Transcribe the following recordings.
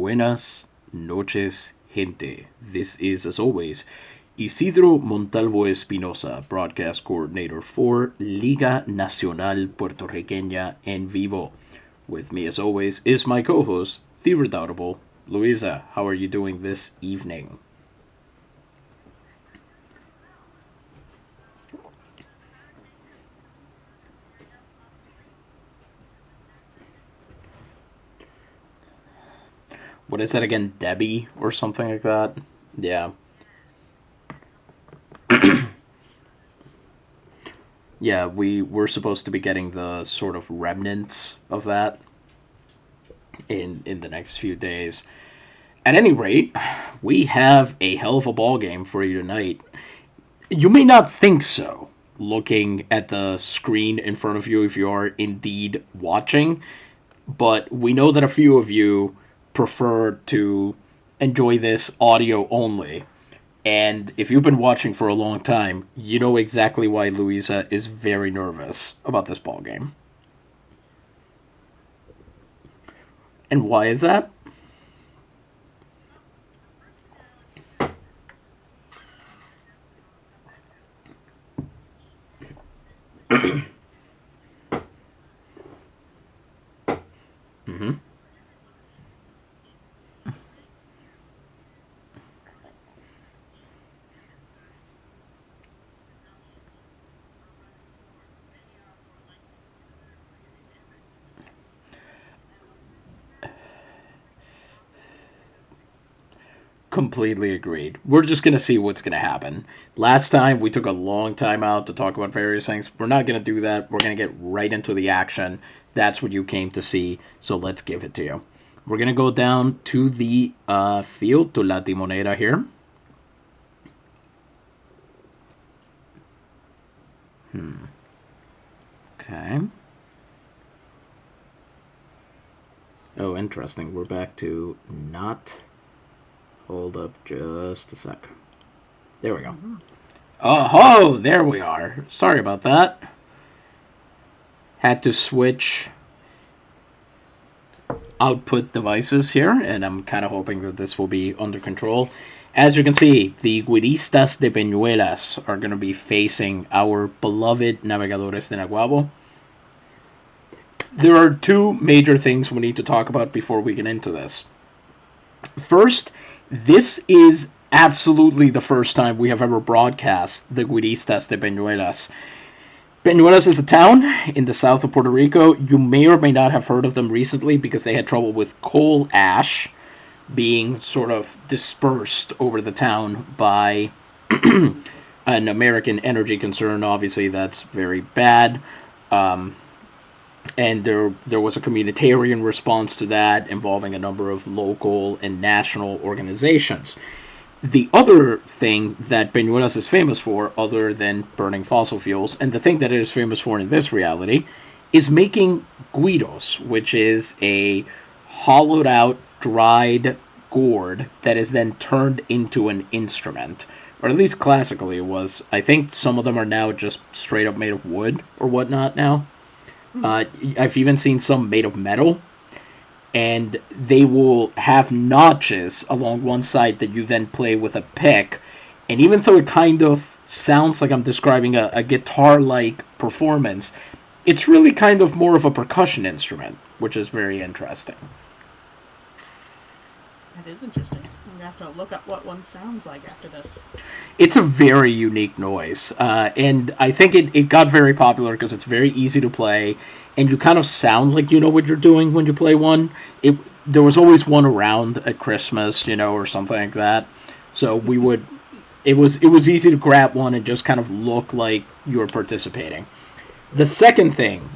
Buenas noches, gente. This is, as always, Isidro Montalvo Espinosa, broadcast coordinator for Liga Nacional Puertorriqueña en Vivo. With me, as always, is my co-host, the redoubtable Luisa. How are you doing this evening? What is that again? Debbie or something like that? Yeah. Yeah, we were supposed to be getting the sort of remnants of that in the next few days. At any rate, we have a hell of a ball game for you tonight. You may not think so, looking at the screen in front of you if you are indeed watching, but we know that a few of you prefer to enjoy this audio only. And if you've been watching for a long time, you know exactly why Luisa is very nervous about this ball game. And why is that? Mm-hmm. Completely agreed. We're just going to see what's going to happen. Last time, we took a long time out to talk about various things. We're not going to do that. We're going to get right into the action. That's what you came to see, so let's give it to you. We're going to go down to the field, to La Timonera here. Okay. Oh, interesting. We're back to not... Hold up just a sec. There we go. Oh, there we are. Sorry about that. Had to switch output devices here, and I'm kind of hoping that this will be under control. As you can see, the Güiristas de Peñuelas are going to be facing our beloved Navegadores de Naguabo. There are two major things we need to talk about before we get into this. First, this is absolutely the first time we have ever broadcast the Güiristas de Peñuelas. Peñuelas is a town in the south of Puerto Rico. You may or may not have heard of them recently because they had trouble with coal ash being sort of dispersed over the town by an American energy concern. Obviously, that's very bad. And there was a communitarian response to that involving a number of local and national organizations. The other thing that Peñuelas is famous for, other than burning fossil fuels, and the thing that it is famous for in this reality, is making guiros, which is a hollowed out, dried gourd that is then turned into an instrument. Or at least classically it was. I think some of them are now just straight up made of wood or whatnot now. I've even seen some made of metal, and they will have notches along one side that you then play with a pick. And even though it kind of sounds like I'm describing a guitar-like performance, it's really kind of more of a percussion instrument, which is very interesting. That is interesting. I'm going to have to look up what one sounds like after this. It's a very unique noise, and I think it got very popular because it's very easy to play, and you kind of sound like you know what you're doing when you play one. There was always one around at Christmas, or something like that. So we would, it was easy to grab one and just kind of look like you were participating. The second thing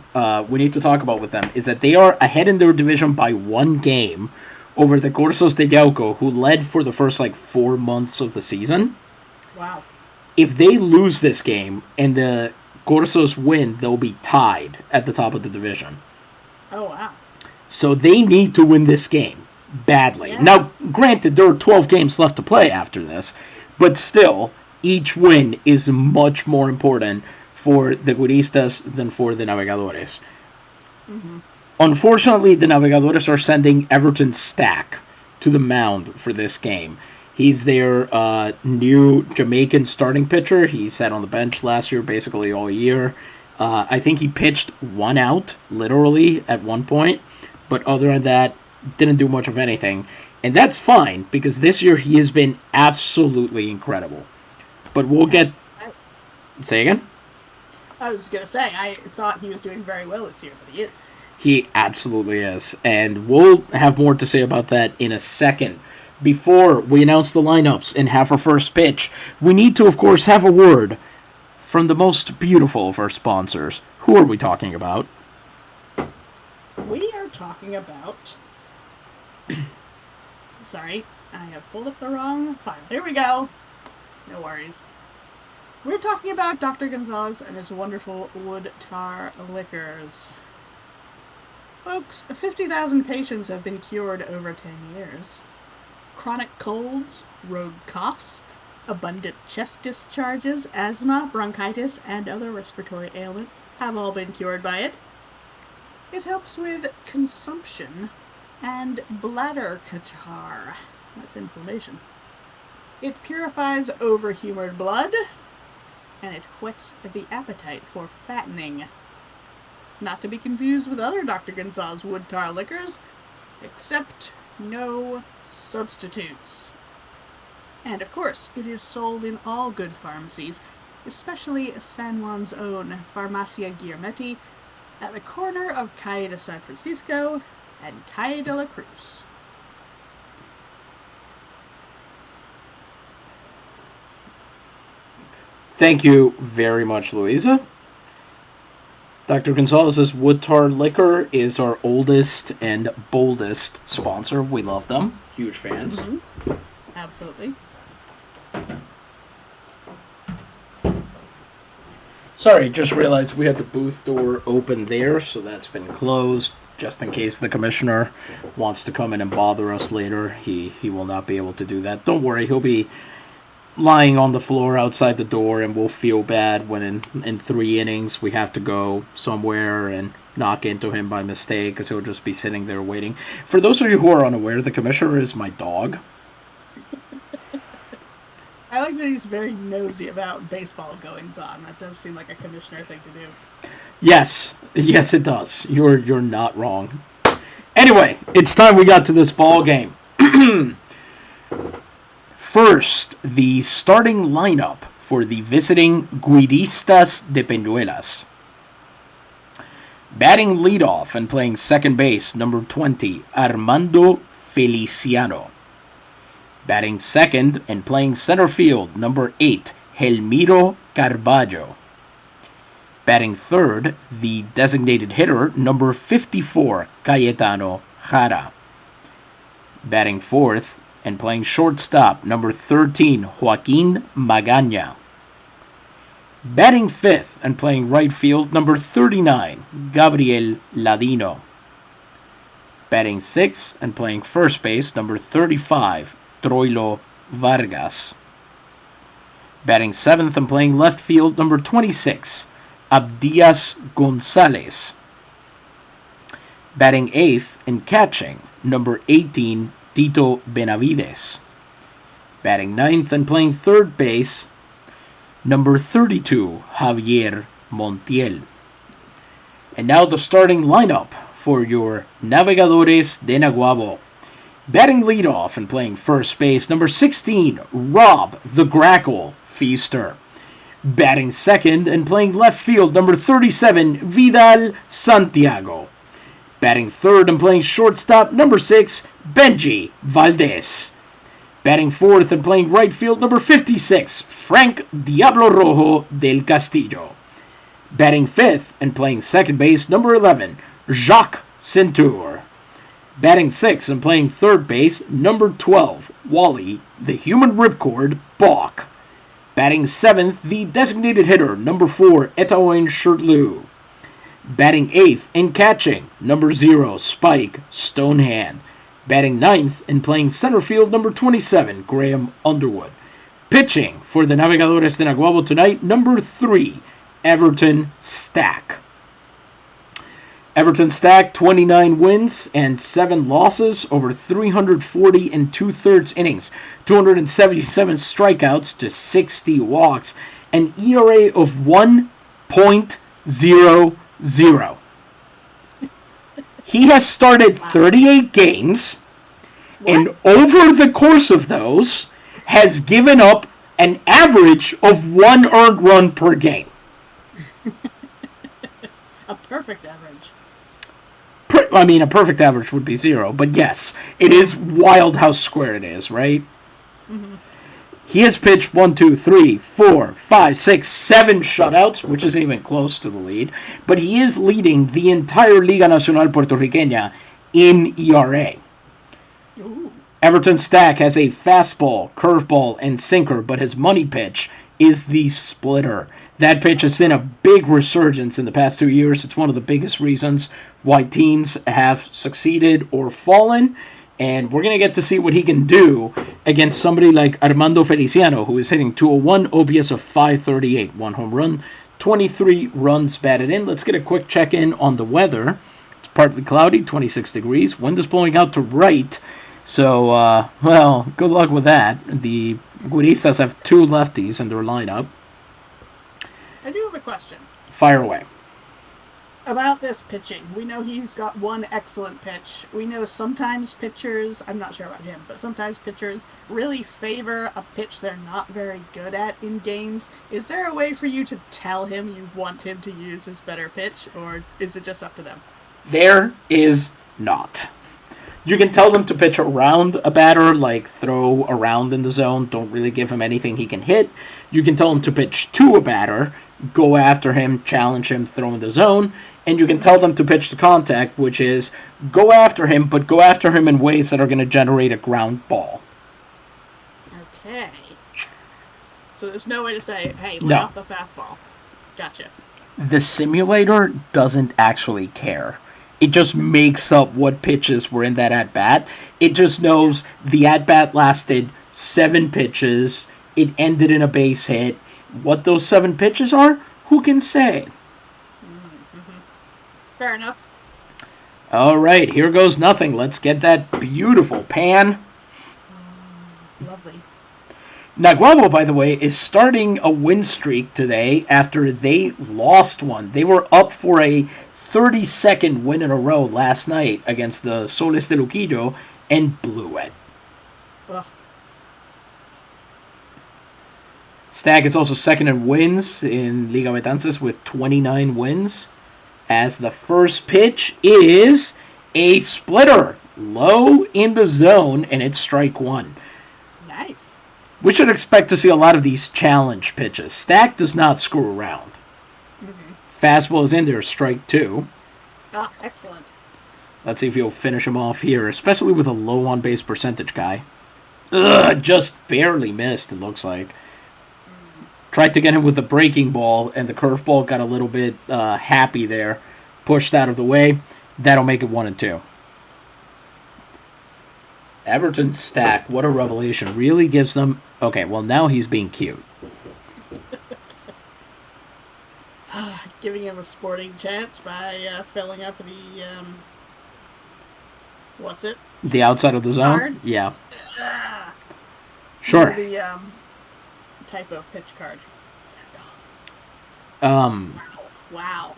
we need to talk about with them is that they are ahead in their division by one game over the Corsos de Yauco, who led for the first 4 months of the season. Wow. If they lose this game and the Corsos win, they'll be tied at the top of the division. Oh, wow. So they need to win this game badly. Yeah. Now, granted, there are 12 games left to play after this, but still, each win is much more important for the Güiristas than for the Navegadores. Mm-hmm. Unfortunately, the Navegadores are sending Everton Stack to the mound for this game. He's their new Jamaican starting pitcher. He sat on the bench last year, basically all year. I think he pitched 1 out, literally, at one point. But other than that, didn't do much of anything. And that's fine, because this year he has been absolutely incredible. But we'll get... Say again? I was going to say, I thought he was doing very well this year, but he is. He absolutely is. And we'll have more to say about that in a second. Before we announce the lineups and have our first pitch, we need to, of course, have a word from the most beautiful of our sponsors. Who are we talking about? We are talking about... Sorry, I have pulled up the wrong file. Here we go. No worries. We're talking about Dr. Gonzalez and his wonderful wood tar liquors. Folks, 50,000 patients have been cured over 10 years. Chronic colds, rogue coughs, abundant chest discharges, asthma, bronchitis, and other respiratory ailments have all been cured by it. It helps with consumption and bladder catarrh. That's inflammation. It purifies overhumored blood, and it whets the appetite for fattening. Not to be confused with other Dr. Gonzalez wood tar liquors, except no substitutes. And of course, it is sold in all good pharmacies, especially San Juan's own Farmacia Guillermetti, at the corner of Calle de San Francisco and Calle de la Cruz. Thank you very much, Louisa. Dr. Gonzalez's Wood Tar Liquor is our oldest and boldest sponsor. We love them. Huge fans. Mm-hmm. Absolutely. Sorry, just realized we had the booth door open there, so that's been closed. Just in case the commissioner wants to come in and bother us later, he will not be able to do that. Don't worry, he'll be lying on the floor outside the door, and we'll feel bad when in 3 innings we have to go somewhere and knock into him by mistake, because he'll just be sitting there waiting. For those of you who are unaware, the commissioner is my dog. I like that he's very nosy about baseball goings-on. That does seem like a commissioner thing to do. Yes, it does. You're not wrong. Anyway, it's time we got to this ball game. First, the starting lineup for the visiting Güiristas de Peñuelas. Batting leadoff and playing second base, number 20, Armando Feliciano. Batting second and playing center field, number 8, Helmiro Carballo. Batting third, the designated hitter, number 54, Cayetano Jara. Batting fourth and playing shortstop, number 13, Joaquin Magaña. Batting fifth and playing right field, number 39, Gabriel Ladino. Batting sixth and playing first base, number 35, Troilo Vargas. Batting seventh and playing left field, number 26, Abdias Gonzalez. Batting eighth and catching, number 18, Tito Benavides. Batting ninth and playing third base, number 32, Javier Montiel. And now the starting lineup for your Navegadores de Naguabo. Batting leadoff and playing first base, number 16, Rob the Grackle Feaster. Batting second and playing left field, number 37, Vidal Santiago. Batting third and playing shortstop, number 6, Benji Valdez. Batting fourth and playing right field, number 56, Frank Diablo Rojo del Castillo. Batting fifth and playing second base, number 11, Jacques Centur. Batting sixth and playing third base, number 12, Wally, the human ripcord, Bach. Batting seventh, the designated hitter, number 4, Etaoin Shirtlew. Batting eighth and catching, number 0, Spike Stonehand. Batting ninth and playing center field, number 27, Graham Underwood. Pitching for the Navegadores de Naguabo tonight, number 3, Everton Stack. Everton Stack, 29 wins and 7 losses over 340 and 2/3 innings, 277 strikeouts to 60 walks, an ERA of 1.00. He has started 38 games, and over the course of those, has given up an average of 1 earned run per game. A perfect average. I mean, a perfect average would be 0, but yes, it is wild how square it is, right? Mm-hmm. He has pitched 1, 2, 3, 4, 5, 6, 7 shutouts, which isn't even close to the lead, but he is leading the entire Liga Nacional Puertorriqueña in ERA. Ooh. Everton Stack has a fastball, curveball, and sinker, but his money pitch is the splitter. That pitch has seen a big resurgence in the past 2 years. It's one of the biggest reasons why teams have succeeded or fallen. And we're going to get to see what he can do against somebody like Armando Feliciano, who is hitting .201, OPS of .538. 1 home run, 23 runs batted in. Let's get a quick check-in on the weather. It's partly cloudy, 26 degrees. Wind is blowing out to right. So, well, good luck with that. The Güiristas have 2 lefties in their lineup. I do have a question. Fire away. About this pitching. We know he's got one excellent pitch. We know sometimes pitchers, I'm not sure about him, but sometimes pitchers really favor a pitch they're not very good at in games. Is there a way for you to tell him you want him to use his better pitch, or is it just up to them? There is not. You can tell them to pitch around a batter, like throw around in the zone. Don't really give him anything he can hit. You can tell him to pitch to a batter, go after him, challenge him, throw in the zone. And you can tell them to pitch to contact, which is go after him, but go after him in ways that are going to generate a ground ball. Okay. So there's no way to say, hey, lay off the fastball. Gotcha. The simulator doesn't actually care. It just makes up what pitches were in that at-bat. It just knows the at-bat lasted 7 pitches. It ended in a base hit. What those 7 pitches are, who can say? Mm-hmm. Fair enough. All right, here goes nothing. Let's get that beautiful pan. Lovely. Naguabo, by the way, is starting a win streak today after they lost one. They were up for a 32nd win in a row last night against the Soles de Luquillo and blew it. Ugh. Stack is also second in wins in Liga Betances with 29 wins. As the first pitch is a splitter. Low in the zone, and it's strike 1. Nice. We should expect to see a lot of these challenge pitches. Stack does not screw around. Mm-hmm. Fastball is in there, strike 2. Ah, excellent. Let's see if he'll finish him off here, especially with a low on-base percentage guy. Ugh, just barely missed, it looks like. Tried to get him with the breaking ball, and the curveball got a little bit happy there. Pushed out of the way. That'll make it 1-2. Everton Stack, what a revelation. Really gives them... Okay, well, now he's being cute. Giving him a sporting chance by filling up the... what's it? The outside of the zone? Card? Yeah. Sure. The type of pitch card. What's that called? Wow.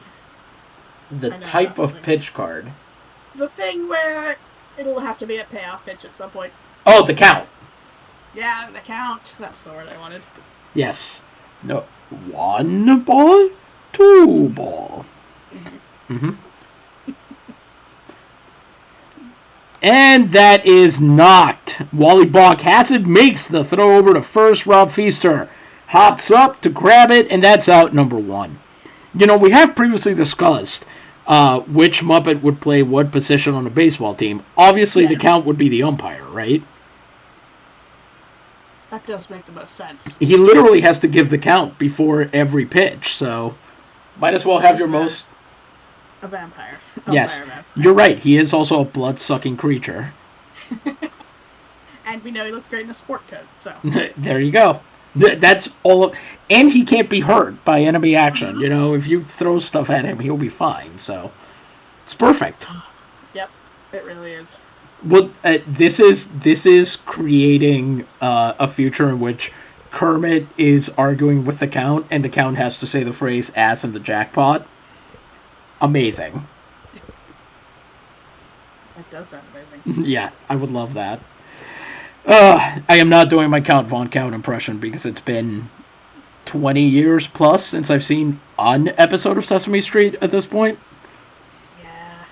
The type of pitch card. The thing where it'll have to be a payoff pitch at some point. Oh, the count. Yeah, the count. That's the word I wanted. Yes. No. 1 ball, 2 ball. Mm-hmm. And that is knocked. Wally Bach has it, makes the throw over to first. Rob Feaster hops up to grab it, and that's out number 1. You know, we have previously discussed which Muppet would play what position on a baseball team. Obviously, the count would be the umpire, right? That does make the most sense. He literally has to give the count before every pitch, so might as well have your most... A vampire. Yes, Vampire. You're right. He is also a blood-sucking creature. And we know he looks great in a sport coat, so... There you go. That's all of... And he can't be hurt by enemy action. You know, if you throw stuff at him, he'll be fine, so... It's perfect. Yep, it really is. Well, this is creating a future in which Kermit is arguing with the Count, and the Count has to say the phrase "ass in the jackpot." Amazing. That does sound amazing. Yeah, I would love that. I am not doing my Count Von Count impression because it's been 20 years plus since I've seen an episode of Sesame Street at this point. Yeah.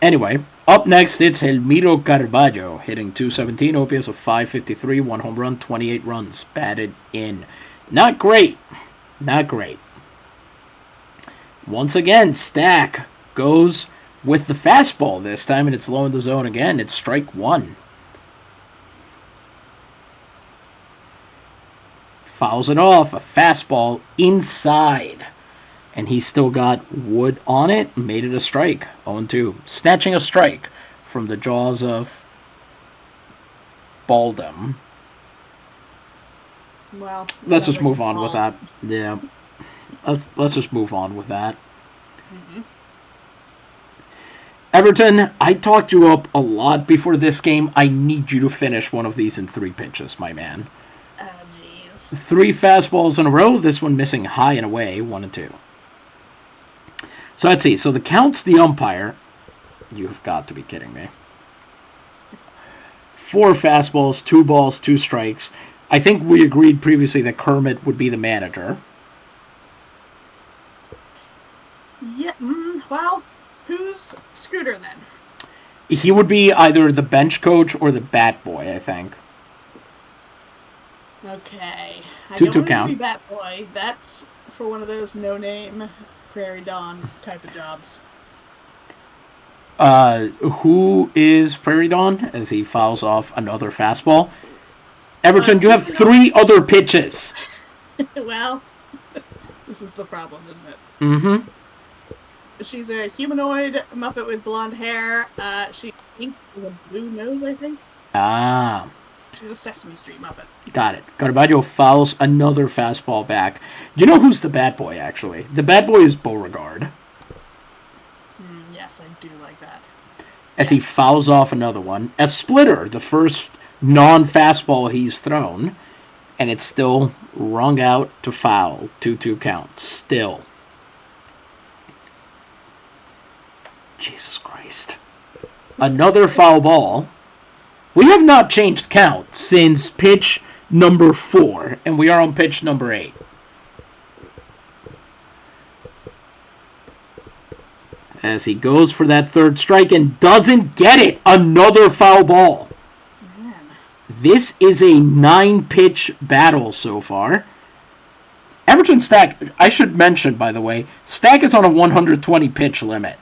Anyway, up next, it's Helmiro Carballo, hitting .217, OPS of .553, 1 home run, 28 runs, batted in. Not great. Not great. Once again, Stack goes with the fastball this time, and it's low in the zone again. It's strike one. Fouls it off, a fastball inside. And he's still got wood on it, made it a strike. 0-2. Snatching a strike from the jaws of Baldum. Well, let's just move on with that. Yeah. Let's just move on with that. Mm-hmm. Everton, I talked you up a lot before this game. I need you to finish one of these in 3 pitches, my man. Oh, jeez. 3 fastballs in a row. This one missing high and away, 1-2. So let's see. So the Count's the umpire. You've got to be kidding me. 4 fastballs, 2 balls, 2 strikes. I think we agreed previously that Kermit would be the manager. Yeah, well, who's Scooter then? He would be either the bench coach or the bat boy, I think. Okay. I 2-2 don't want count. to be bat boy. That's for one of those no-name Prairie Dawn type of jobs. Who is Prairie Dawn as he fouls off another fastball? Everton, you have 3 other pitches. Well, this is the problem, isn't it? Mm-hmm. She's a humanoid Muppet with blonde hair. She has a blue nose, I think. Ah. She's a Sesame Street Muppet. Got it. Carballo fouls another fastball back. You know who's the bat boy, actually? The bat boy is Beauregard. Yes, I do like that. As he fouls off another one. A splitter, the first non-fastball he's thrown. And it's still rung out to foul. 2-2 count. Still. Jesus Christ. Another foul ball. We have not changed count since pitch number 4, and we are on pitch number 8. As he goes for that 3rd strike and doesn't get it. Another foul ball. Man. This is a 9-pitch battle so far. Everton Stack, I should mention, by the way, Stack is on a 120-pitch limit.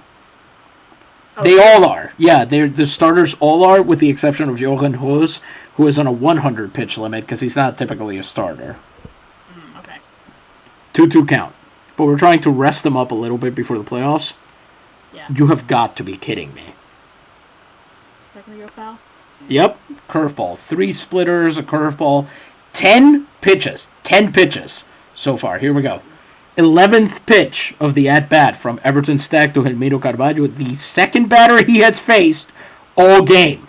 They all are. Yeah, the starters all are, with the exception of Johan Hose, who is on a 100-pitch limit because he's not typically a starter. Okay. 2-2 count. But we're trying to rest him up a little bit before the playoffs. Yeah. You have got to be kidding me. Is that going to go foul? Yep. Curveball. 3 splitters, a curveball. 10 pitches. 10 pitches so far. Here we go. 11th pitch of the at-bat from Everton Stack to Helmiro Carballo, the second batter he has faced all game.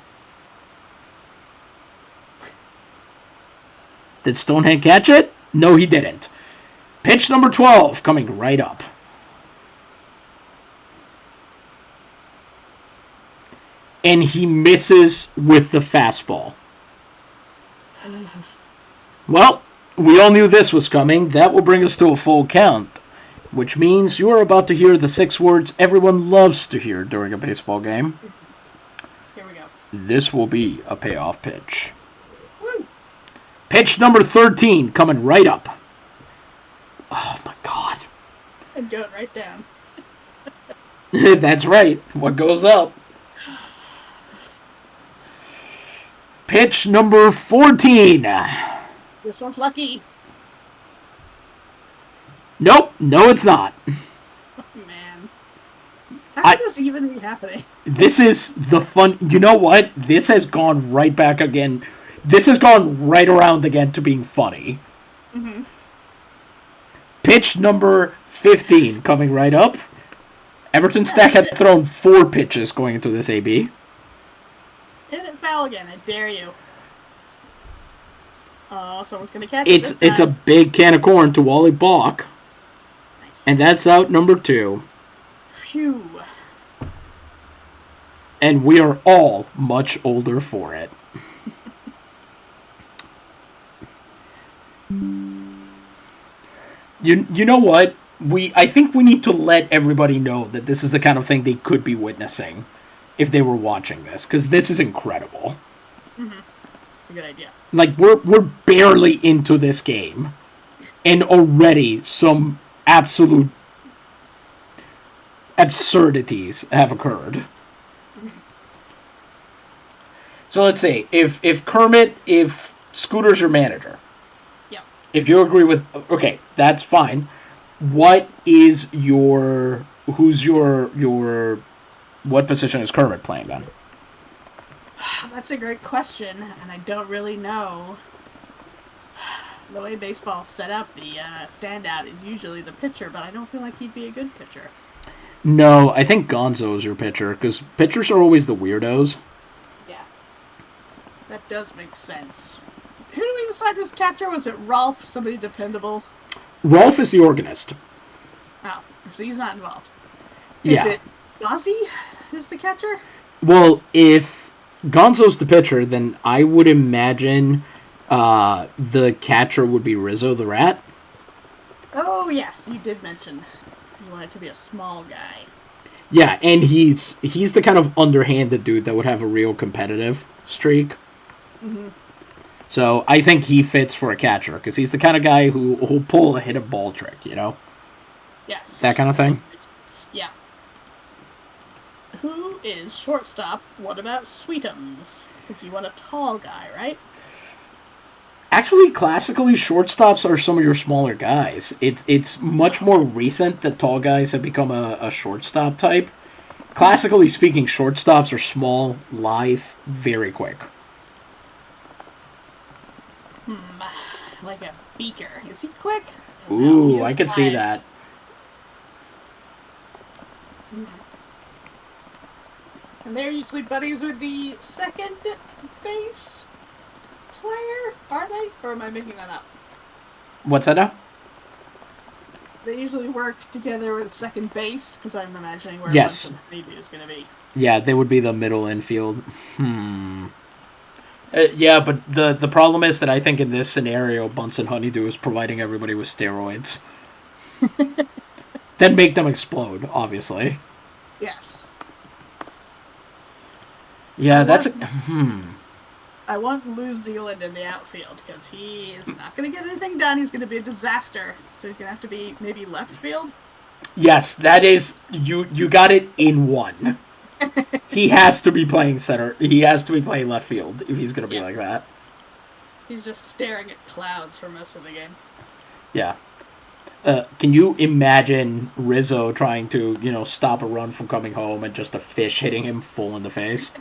Did Stonehand catch it? No, he didn't. Pitch number 12 coming right up. And he misses with the fastball. Well, we all knew this was coming. That will bring us to a full count, which means you are about to hear the 6 words everyone loves to hear during a baseball game. Here we go. This will be a payoff pitch. Woo! Pitch number 13 coming right up. Oh, my God. I'm going right down. That's right. What goes up? Pitch number 14. This one's lucky. Nope. No, it's not. Oh, man. How could this even be happening? This is the fun. You know what? This has gone right back again. This has gone right around again to being funny. Mm-hmm. Pitch number 15 coming right up. Everton Yeah, Stack hit had it. thrown 4 pitches going into this AB. Hit it foul again. I dare you. Oh, someone's going to catch it this It's a time. big can of corn to Wally Balk, and Nice. that's out number 2. Phew. And we are all much older for it. You know what? I think we need to let everybody know that this is the kind of thing they could be witnessing if they were watching this, because this is incredible. Mm-hmm. It's a good idea. Like we're barely into this game, and already some absolute absurdities have occurred. So let's see. If Kermit, if Scooter's your manager, Yeah. if you agree with, okay, that's fine. What is your, what position is Kermit playing then? That's a great question, and I don't really know. The way baseball's set up, the standout is usually the pitcher, but I don't feel like he'd be a good pitcher. No, I think Gonzo's your pitcher, because pitchers are always the weirdos. Yeah. That does make sense. Who do we decide was catcher? Was it Rolf, somebody dependable? Rolf is the organist. Oh, so he's not involved. Yeah. Is it Ozzy who's the catcher? Well, if Gonzo's the pitcher, then I would imagine the catcher would be Rizzo the Rat. Oh, yes, you did mention you wanted to be a small guy. Yeah, and he's the kind of underhanded dude that would have a real competitive streak. Mm-hmm. So I think he fits for a catcher, because he's the kind of guy who'll pull a hit a ball trick, you know? Yes. That kind of thing? Yeah. Who is shortstop? What about Sweetums? Because you want a tall guy, right? Actually, classically, shortstops are some of your smaller guys. It's much more recent that tall guys have become a shortstop type. Classically speaking, shortstops are small, lithe, very quick. Like a beaker. Is he quick? Ooh, I could see that. And they're usually buddies with the second base player, are they? Or am I making that up? What's that now? They usually work together with second base, because I'm imagining where Yes. Bunsen maybe is going to be. Yeah, they would be the middle infield. Yeah, but the problem is that I think in this scenario, Bunsen Honeydew is providing everybody with steroids. Then make them explode, obviously. Yes. Yeah, I want New Zealand in the outfield, because he is not going to get anything done. He's going to be a disaster. So he's going to have to be maybe left field. Yes, that is... You got it in one. He has to be playing center. He has to be playing left field if he's going to be like that. He's just staring at clouds for most of the game. Yeah. Can you imagine Rizzo trying to, stop a run from coming home and just a fish hitting him full in the face?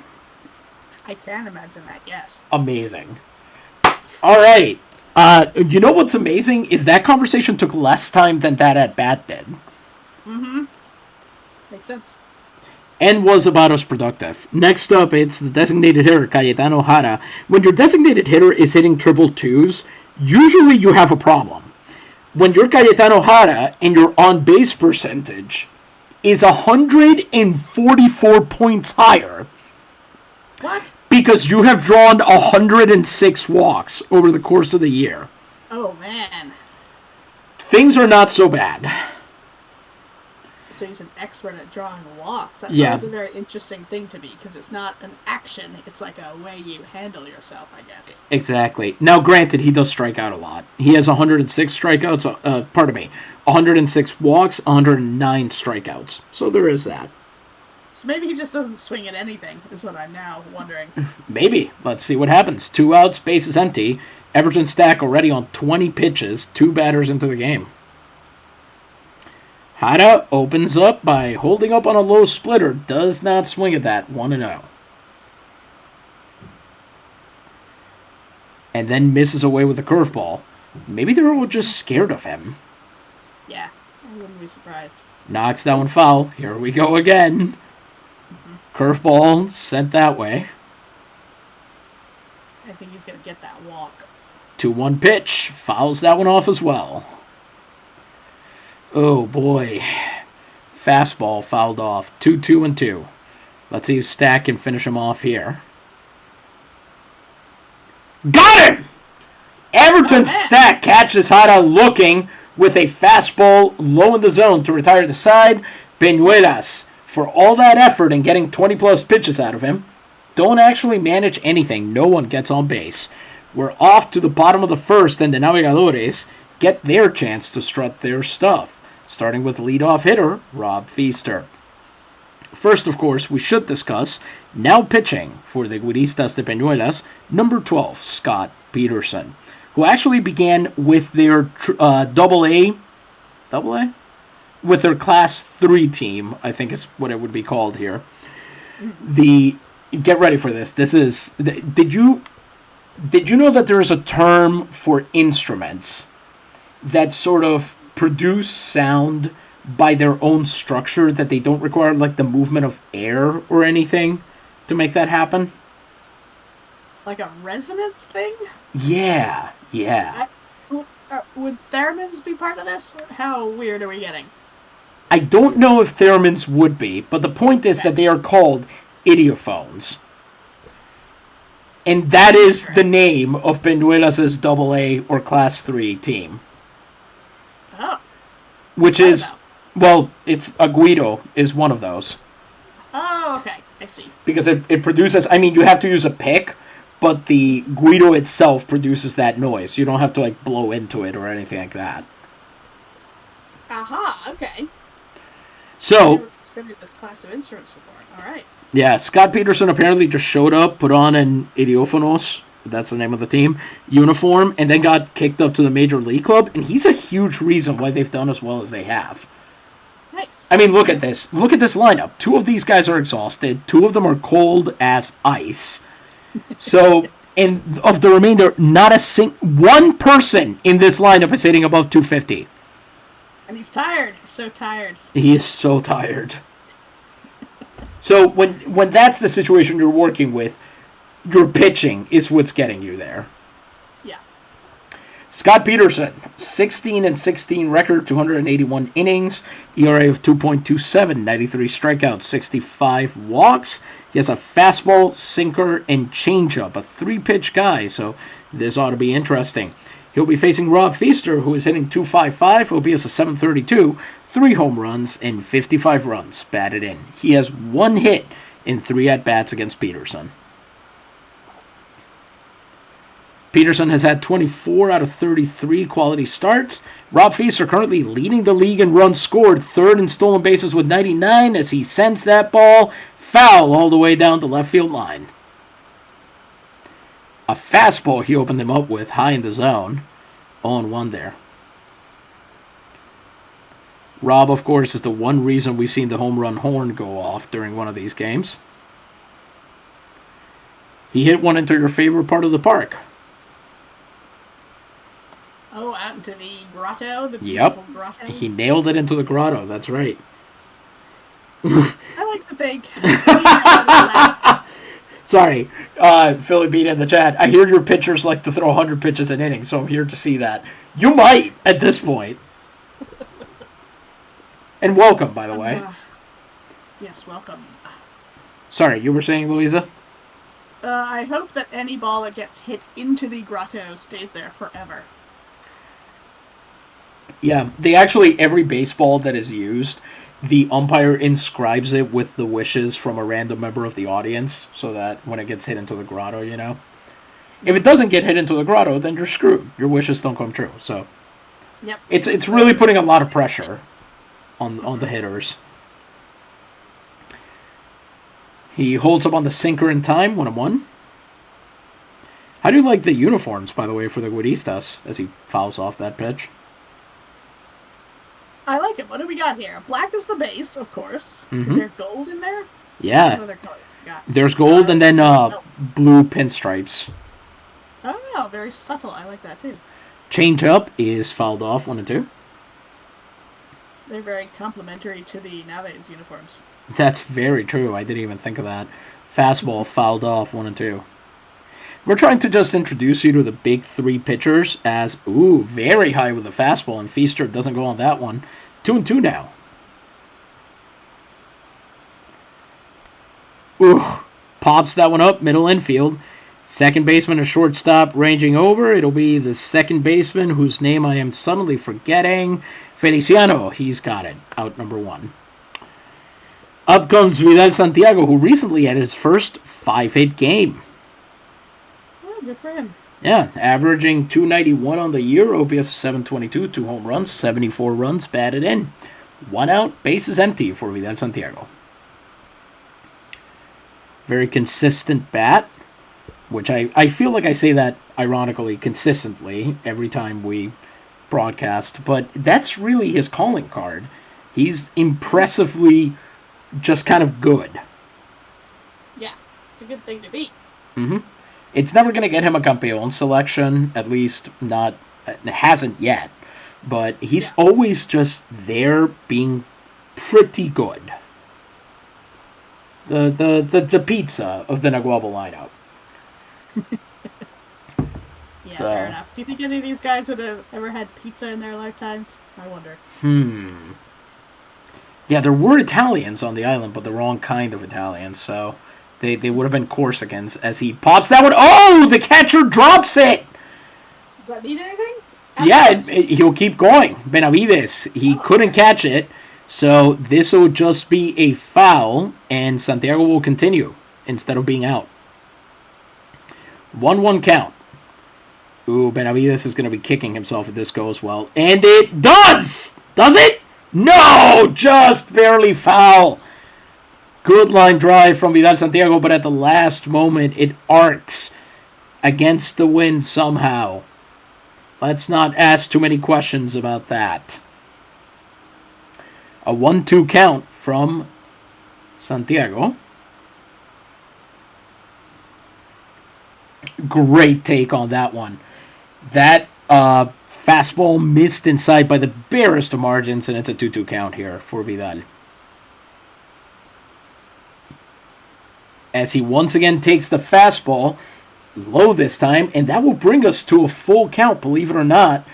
I can imagine that, yes. Amazing. All right. You know what's amazing is that conversation took less time than that at bat did. Mm-hmm. Makes sense. And was about as productive. Next up, it's the designated hitter, Cayetano Jara. When your designated hitter is hitting triple twos, usually you have a problem. When you're Cayetano Jara and your on-base percentage is 144 points higher. What? Because you have drawn 106 walks over the course of the year. Oh, man. Things are not so bad. So he's an expert at drawing walks. That's Yeah. always a very interesting thing to me, because it's not an action. It's like a way you handle yourself, I guess. Exactly. Now, granted, he does strike out a lot. He has 106 strikeouts, 106 walks, 109 strikeouts. So there is that. So maybe he just doesn't swing at anything, is what I'm now wondering. Maybe. Let's see what happens. 2 outs, base is empty. Everton Stack already on 20 pitches, 2 batters into the game. Jara opens up by holding up on a low splitter. Does not swing at that. 1-0. And then misses away with a curveball. Maybe they're all just scared of him. Yeah, I wouldn't be surprised. Knocks that one foul. Here we go again. Curveball sent that way. I think he's going to get that walk. 2-1 pitch. Fouls that one off as well. Oh, boy. Fastball fouled off. 2-2-2. Let's see if Stack can finish him off here. Got him! Everton Stack catches Hada looking with a fastball low in the zone to retire the side. Peñuelas, for all that effort and getting 20-plus pitches out of him, don't actually manage anything. No one gets on base. We're off to the bottom of the first, and the Navegadores get their chance to strut their stuff, starting with leadoff hitter Rob Feaster. First, of course, we should discuss, now pitching for the Güiristas de Peñuelas, number 12, Scott Peterson, who actually began with their double A? With their Class 3 team, I think is what it would be called here. Get ready for this. Did you know that there is a term for instruments that sort of produce sound by their own structure, that they don't require like the movement of air or anything to make that happen? Like a resonance thing? Yeah. Would theremins be part of this? How weird are we getting? I don't know if theremins would be, but the point is that they are called idiophones. And that is the name of Peñuelas' AA or Class 3 team. Oh. Which is, well, it's a Guido is one of those. Oh, okay. I see. Because it produces, I mean, you have to use a pick, but the Guido itself produces that noise. You don't have to, like, blow into it or anything like that. Aha, okay. So, I've never considered this class of instruments before. All right. Yeah, Scott Peterson apparently just showed up, put on an Idiophonos, that's the name of the team, uniform, and then got kicked up to the Major League Club, and he's a huge reason why they've done as well as they have. Nice. I mean, look at this. Look at this lineup. 2 of these guys are exhausted. 2 of them are cold as ice. So, and of the remainder, not one person in this lineup is hitting above 250. And he's tired. He's so tired. He is so tired. So when that's the situation you're working with, your pitching is what's getting you there. Yeah. Scott Peterson, 16-16 record, 281 innings, ERA of 2.27, 93 strikeouts, 65 walks. He has a fastball, sinker, and changeup, a 3-pitch guy, so this ought to be interesting. He'll be facing Rob Feaster, who is hitting .255, OPS of 732, 3 home runs, and 55 runs batted in. He has 1 hit in 3 at-bats against Peterson. Peterson has had 24 out of 33 quality starts. Rob Feaster currently leading the league in runs scored, 3rd in stolen bases with 99 as he sends that ball foul all the way down the left field line. A fastball he opened them up with high in the zone. 0-1 there. Rob, of course, is the one reason we've seen the home run horn go off during one of these games. He hit one into your favorite part of the park. Oh, out into the grotto? The beautiful grotto? He nailed it into the grotto, that's right. I like to think. Sorry, Philly Beat in the chat. I hear your pitchers like to throw 100 pitches an inning, so I'm here to see that. You might at this point. And welcome, by the way. Yes, welcome. Sorry, you were saying, Louisa? I hope that any ball that gets hit into the grotto stays there forever. Yeah, every baseball that is used, the umpire inscribes it with the wishes from a random member of the audience, so that when it gets hit into the grotto, you know. If it doesn't get hit into the grotto, then you're screwed. Your wishes don't come true. So, yep, it's really putting a lot of pressure on the hitters. He holds up on the sinker in time, 1-1. How do you like the uniforms, by the way, for the Güiristas as he fouls off that pitch? I like it. What do we got here? Black is the base, of course. Mm-hmm. Is there gold in there? Yeah. What other color we got? There's gold and then blue pinstripes. Oh, very subtle. I like that too. Change up is fouled off, 1-2. They're very complimentary to the Naves uniforms. That's very true. I didn't even think of that. Fastball fouled off 1-2. We're trying to just introduce you to the big three pitchers as, very high with the fastball, and Feaster doesn't go on that one. 2-2 now. Pops that one up, middle infield. Second baseman and shortstop ranging over. It'll be the second baseman, whose name I am suddenly forgetting. Feliciano. He's got it. Out number 1. Up comes Vidal Santiago, who recently had his first 5-hit game. Oh, good for him. Yeah, averaging 291 on the year, OPS 722, 2 home runs, 74 runs batted in. 1 out, bases empty for Vidal Santiago. Very consistent bat, which I feel like I say that ironically consistently every time we broadcast, but that's really his calling card. He's impressively just kind of good. Yeah, it's a good thing to be. Mm-hmm. It's never going to get him a Campeón selection, at least not, it hasn't yet, but he's always just there being pretty good. The pizza of the Naguabo lineup. Yeah, fair enough. Do you think any of these guys would have ever had pizza in their lifetimes? I wonder. Yeah, there were Italians on the island, but the wrong kind of Italians, so they would have been Corsicans as he pops that one. Oh, the catcher drops it! Does that need anything? Yeah, he'll keep going. Benavides, he couldn't catch it, so this will just be a foul, and Santiago will continue instead of being out. 1-1 count. Benavides is going to be kicking himself if this goes well. And it does! Does it? No! Just barely foul. Good line drive from Vidal Santiago, but at the last moment, it arcs against the wind somehow. Let's not ask too many questions about that. A 1-2 count from Santiago. Great take on that one. That fastball missed inside by the barest of margins, and it's a 2-2 count here for Vidal. As he once again takes the fastball, low this time, and that will bring us to a full count, believe it or not.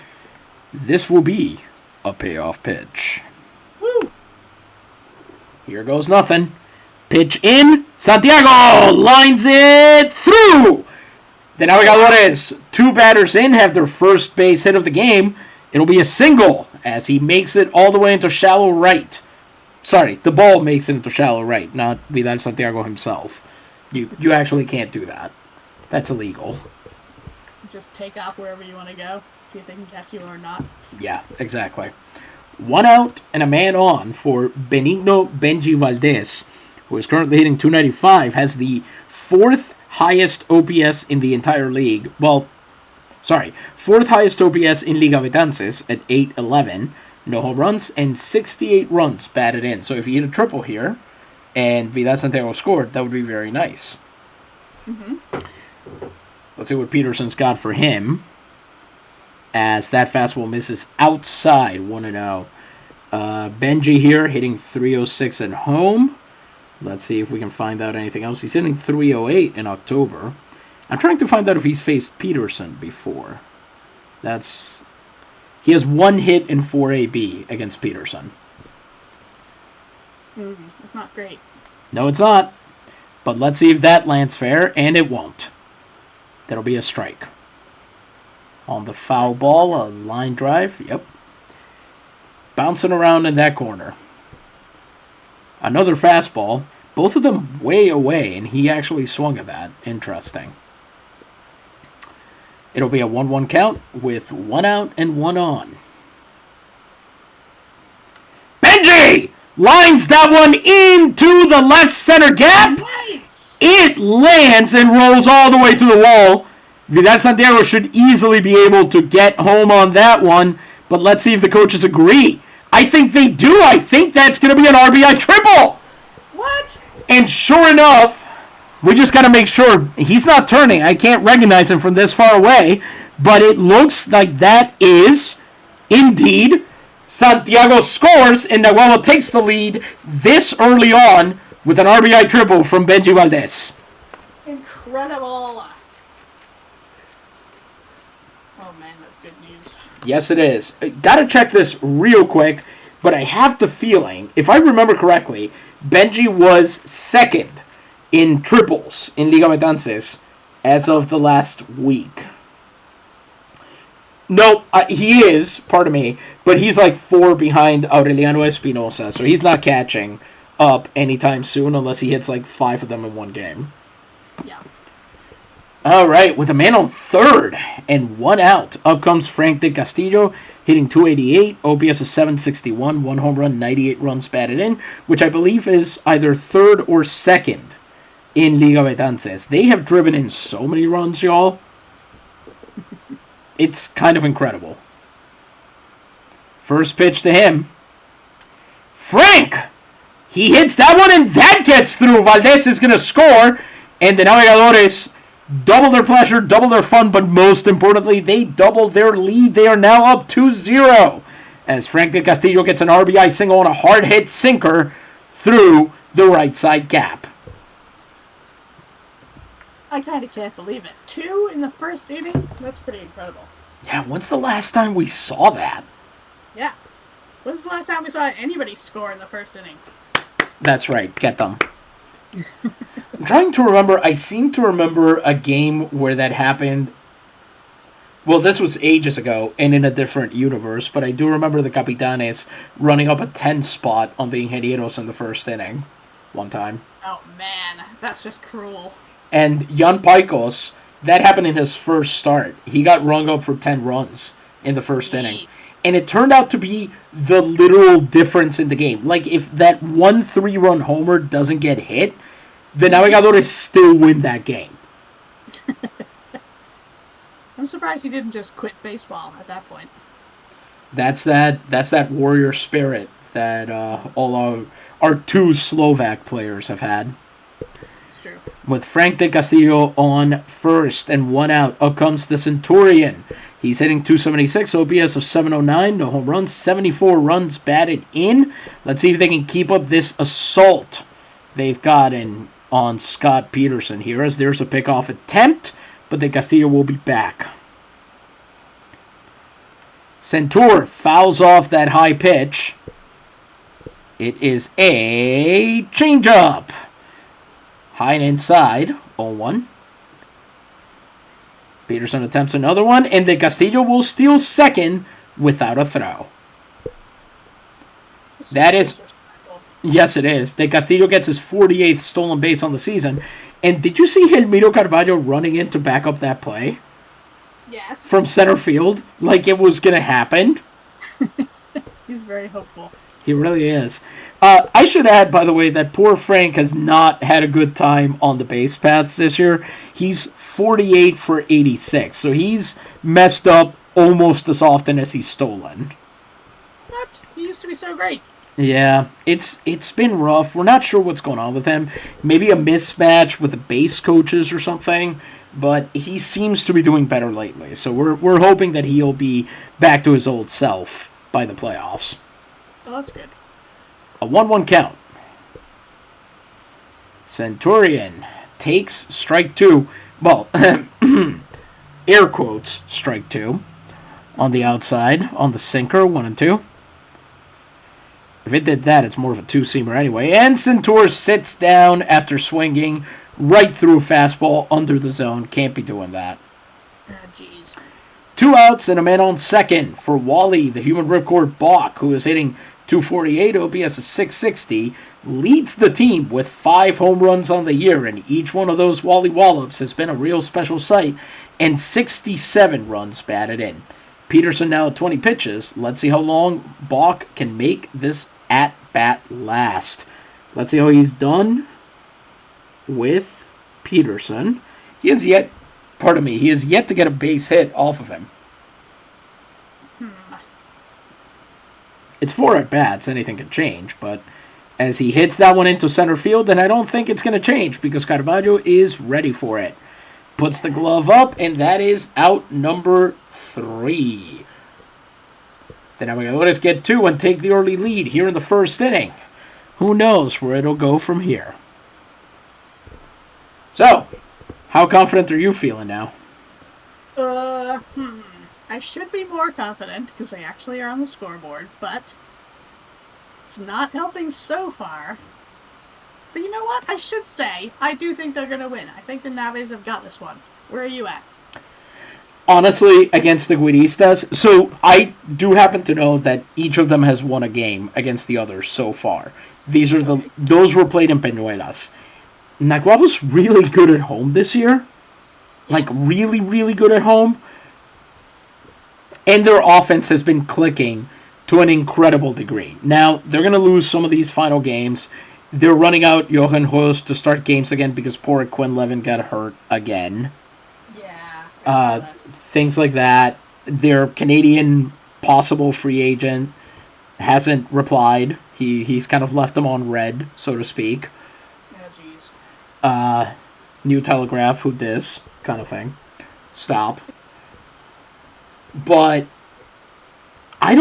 This will be a payoff pitch. Woo! Here goes nothing. Pitch in. Santiago lines it through. The Navegadores, 2 batters in, have their first base hit of the game. It'll be a single as he makes it all the way into shallow right. Sorry, the ball makes it into shallow right, not Vidal Santiago himself. You actually can't do that. That's illegal. Just take off wherever you want to go. See if they can catch you or not. Yeah, exactly. 1 out and a man on for Benigno Benji Valdez, who is currently hitting .295, has the 4th highest OPS in the entire league. Well, sorry, 4th highest OPS in Liga Betances at 811. No home runs and 68 runs batted in. So if you hit a triple here and Vidal Santiago scored, that would be very nice. Let's see what Peterson's got for him. As that fastball misses outside, 1-0. Benji here hitting .306 at home. Let's see if we can find out anything else. He's hitting .308 in October. I'm trying to find out if he's faced Peterson before. He has 1 hit in 4AB against Peterson. It's not great. No, it's not. But let's see if that lands fair, and it won't. That'll be a strike. On the foul ball, a line drive. Yep. Bouncing around in that corner. Another fastball. Both of them way away, and he actually swung at that. Interesting. It'll be a 1-1 count with 1 out and 1 on. Benji lines that one into the left center gap. Nice! It lands and rolls all the way to the wall. Vidal Santiago should easily be able to get home on that one, but let's see if the coaches agree. I think they do. I think that's going to be an RBI triple. What? And sure enough, we just got to make sure he's not turning. I can't recognize him from this far away, but it looks like that is indeed Santiago scores, and Nahuel takes the lead this early on with an RBI triple from Benji Valdez. Incredible. Oh, man, that's good news. Yes, it is. Gotta check this real quick, but I have the feeling, if I remember correctly, Benji was second in triples in Liga Betances as of the last week. No, he is, pardon me, but he's like 4 behind Aureliano Espinosa, so he's not catching up anytime soon unless he hits like 5 of them in one game. Yeah. All right, with a man on third and 1 out, up comes Frank de Castillo, hitting .288, OPS of .761, 1 home run, 98 runs batted in, which I believe is either third or second in Liga Betances. They have driven in so many runs, y'all. It's kind of incredible. First pitch to him. Frank! He hits that one, and that gets through. Valdez is going to score, and the Navegadores double their pleasure, double their fun, but most importantly, they double their lead. They are now up 2-0 as Frank de Castillo gets an RBI single on a hard-hit sinker through the right side gap. I kind of can't believe it. 2 in the first inning? That's pretty incredible. Yeah, when's the last time we saw that? Yeah. When's the last time we saw anybody score in the first inning? That's right. Get them. I'm trying to remember. I seem to remember a game where that happened. Well, this was ages ago and in a different universe, but I do remember the Capitanes running up a 10 spot on the Ingenieros in the first inning one time. Oh, man. That's just cruel. And Jan Paikos, that happened in his first start. He got rung up for 10 runs in the first inning. And it turned out to be the literal difference in the game. Like, if that 1 3-run homer doesn't get hit, the Navegadores still win that game. I'm surprised he didn't just quit baseball at that point. That's that warrior spirit that all our 2 Slovak players have had. True. With Frank de Castillo on first and 1 out, up comes the Centurion. He's hitting .276, OPS of .709, no home runs, 74 runs batted in. Let's see if they can keep up this assault they've got on Scott Peterson here, as there's a pickoff attempt, but de Castillo will be back. Centur fouls off that high pitch. It is a changeup. High and inside, 0-1. Peterson attempts another one, and de Castillo will steal second without a throw. That is... Yes, it is. De Castillo gets his 48th stolen base on the season. And did you see Helmiro Carvalho running in to back up that play? Yes. From center field, like it was going to happen? He's very hopeful. He really is. I should add, by the way, that poor Frank has not had a good time on the base paths this year. He's 48 for 86, so he's messed up almost as often as he's stolen. What? He used to be so great. Yeah, it's been rough. We're not sure what's going on with him. Maybe a mismatch with the base coaches or something, but he seems to be doing better lately. So we're hoping that he'll be back to his old self by the playoffs. Oh, that's good. A 1-1 count. Centurion takes strike 2. Well, air quotes, strike 2. On the outside, on the sinker, 1-2. If it did that, it's more of a 2-seamer anyway. And Centur sits down after swinging right through a fastball under the zone. Can't be doing that. Jeez. 2 outs and a man on second for Wally, the human ripcord Bach, who is hitting .248, OPS of .660, leads the team with 5 home runs on the year, and each one of those Wally Wallops has been a real special sight, and 67 runs batted in. Peterson now at 20 pitches. Let's see how long Bach can make this at-bat last. Let's see how he's done with Peterson. He has yet to get a base hit off of him. It's 4 at-bats. Anything can change, but as he hits that one into center field, then I don't think it's going to change because Carvalho is ready for it. Puts the glove up, and that is out number 3. The Navegadores get 2 and take the early lead here in the first inning. Who knows where it'll go from here? So, how confident are you feeling now? I should be more confident because they actually are on the scoreboard, but it's not helping so far. But you know what? I should say, I do think they're going to win. I think the Naves have got this one. Where are you at? Honestly, against the Güiristas, so I do happen to know that each of them has won a game against the others so far. Those were played in Peñuelas. Naguabo's really good at home this year. Like, really, really good at home. And their offense has been clicking to an incredible degree. Now, they're going to lose some of these final games. They're running out Johan Host to start games again because poor Quinn Levin got hurt again. Yeah. Things like that. Their Canadian possible free agent hasn't replied. He's kind of left them on red, so to speak. Yeah, jeez. New Telegraph, who dis, kind of thing. Stop. But I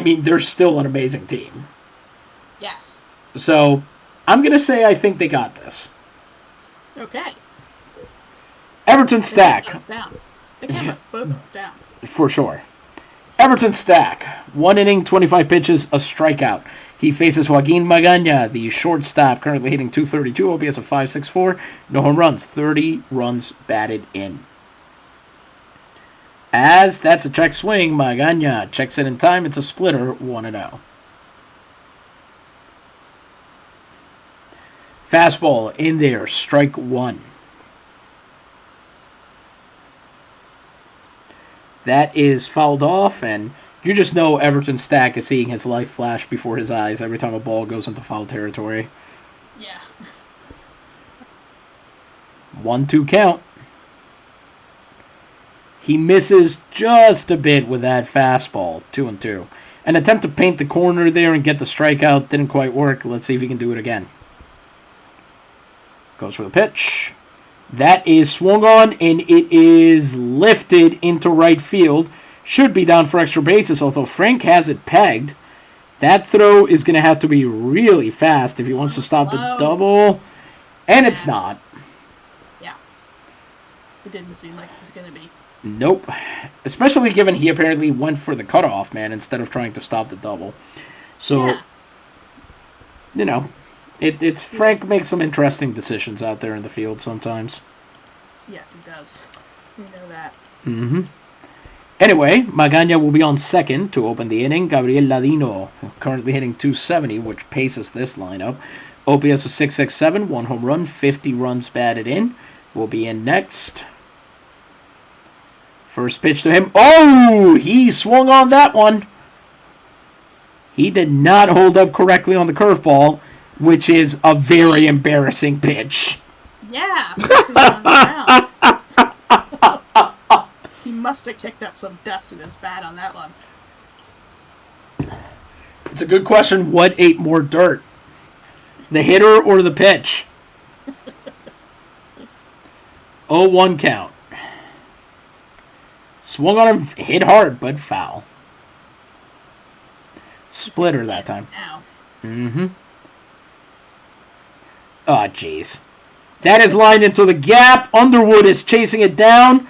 mean, they're still an amazing team. Yes. So I'm going to say I think they got this. Okay. Everton Stack. They can put both of us down. For sure. Everton Stack. 1 inning, 25 pitches, a strikeout. He faces Joaquin Magaña, the shortstop, currently hitting .232, OPS of .564. No home runs, 30 runs batted in. As that's a check swing, Magaña checks it in time. It's a splitter, 1-0. Fastball in there, strike 1. That is fouled off, and you just know Everton Stack is seeing his life flash before his eyes every time a ball goes into foul territory. Yeah. 1-2 count. He misses just a bit with that fastball, 2-2. An attempt to paint the corner there and get the strikeout didn't quite work. Let's see if he can do it again. Goes for the pitch. That is swung on, and it is lifted into right field. Should be down for extra bases, although Frank has it pegged. That throw is going to have to be really fast if he wants to stop the double. And it's not. Yeah. It didn't seem like it was going to be. Nope. Especially given he apparently went for the cutoff, man, instead of trying to stop the double. So, you know, it's Frank makes some interesting decisions out there in the field sometimes. Yes, it does. We know that. Mm-hmm. Anyway, Magaña will be on second to open the inning. Gabriel Ladino, currently hitting .270, which paces this lineup. OPS of .667, 1 home run, 50 runs batted in. Will be in next. First pitch to him. Oh! He swung on that one. He did not hold up correctly on the curveball, which is a very embarrassing pitch. Yeah. He must have kicked up some dust with his bat on that one. It's a good question. What ate more dirt? The hitter or the pitch? 0-1 count. Swung on him, hit hard, but foul. Splitter that time. Mm-hmm. Oh, jeez. That is lined into the gap. Underwood is chasing it down.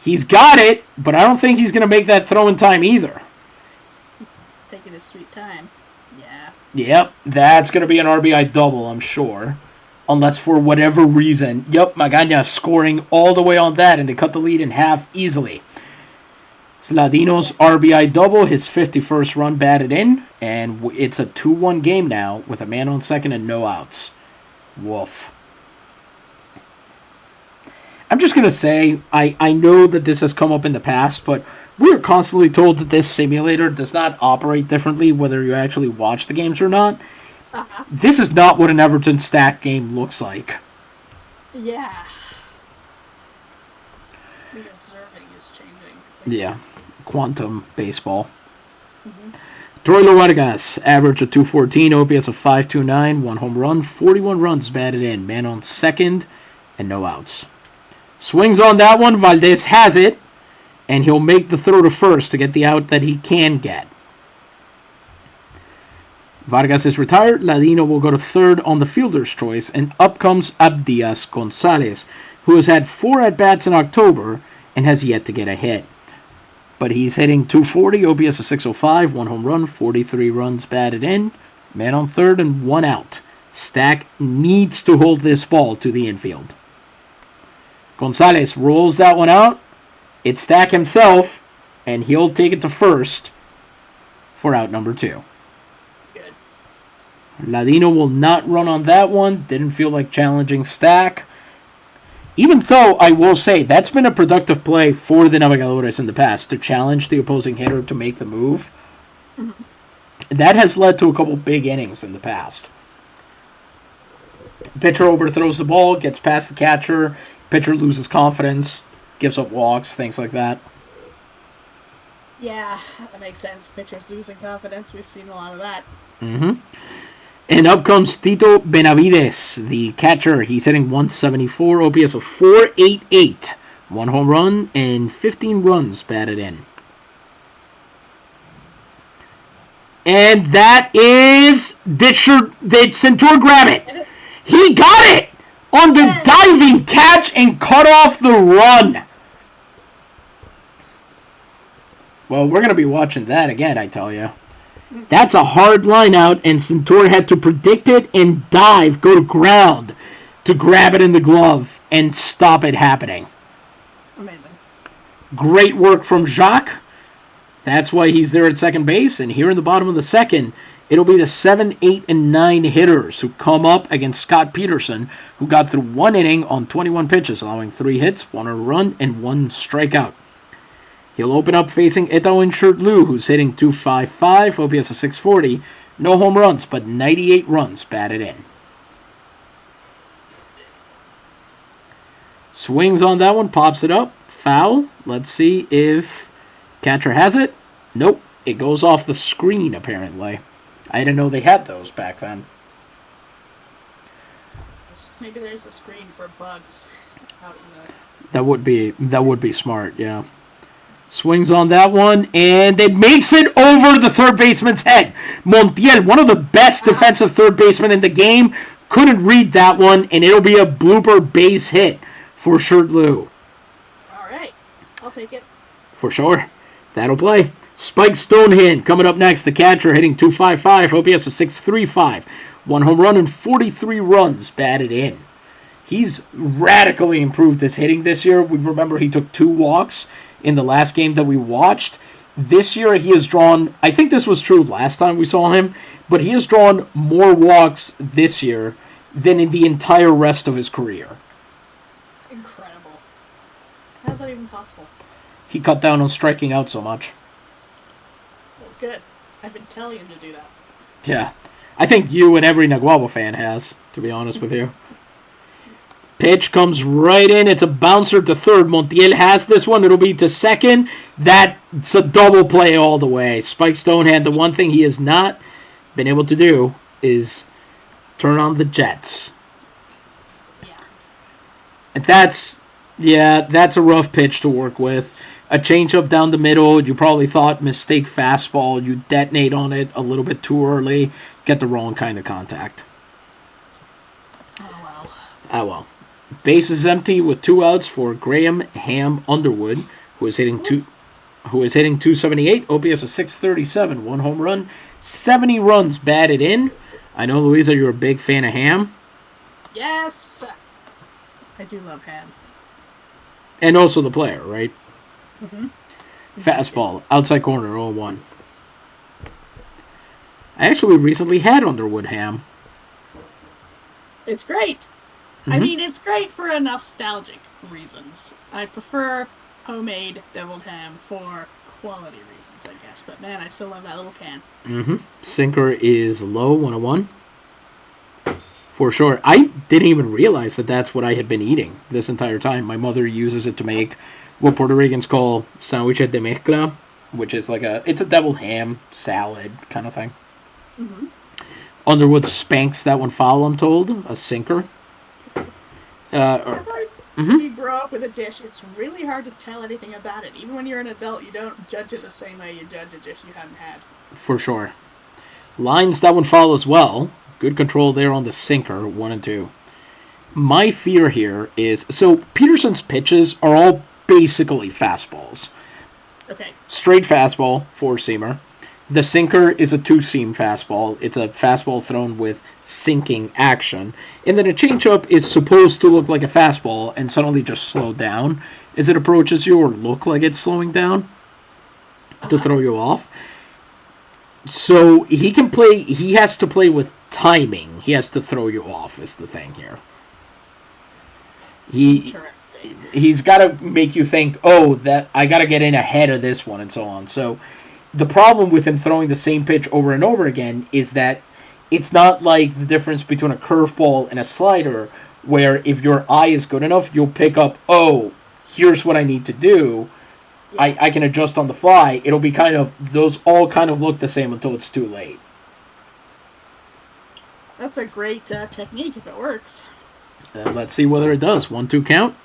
He's got it, but I don't think he's going to make that throw in time either. Taking his sweet time. Yeah. Yep, that's going to be an RBI double, I'm sure. Unless for whatever reason, Magaña scoring all the way on that, and they cut the lead in half easily. It's Ladino's RBI double, his 51st run batted in, and it's a 2-1 game now with a man on second and no outs. Woof. I'm just going to say, I know that this has come up in the past, but we're constantly told that this simulator does not operate differently whether you actually watch the games or not. Uh-huh. This is not what an Everton Stack game looks like. Yeah. The observing is changing. Yeah. Quantum baseball. Mm-hmm. Troilo Vargas, average of .214, OPS of .529, 1 home run, 41 runs batted in. Man on second, and no outs. Swings on that one. Valdez has it. and he'll make the throw to first to get the out that he can get. Vargas is retired. Ladino will go to third on the fielder's choice, and up comes Abdias Gonzalez, who has had 4 at-bats in October and has yet to get a hit. But he's hitting .240, OPS of 605, 1 home run, 43 runs batted in, man on third, and 1 out. Stack needs to hold this ball to the infield. Gonzalez rolls that one out. It's Stack himself, and he'll take it to first for out number 2. Good. Ladino will not run on that one. Didn't feel like challenging Stack. Even though I will say that's been a productive play for the Navegadores in the past to challenge the opposing hitter to make the move. Mm-hmm. That has led to a couple big innings in the past. Pitcher overthrows the ball, gets past the catcher. Pitcher loses confidence, gives up walks, things like that. Yeah, that makes sense. Pitchers losing confidence. We've seen a lot of that. Mm-hmm. And up comes Tito Benavides, the catcher. He's hitting .174, OPS of 488, 1 home run, and 15 runs batted in. And that is... Did Centur grab it? He got it! On the diving catch and cut off the run. Well, we're going to be watching that again, I tell you. That's a hard line out, and Centur had to predict it and dive, go to ground to grab it in the glove and stop it happening. Amazing. Great work from Jacques. That's why he's there at second base. And here in the bottom of the second, it'll be the 7, 8, and 9 hitters who come up against Scott Peterson, who got through 1 inning on 21 pitches, allowing 3 hits, 1 earned run, and 1 strikeout. He'll open up facing Etaoin Lu, who's hitting .255, OPS of 640. No home runs, but 98 runs batted in. Swings on that one, pops it up. Foul. Let's see if catcher has it. Nope. It goes off the screen, apparently. I didn't know they had those back then. Maybe there's a screen for bugs out in the... That would be smart, yeah. Swings on that one, and it makes it over the third baseman's head. Montiel, one of the best defensive third basemen in the game, couldn't read that one, and it'll be a blooper base hit for Shirtley. All right. I'll take it. For sure. That'll play. Spike Stonehand coming up next. The catcher hitting .255, OPS of 635. 1 home run and 43 runs batted in. He's radically improved his hitting this year. We remember he took 2 walks in the last game that we watched. This year he has drawn, I think this was true last time we saw him, but he has drawn more walks this year than in the entire rest of his career. Incredible. How's that even possible? He cut down on striking out so much. Well, good. I've been telling him to do that. Yeah. I think you and every Naguabo fan has, to be honest with you. Pitch comes right in. It's a bouncer to third. Montiel has this one. It'll be to second. That's a double play all the way. Spike Stonehand, the one thing he has not been able to do is turn on the jets. Yeah. And that's a rough pitch to work with. A changeup down the middle. You probably thought mistake fastball. You detonate on it a little bit too early. Get the wrong kind of contact. Oh, well. Base is empty with 2 outs for Graham Ham Underwood, who is hitting 278, OPS of 637, 1 home run, 70 runs batted in. I know, Louisa, you're a big fan of Ham. Yes! I do love Ham. And also the player, right? Mm-hmm. Fastball, outside corner, 0-1. I actually recently had Underwood Ham. It's great. Mm-hmm. I mean, it's great for nostalgic reasons. I prefer homemade deviled ham for quality reasons, I guess. But man, I still love that little can. Mm-hmm. Sinker is low, 101. For sure. I didn't even realize that that's what I had been eating this entire time. My mother uses it to make what Puerto Ricans call sándwiches de mezcla, which is like it's a deviled ham salad kind of thing. Mm-hmm. Underwood spanks that one foul, I'm told. A sinker. Mm-hmm. When you grow up with a dish, it's really hard to tell anything about it. Even when you're an adult, you don't judge it the same way you judge a dish you haven't had. For sure. Lines that one follows well. Good control there on the sinker, 1 and 2. My fear here is so Peterson's pitches are all basically fastballs. Okay. Straight fastball, 4-seamer. The sinker is a 2-seam fastball. It's a fastball thrown with sinking action. And then a changeup is supposed to look like a fastball and suddenly just slow down as it approaches you or look like it's slowing down to throw you off. So he has to play with timing. He has to throw you off is the thing here. He's got to make you think, oh, that I got to get in ahead of this one and so on. So the problem with him throwing the same pitch over and over again is that it's not like the difference between a curveball and a slider where if your eye is good enough, you'll pick up, oh, here's what I need to do. Yeah. I can adjust on the fly. It'll be kind of, those all kind of look the same until it's too late. That's a great technique if it works. Let's see whether it does. 1-2 count.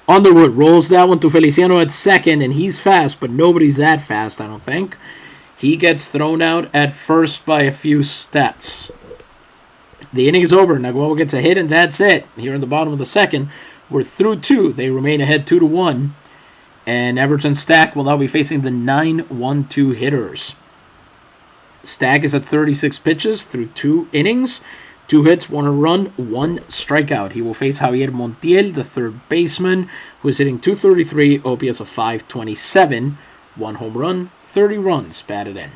Underwood rolls that one to Feliciano at second, and he's fast, but nobody's that fast, I don't think. He gets thrown out at first by a few steps. The inning is over. Naguabo gets a hit, and that's it. Here in the bottom of the second, we're through 2. They remain ahead 2-1. And Everton Stack will now be facing the 9-1-2 hitters. Stack is at 36 pitches through 2 innings. 2 hits, 1 run, 1 strikeout. He will face Javier Montiel, the third baseman, who is hitting .233, OPS of .527, 1 home run, 30 runs batted in.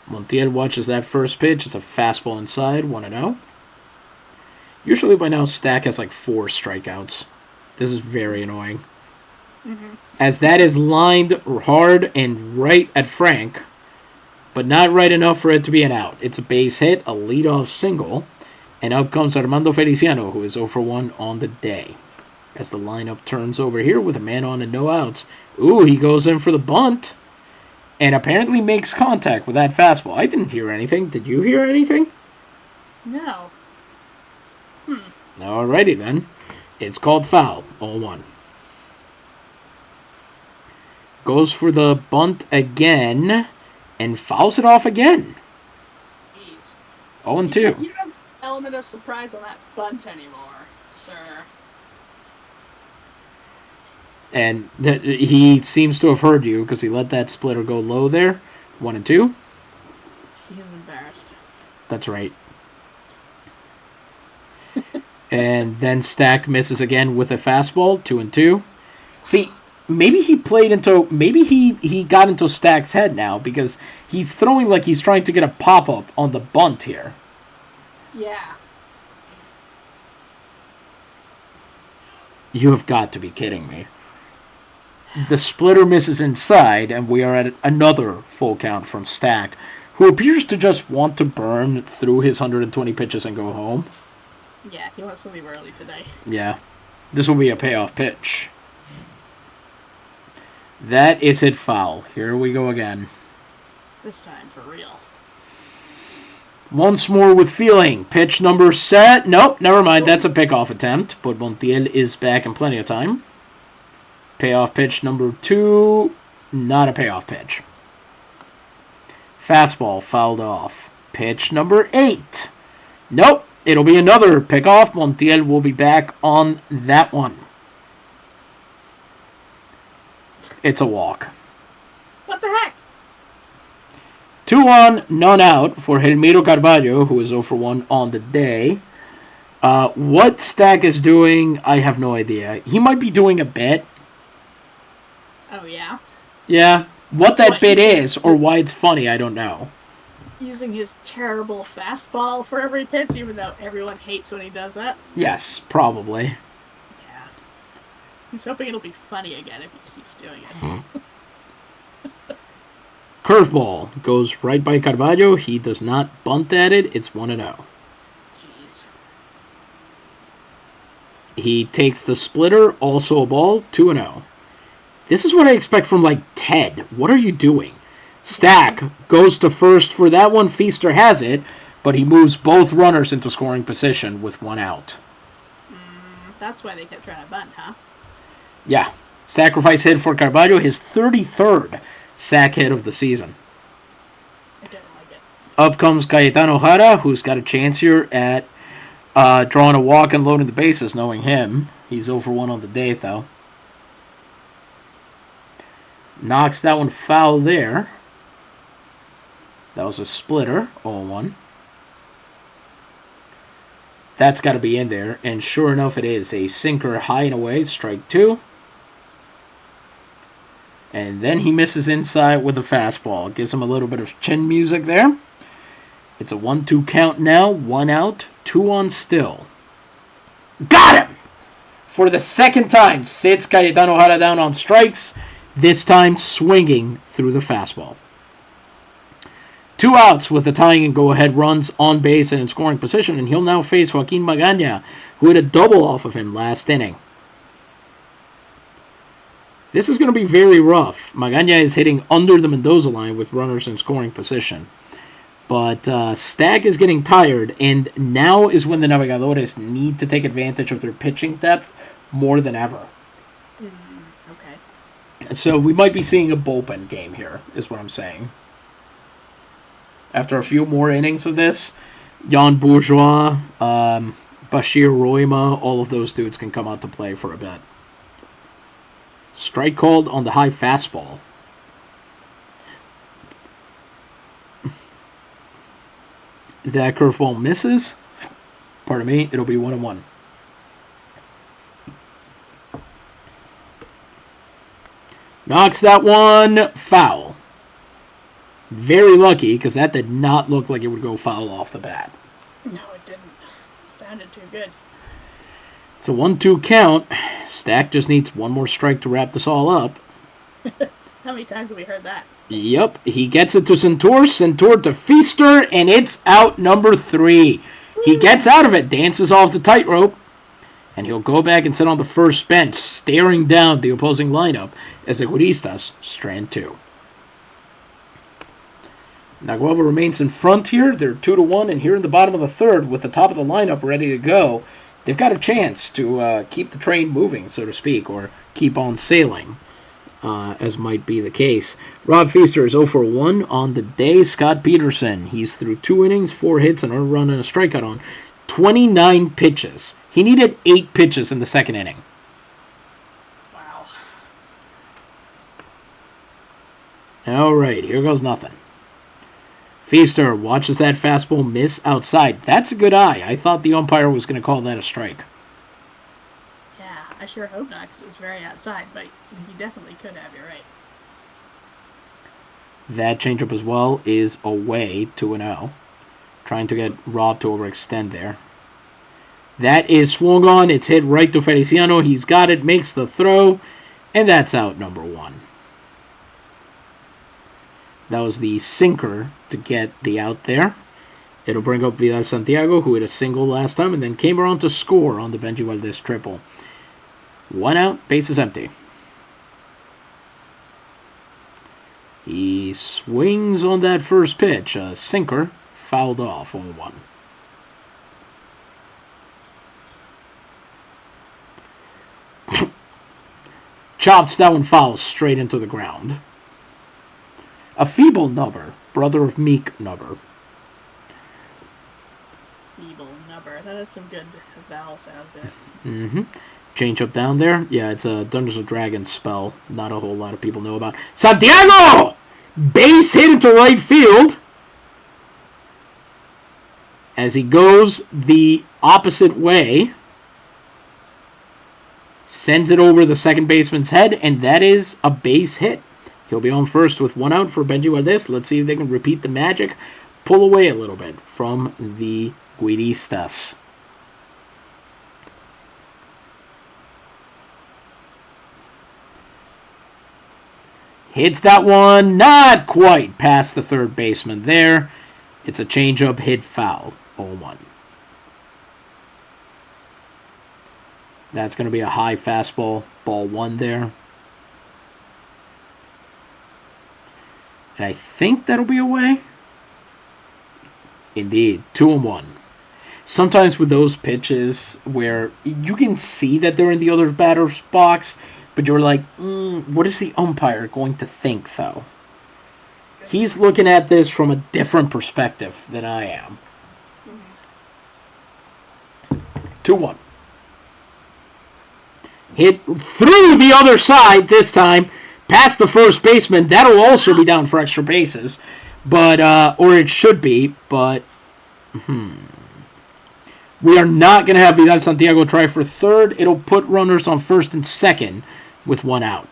Montiel watches that first pitch. It's a fastball inside, 1-0. Usually by now, Stack has like 4 strikeouts. This is very annoying. Mm-hmm. As that is lined hard and right at Frank, but not right enough for it to be an out. It's a base hit, a leadoff single, and out comes Armando Feliciano, who is 0-for-1 on the day. As the lineup turns over here with a man on and no outs. Ooh, he goes in for the bunt, and apparently makes contact with that fastball. I didn't hear anything. Did you hear anything? No. Alrighty then. It's called foul, 0-1. Goes for the bunt again, and fouls it off again. Jeez. 0-2. You don't have an element of surprise on that bunt anymore, sir. And he seems to have heard you because he let that splitter go low there. 1-2. He's embarrassed. That's right. And then Stack misses again with a fastball. 2-2. See, maybe he got into Stack's head now because he's throwing like he's trying to get a pop-up on the bunt here. Yeah. You have got to be kidding me. The splitter misses inside, and we are at another full count from Stack, who appears to just want to burn through his 120 pitches and go home. Yeah, he wants to leave early today. Yeah. This will be a payoff pitch. That is hit foul. Here we go again. This time for real. Once more with feeling. Pitch number set. Nope, never mind. That's a pickoff attempt. But Montiel is back in plenty of time. Payoff pitch number 2. Not a payoff pitch. Fastball fouled off. Pitch number 8. Nope. It'll be another pickoff. Montiel will be back on that one. It's a walk. What the heck? 2-1, none out for Helmiro Carballo, who is 0-for-1 on the day. What Stack is doing, I have no idea. He might be doing a bet. Oh, yeah? Yeah. What that bit is, or why it's funny, I don't know. Using his terrible fastball for every pitch, even though everyone hates when he does that? Yes, probably. Yeah. He's hoping it'll be funny again if he keeps doing it. Curveball goes right by Carballo. He does not bunt at it. It's 1-0. Jeez. He takes the splitter, also a ball, 2-0. This is what I expect from, like, Ted. What are you doing? Stack goes to first for that one. Feaster has it. but he moves both runners into scoring position with 1 out. That's why they kept trying to bunt, huh? Yeah. Sacrifice hit for Carvalho, his 33rd sack hit of the season. I don't like it. Up comes Cayetano Jara, who's got a chance here at drawing a walk and loading the bases, knowing him. He's 0 for 1 on the day, though. Knocks that one foul there. That was a splitter, 0-1. That's got to be in there, and sure enough it is. A sinker high and away, strike 2. And then he misses inside with a fastball. Gives him a little bit of chin music there. It's a 1-2 count now. 1 out, 2 on still. Got him! For the second time, sits Cayetano Jara down on strikes. This time swinging through the fastball. 2 outs with the tying and go-ahead runs on base and in scoring position, and he'll now face Joaquin Magaña, who hit a double off of him last inning. This is going to be very rough. Magaña is hitting under the Mendoza line with runners in scoring position. But Stack is getting tired, and now is when the Navegadores need to take advantage of their pitching depth more than ever. Okay. So we might be seeing a bullpen game here, is what I'm saying. After a few more innings of this, Jan Bourgeois, Bashir Roima, all of those dudes can come out to play for a bit. Strike called on the high fastball. That curveball misses. Pardon me, it'll be 1-1. Knocks that one foul. Very lucky, because that did not look like it would go foul off the bat. No, it didn't. It sounded too good. It's a 1-2 count. Stack just needs one more strike to wrap this all up. How many times have we heard that? Yep, he gets it to Centaur to Feaster, and it's out number 3. He gets out of it, dances off the tightrope, and he'll go back and sit on the first bench, staring down the opposing lineup as the Güiristas strand 2. Naguelva remains in front here. They're 2-1, and here in the bottom of the third, with the top of the lineup ready to go, they've got a chance to keep the train moving, so to speak, or keep on sailing, as might be the case. Rob Feaster is 0 for 1 on the day. Scott Peterson, he's through 2 innings, 4 hits, and a run and a strikeout on 29 pitches. He needed 8 pitches in the second inning. Wow. All right, here goes nothing. Feaster watches that fastball miss outside. That's a good eye. I thought the umpire was going to call that a strike. Yeah, I sure hope not, because it was very outside, but he definitely could have, you're right. That changeup as well is away, 2-0. Trying to get Rob to overextend there. That is swung on. It's hit right to Feliciano. He's got it, makes the throw, and that's out number 1. That was the sinker to get the out there. It'll bring up Vidal Santiago, who hit a single last time, and then came around to score on the Benji Valdez triple. 1 out, base is empty. He swings on that first pitch. A sinker, fouled off, 0-1. Chops that one foul straight into the ground. A feeble nubber, brother of meek nubber. Feeble nubber. That has some good vowel sounds in it. Mm-hmm. Change up down there. Yeah, it's a Dungeons & Dragons spell. Not a whole lot of people know about. Santiago! Base hit into right field. As he goes the opposite way. Sends it over the second baseman's head, and that is a base hit. He'll be on first with 1 out for Benji Valdez. Let's see if they can repeat the magic. Pull away a little bit from the Güiristas. Hits that one, not quite past the third baseman there. It's a changeup hit foul, 0-1. That's going to be a high fastball, ball 1 there. And I think that'll be away. Indeed. 2-1. Sometimes with those pitches where you can see that they're in the other batter's box, but you're like, what is the umpire going to think, though? He's looking at this from a different perspective than I am. 2-1. Hit through the other side this time, past the first baseman. That'll also be down for extra bases, but or it should be, but we are not going to have Vidal Santiago try for third. It'll put runners on first and second with 1 out.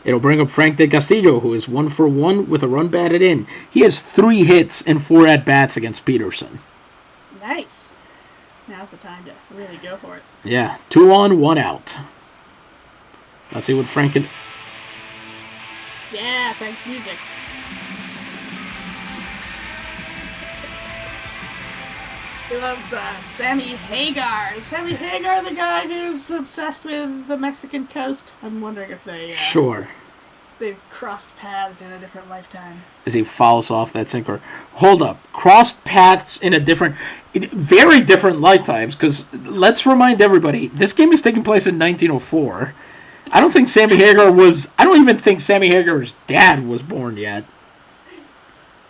It'll bring up Frank de Castillo, who is 1 for 1 with a run batted in. He has 3 hits and 4 at-bats against Peterson. Nice. Now's the time to really go for it. Yeah, 2 on, 1 out. Let's see what Frank can... Yeah, Frank's music. He loves Sammy Hagar. Is Sammy Hagar the guy who's obsessed with the Mexican coast? I'm wondering if they... Sure. They've crossed paths in a different lifetime. As he fouls off that sinker. Hold up. Crossed paths in a different... Very different lifetimes, because let's remind everybody, this game is taking place in 1904. I don't think Sammy Hagar was... I don't even think Sammy Hagar's dad was born yet.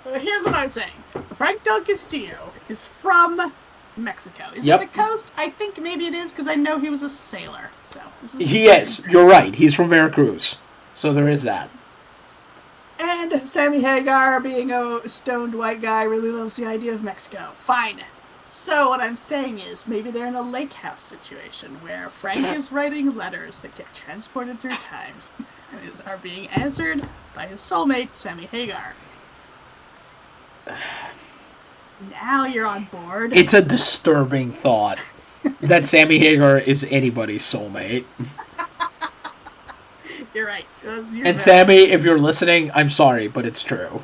Well, here's what I'm saying. Frank Del Castillo is from Mexico. Is Yep. it the coast? I think maybe it is, because I know he was a sailor. So this is He is. You're right. He's from Veracruz. So there is that. And Sammy Hagar, being a stoned white guy, really loves the idea of Mexico. Fine. So what I'm saying is, maybe they're in a lake house situation where Frank is writing letters that get transported through time and are being answered by his soulmate, Sammy Hagar. Now you're on board. It's a disturbing thought that Sammy Hagar is anybody's soulmate. You're right. And Sammy, if you're listening, I'm sorry, but it's true.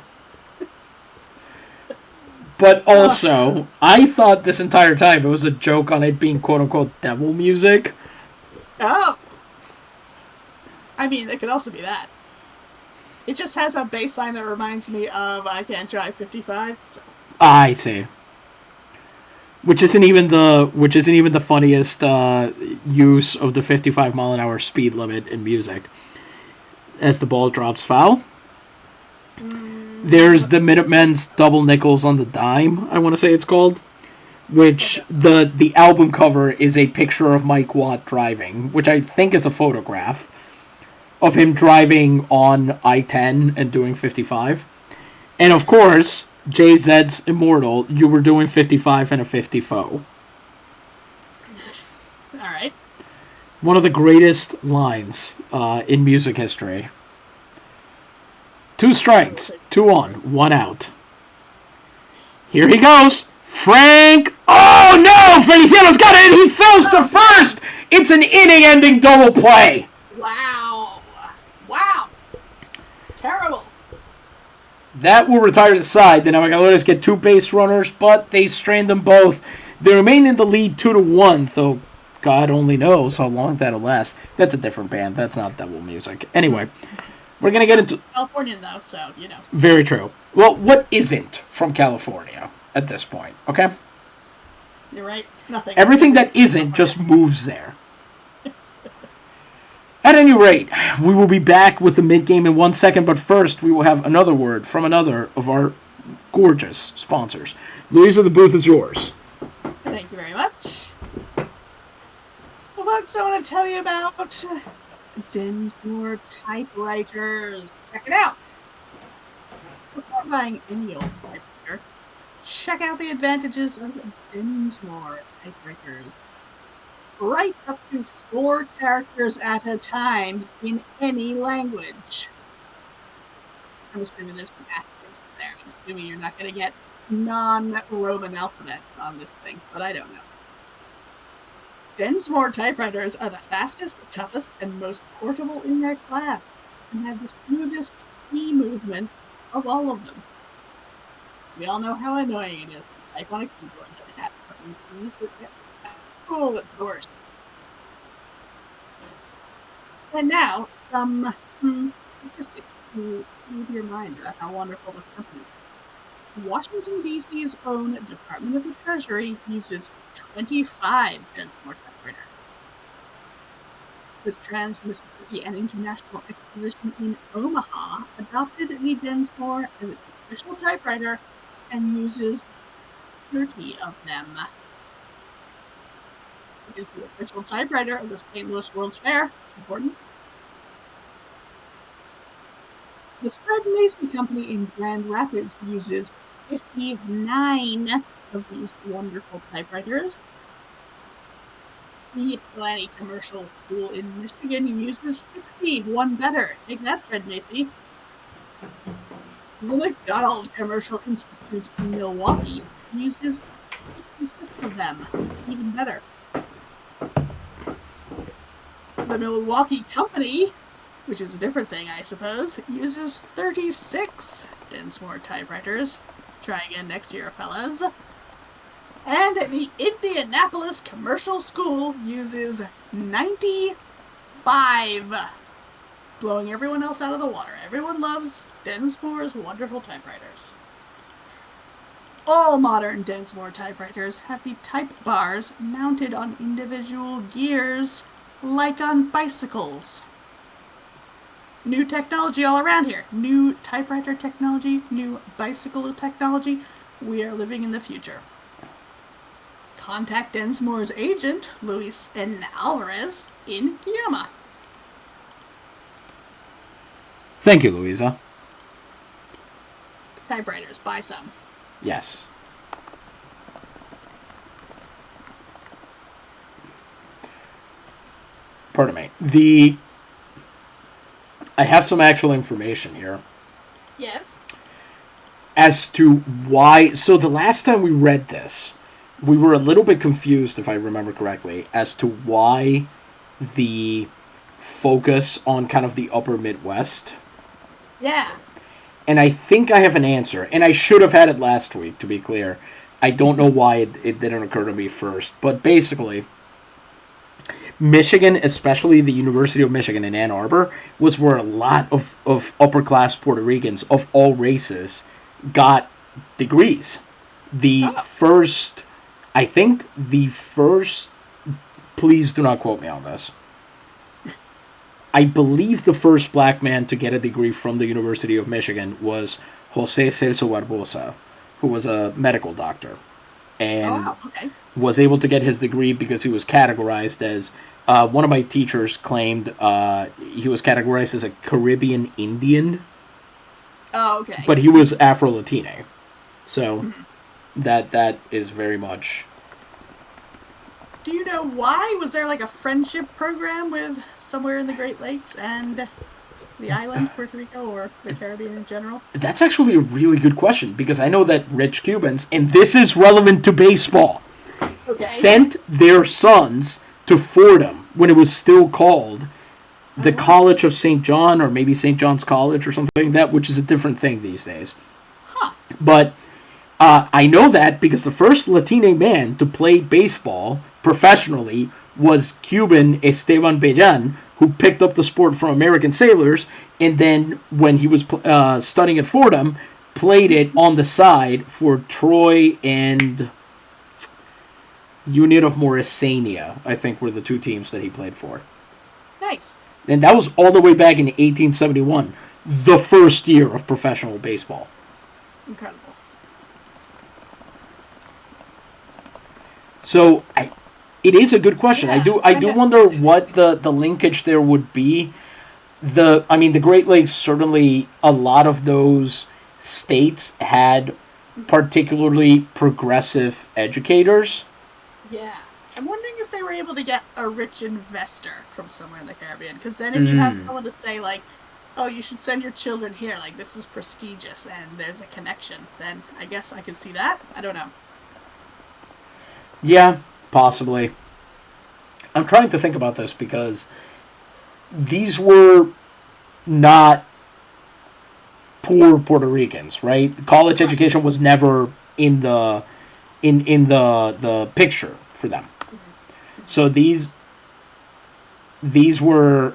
But also, I thought this entire time it was a joke on it being quote-unquote devil music. Oh! I mean, it could also be that. It just has a bass line that reminds me of I Can't Drive 55, so... I see. Which isn't even the funniest use of the 55-mile-an-hour speed limit in music. As the ball drops foul. There's the Minutemen's Double Nickels on the Dime, I want to say it's called. Which the album cover is a picture of Mike Watt driving, which I think is a photograph of him driving on I-10 and doing 55. And of course, JZ's Immortal, you were doing 55 and a 50-foe. Alright. One of the greatest lines in music history. 2 strikes, 2 on, 1 out. Here he goes. Frank. Oh no! Feliciano's got it, and he throws to first. It's an inning-ending double play. Wow. Wow. Terrible. That will retire the side. The Navegadores get 2 base runners, but they strain them both. They remain in the lead 2-1, though God only knows how long that'll last. That's a different band. That's not devil music. Anyway. We're going to get into... Californian, though, so, you know. Very true. Well, what isn't from California at this point, okay? You're right. Nothing. Everything that isn't just moves there. At any rate, we will be back with the mid-game in 1 second, but first we will have another word from another of our gorgeous sponsors. Louisa, the booth is yours. Thank you very much. Well, folks, I want to tell you about... Dinsmore typewriters. Check it out. Before buying any old typewriter, check out the advantages of Dinsmore typewriters. Write up to 4 characters at a time in any language. I'm assuming there's some asterisks there. I'm assuming you're not going to get non-Roman alphabets on this thing, but I don't know. Dinsmore typewriters are the fastest, toughest, and most portable in their class, and have the smoothest key movement of all of them. We all know how annoying it is to type on a keyboard that has certain keys that get full at first. And now, some statistics to soothe your mind about how wonderful this company is. Washington, D.C.'s own Department of the Treasury uses 25 Densmore typewriters. The Trans-Mississippi and International Exposition in Omaha adopted the Densmore as its official typewriter and uses 30 of them. It is the official typewriter of the St. Louis World's Fair. Important. The Fred Mason Company in Grand Rapids uses 59 of these wonderful typewriters. The Planny Commercial School in Michigan uses 60, one better. Take that, Fred Macy. The McDonald Commercial Institute in Milwaukee uses 56 of them, even better. The Milwaukee Company, which is a different thing, I suppose, uses 36 Densmore typewriters. Try again next year, fellas. And the Indianapolis Commercial School uses 95, blowing everyone else out of the water. Everyone loves Densmore's wonderful typewriters. All modern Densmore typewriters have the type bars mounted on individual gears, like on bicycles. New technology all around here. New typewriter technology, new bicycle technology. We are living in the future. Contact Densmore's agent, Luis N. Alvarez, in Guayama. Thank you, Louisa. Typewriters, buy some. Yes. Pardon me. I have some actual information here. Yes. As to why. So the last time we read this, we were a little bit confused, if I remember correctly, as to why the focus on kind of the upper Midwest. Yeah. And I think I have an answer. And I should have had it last week, to be clear. I don't know why it didn't occur to me first. But basically, Michigan, especially the University of Michigan in Ann Arbor, was where a lot of upper-class Puerto Ricans of all races got degrees. I think the first, please do not quote me on this, I believe the first black man to get a degree from the University of Michigan was Jose Celso Barbosa, who was a medical doctor. And was able to get his degree because he was categorized as, one of my teachers claimed he was categorized as a Caribbean Indian. Oh, okay. But he was Afro-Latine. So that is very much... Do you know why? Was there like a friendship program with somewhere in the Great Lakes and the island, Puerto Rico, or the Caribbean in general? That's actually a really good question, because I know that rich Cubans, and this is relevant to baseball, sent their sons to Fordham when it was still called the College of St. John, or maybe St. John's College or something like that, which is a different thing these days. Huh. But I know that because the first Latino man to play baseball professionally was Cuban Esteban Bellan, who picked up the sport from American sailors, and then when he was studying at Fordham, played it on the side for Troy and Union of Morrisania, I think, were the two teams that he played for. Nice. And that was all the way back in 1871, the first year of professional baseball. Incredible. So it is a good question. Yeah, I do wonder what the linkage there would be. The Great Lakes, certainly a lot of those states had particularly progressive educators. Yeah. I'm wondering if they were able to get a rich investor from somewhere in the Caribbean. Because then if you have someone to say, like, oh, you should send your children here, like, this is prestigious and there's a connection, then I guess I could see that. I don't know. Yeah, possibly. I'm trying to think about this because these were not poor Puerto Ricans, right? College education was never in the picture for them. So these were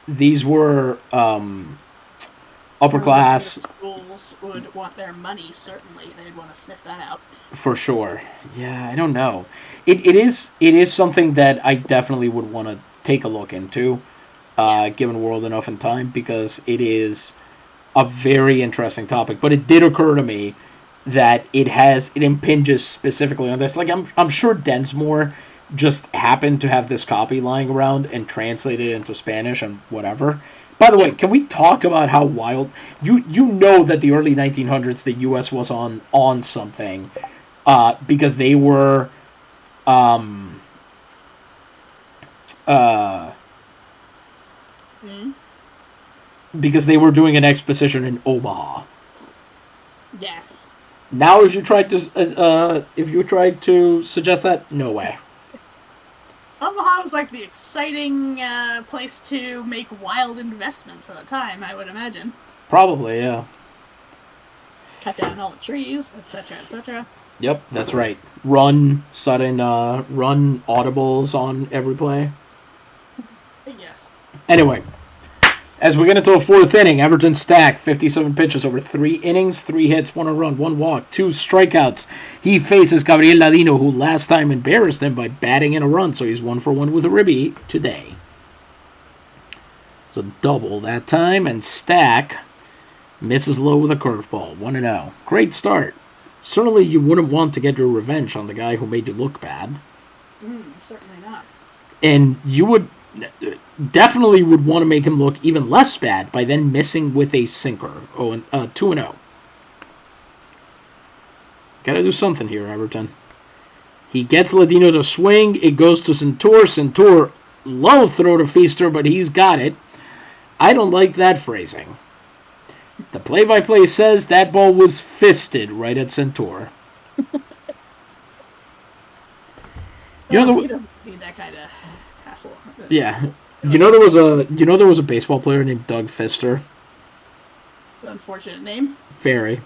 These were upper class Schools would want their money, certainly. They'd want to sniff that out. for sure. Yeah, I don't know. It is something that I definitely would want to take a look into, given World Enough and Time, because it is a very interesting topic. But it did occur to me that it impinges specifically on this. Like I'm sure Densmore just happened to have this copy lying around and translated it into Spanish and whatever. By the way, can we talk about how wild you know that the early 1900s the U.S. was on something, because they were because they were doing an exposition in Omaha. Yes. Now, if you tried to suggest that, no way. Omaha was like the exciting place to make wild investments at the time, I would imagine. Probably, yeah. Cut down all the trees, etc., etc. Yep, that's right. Run audibles on every play. Yes. Anyway, as we get into a fourth inning, Everton Stack, 57 pitches over 3 innings, 3 hits, 1 run, 1 walk, 2 strikeouts. He faces Gabriel Ladino, who last time embarrassed him by batting in a run, so he's 1 for 1 with a ribby today. So double that time, and Stack misses low with a curveball, 1-0. Great start. Certainly you wouldn't want to get your revenge on the guy who made you look bad. Certainly not. And you would definitely would want to make him look even less bad by then missing with a sinker. 2-0. Gotta do something here, Everton. He gets Ladino to swing. It goes to Centur. Centur, low throw to Feaster, but he's got it. I don't like that phrasing. The play-by-play says that ball was fisted right at Centur. He doesn't need that kind of hassle. Yeah. There was a baseball player named Doug Fister. It's an unfortunate name. Very.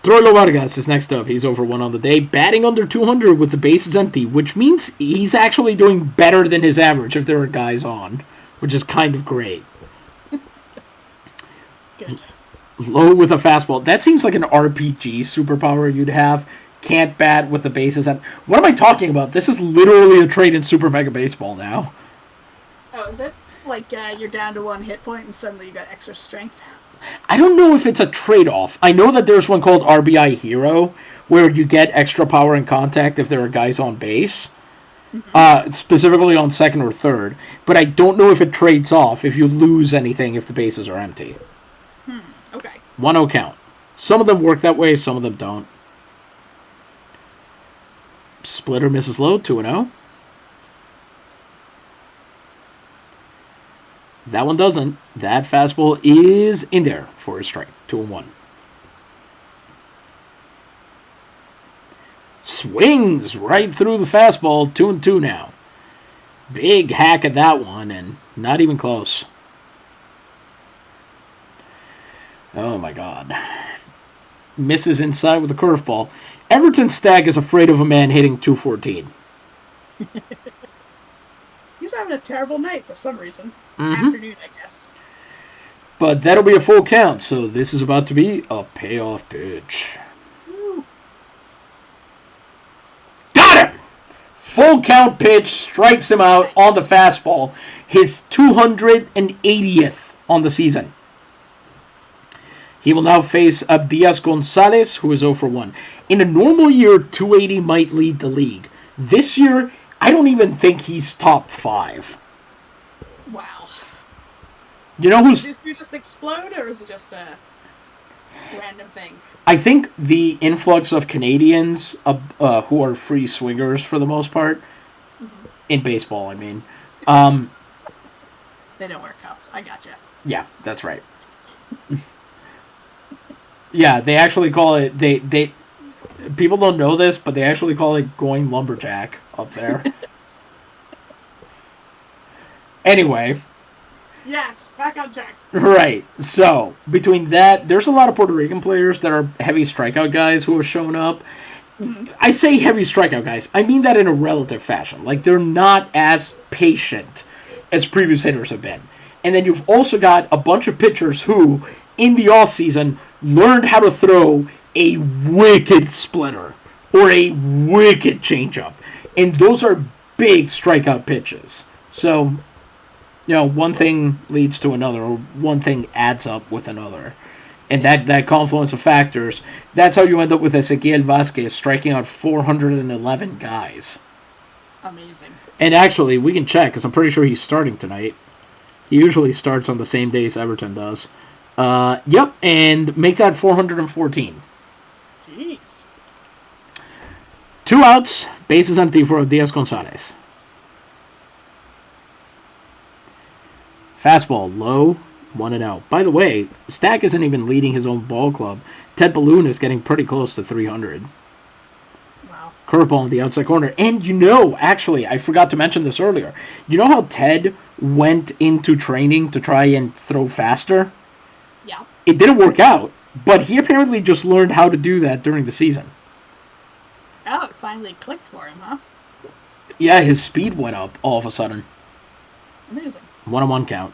Troilo Vargas is next up. He's over 1 on the day, batting under 200 with the bases empty, which means he's actually doing better than his average if there are guys on, which is kind of great. Good. Low with a fastball. That seems like an RPG superpower you'd have. Can't bat with the bases empty. What am I talking about? This is literally a trait in Super Mega Baseball now. Oh, is it? Like you're down to 1 hit point and suddenly you got extra strength? I don't know if it's a trade-off. I know that there's one called RBI Hero, where you get extra power and contact if there are guys on base, specifically on second or third. But I don't know if it trades off if you lose anything if the bases are empty. Okay. 1-0 count. Some of them work that way, some of them don't. Splitter misses low, 2-0. That one doesn't. That fastball is in there for a strike. 2-1. Swings right through the fastball. 2-2 now. Big hack at that one, and not even close. Oh my God. Misses inside with a curveball. Everton Stack is afraid of a man hitting 214. He's having a terrible night for some reason. Afternoon, I guess. But that'll be a full count, so this is about to be a payoff pitch. Woo. Got him! Full count pitch, strikes him out on the fastball. His 280th on the season. He will now face Abdias Gonzalez, who is 0 for 1. In a normal year, 280 might lead the league. This year, I don't even think he's top 5. Wow. You know who's... Does this just explode, or is it just a random thing? I think the influx of Canadians who are free swingers for the most part, in baseball, I mean. They don't wear cups. I gotcha. Yeah, that's right. Yeah, they actually call it... They people don't know this, but they actually call it going lumberjack up there. Anyway. Yes, back on track. Right. So, between that, there's a lot of Puerto Rican players that are heavy strikeout guys who have shown up. I say heavy strikeout guys. I mean that in a relative fashion. Like, they're not as patient as previous hitters have been. And then you've also got a bunch of pitchers who, in the offseason, learned how to throw a wicked splitter or a wicked changeup. And those are big strikeout pitches. So, one thing leads to another, or one thing adds up with another. And that confluence of factors, that's how you end up with Ezequiel Vázquez striking out 411 guys. Amazing. And actually, we can check, because I'm pretty sure he's starting tonight. He usually starts on the same days Everton does. Yep, and make that 414. Jeez. 2 outs, bases empty for Diaz Gonzalez. Fastball, low, 1-0. By the way, Stack isn't even leading his own ball club. Ted Balloon is getting pretty close to 300. Wow. Curveball in the outside corner. And actually, I forgot to mention this earlier. You know how Ted went into training to try and throw faster? Yeah. It didn't work out, but he apparently just learned how to do that during the season. Oh, it finally clicked for him, huh? Yeah, his speed went up all of a sudden. Amazing. 1-1 count.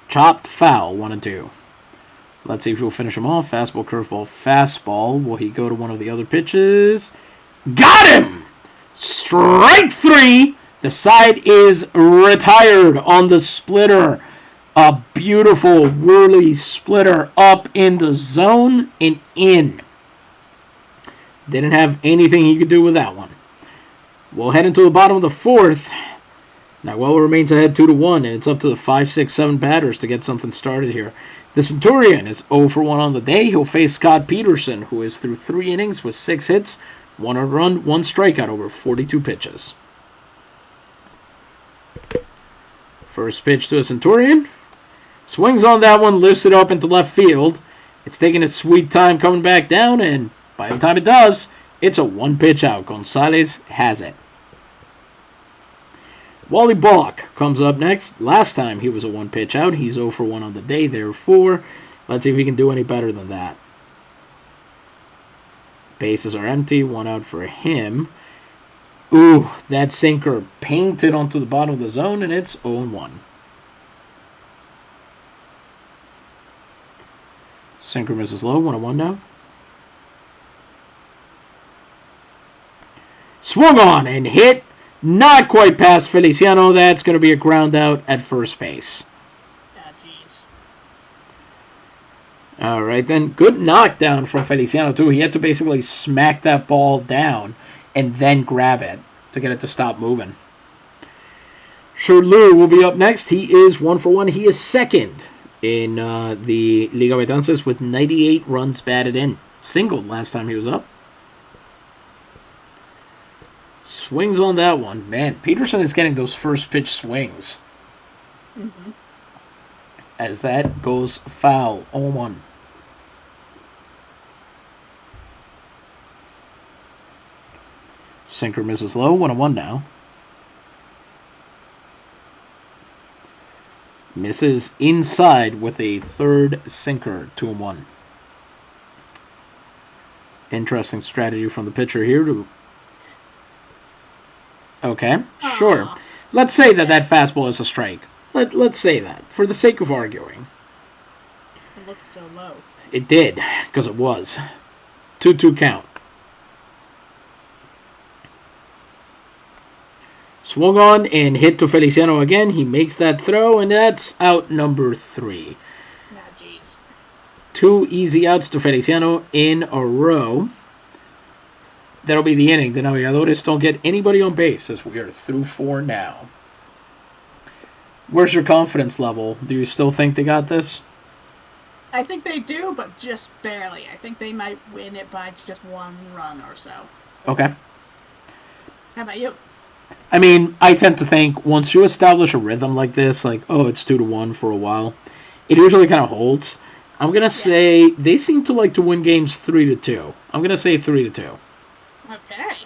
Chopped foul, 1-2. Let's see if he'll finish him off. Fastball, curveball, fastball. Will he go to one of the other pitches? Got him! Strike 3. The side is retired on the splitter. A beautiful whirly splitter up in the zone and in. Didn't have anything he could do with that one. We'll head into the bottom of the 4th. Nahuel remains ahead 2-1, and it's up to the 5, 6, 7 batters to get something started here. The Centurion is 0 for 1 on the day. He'll face Scott Peterson, who is through 3 innings with 6 hits, 1 earned run, 1 strikeout over 42 pitches. First pitch to a Centurion. Swings on that one, lifts it up into left field. It's taking its sweet time coming back down, and by the time it does, it's a 1-pitch out. Gonzalez has it. Wally Bullock comes up next. Last time he was a 1-pitch out. He's 0 for 1 on the day, therefore. Let's see if he can do any better than that. Bases are empty. 1 out for him. Ooh, that sinker painted onto the bottom of the zone, and it's 0-1. Sinker misses low. 1-1 now. Swung on and hit. Not quite past Feliciano. That's going to be a ground out at first base. Ah, jeez. All right, then. Good knockdown from Feliciano, too. He had to basically smack that ball down and then grab it to get it to stop moving. Shirley will be up next. He is 1 for 1. He is second in the Liga Betances with 98 runs batted in. Singled last time he was up. Swings on that one. Man, Peterson is getting those first pitch swings. Mm-hmm. As that goes foul. 0-1. Sinker misses low. 1-1 now. Misses inside with a third sinker. 2-1. Interesting strategy from the pitcher here to... Okay, sure. Let's say that fastball is a strike. Let's say that, for the sake of arguing. It looked so low. It did, because it was. 2-2 count. Swung on and hit to Feliciano again. He makes that throw, and that's out number 3. Ah, jeez. 2 easy outs to Feliciano in a row. That'll be the inning. The Navegadores don't get anybody on base as we are through 4 now. Where's your confidence level? Do you still think they got this? I think they do, but just barely. I think they might win it by just 1 run or so. Okay. How about you? I mean, I tend to think once you establish a rhythm like this, like, oh, it's 2-1 for a while, it usually kind of holds. I'm going to say they seem to like to win games 3-2. I'm going to say 3-2. Okay.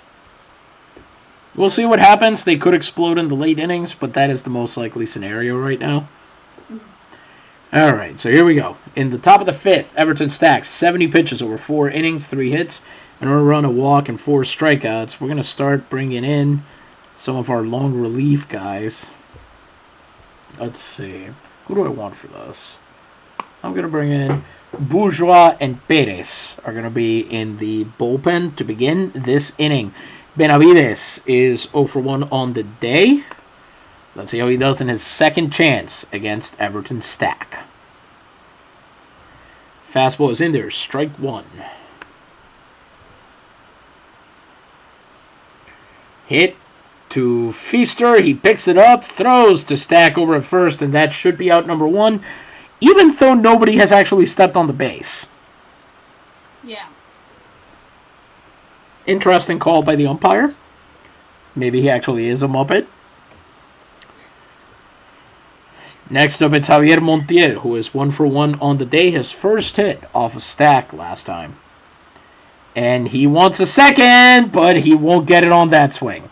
We'll see what happens. They could explode in the late innings, but that is the most likely scenario right now. All right, so here we go. In the top of the 5th, Everton Stack, 70 pitches over 4 innings, 3 hits, and a run, a walk, and 4 strikeouts. We're going to start bringing in some of our long relief guys. Let's see. Who do I want for this? I'm going to bring in Bourgeois and Perez are going to be in the bullpen to begin this inning. Benavides is 0 for 1 on the day. Let's see how he does in his second chance against Everton Stack. Fastball is in there. Strike one. Hit to Feaster. He picks it up, throws to Stack over at first, and that should be out number one, even though nobody has actually stepped on the base. Yeah. Interesting call by the umpire. Maybe he actually is a Muppet. Next up, it's Javier Montiel, who is 1 for 1 on the day. His first hit off a Stack last time. And he wants a second, but he won't get it on that swing.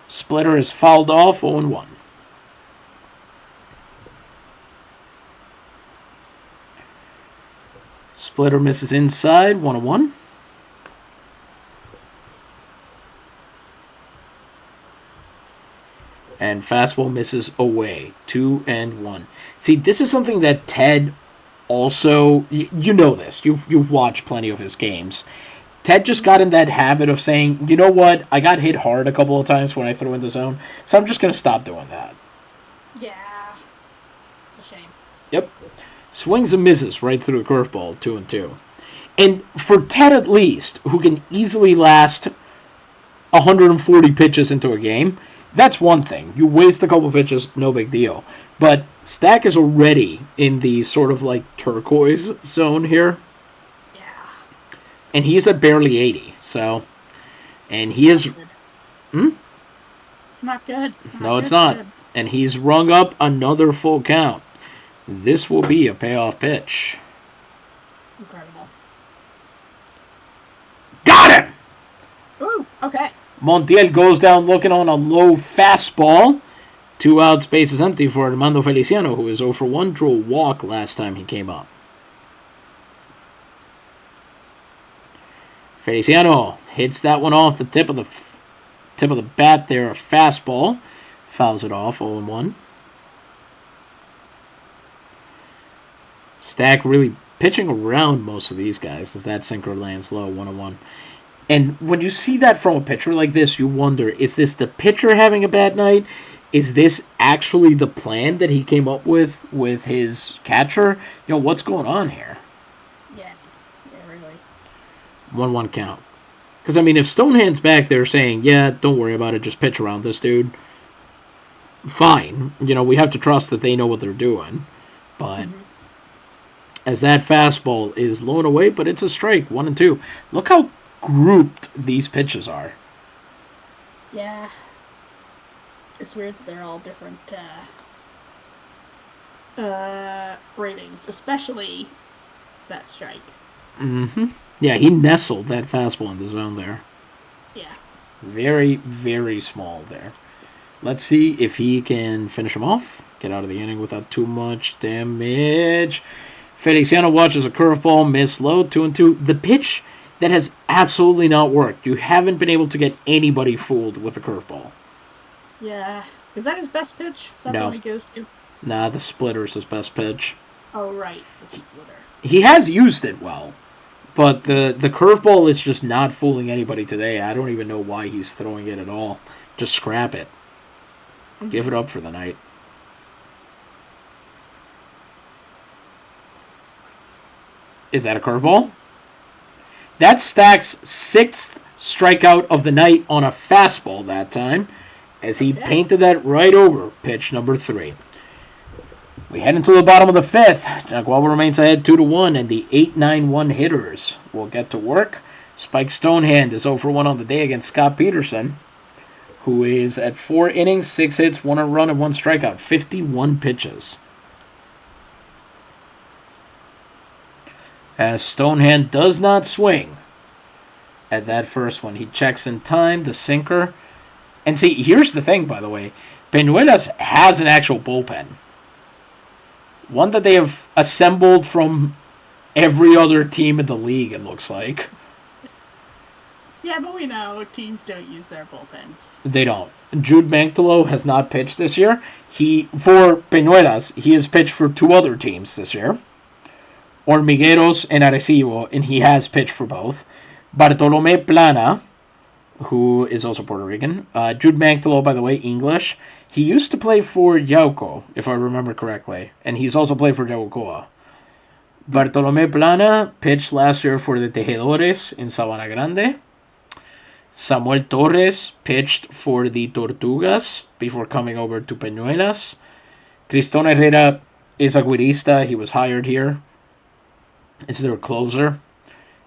Splitter is fouled off, 0-1. Splitter misses inside, 1-1. And fastball misses away, 2-1. See, this is something that Ted also, you know this. You've watched plenty of his games. Ted just got in that habit of saying, you know what, I got hit hard a couple of times when I threw in the zone, so I'm just going to stop doing that. Yeah. It's a shame. Yep. Swings and misses right through the curveball, 2-2. And for Ted at least, who can easily last 140 pitches into a game, that's one thing. You waste a couple pitches, no big deal. But Stack is already in the sort of like turquoise zone here. And he's at barely 80, so... And he is... It's not good. No, it's not. Good. And he's rung up another full count. This will be a payoff pitch. Incredible. Got him! Ooh, okay. Montiel goes down looking on a low fastball. 2 outs, base is empty for Armando Feliciano, who is 0 for 1, drew a walk last time he came up. Feliciano hits that one off the tip of the bat there, a fastball. Fouls it off, 0-1. Stack really pitching around most of these guys as that sinker lands low, 1-1. And when you see that from a pitcher like this, you wonder, is this the pitcher having a bad night? Is this actually the plan that he came up with his catcher? You know, what's going on here? 1-1 count. Because, I mean, if Stonehand's back there saying, yeah, don't worry about it, just pitch around this dude, fine. You know, we have to trust that they know what they're doing. But as that fastball is low and away, but it's a strike, 1-2. Look how grouped these pitches are. Yeah. It's weird that they're all different ratings, especially that strike. Mm-hmm. Yeah, he nestled that fastball in the zone there. Yeah. Very, very small there. Let's see if he can finish him off. Get out of the inning without too much damage. Feliciano watches a curveball, miss low, 2-2. The pitch that has absolutely not worked. You haven't been able to get anybody fooled with a curveball. Yeah. Is that his best pitch? Is that the one he goes to? Nah, the splitter is his best pitch. Oh, right. The splitter. He has used it well. But the curveball is just not fooling anybody today. I don't even know why he's throwing it at all. Just scrap it. Give it up for the night. Is that a curveball? That's Stack's 6th strikeout of the night on a fastball that time, as he painted that right over pitch number 3. We head into the bottom of the 5th. Jaguar remains ahead 2-1, and the 8-9-1 hitters will get to work. Spike Stonehand is 0 for 1 on the day against Scott Peterson, who is at 4 innings, 6 hits, 1 run, and 1 strikeout, 51 pitches. As Stonehand does not swing at that first one. He checks in time, the sinker. And see, here's the thing, by the way. Peñuelas has an actual bullpen. One that they have assembled from every other team in the league, it looks like. Yeah, but we know teams don't use their bullpens. They don't. Jude Mantelo has not pitched this year. For Peñuelas, he has pitched for 2 other teams this year. Hormigueros and Arecibo, and he has pitched for both. Bartolome Plana, who is also Puerto Rican. Jude Mantelo, by the way, English. He used to play for Yauco, if I remember correctly, and he's also played for Yaucoa. Bartolome Plana pitched last year for the Tejedores in Sabana Grande. Samuel Torres pitched for the Tortugas before coming over to Peñuelas. Criston Herrera is a Güirista. He was hired here. Is their closer.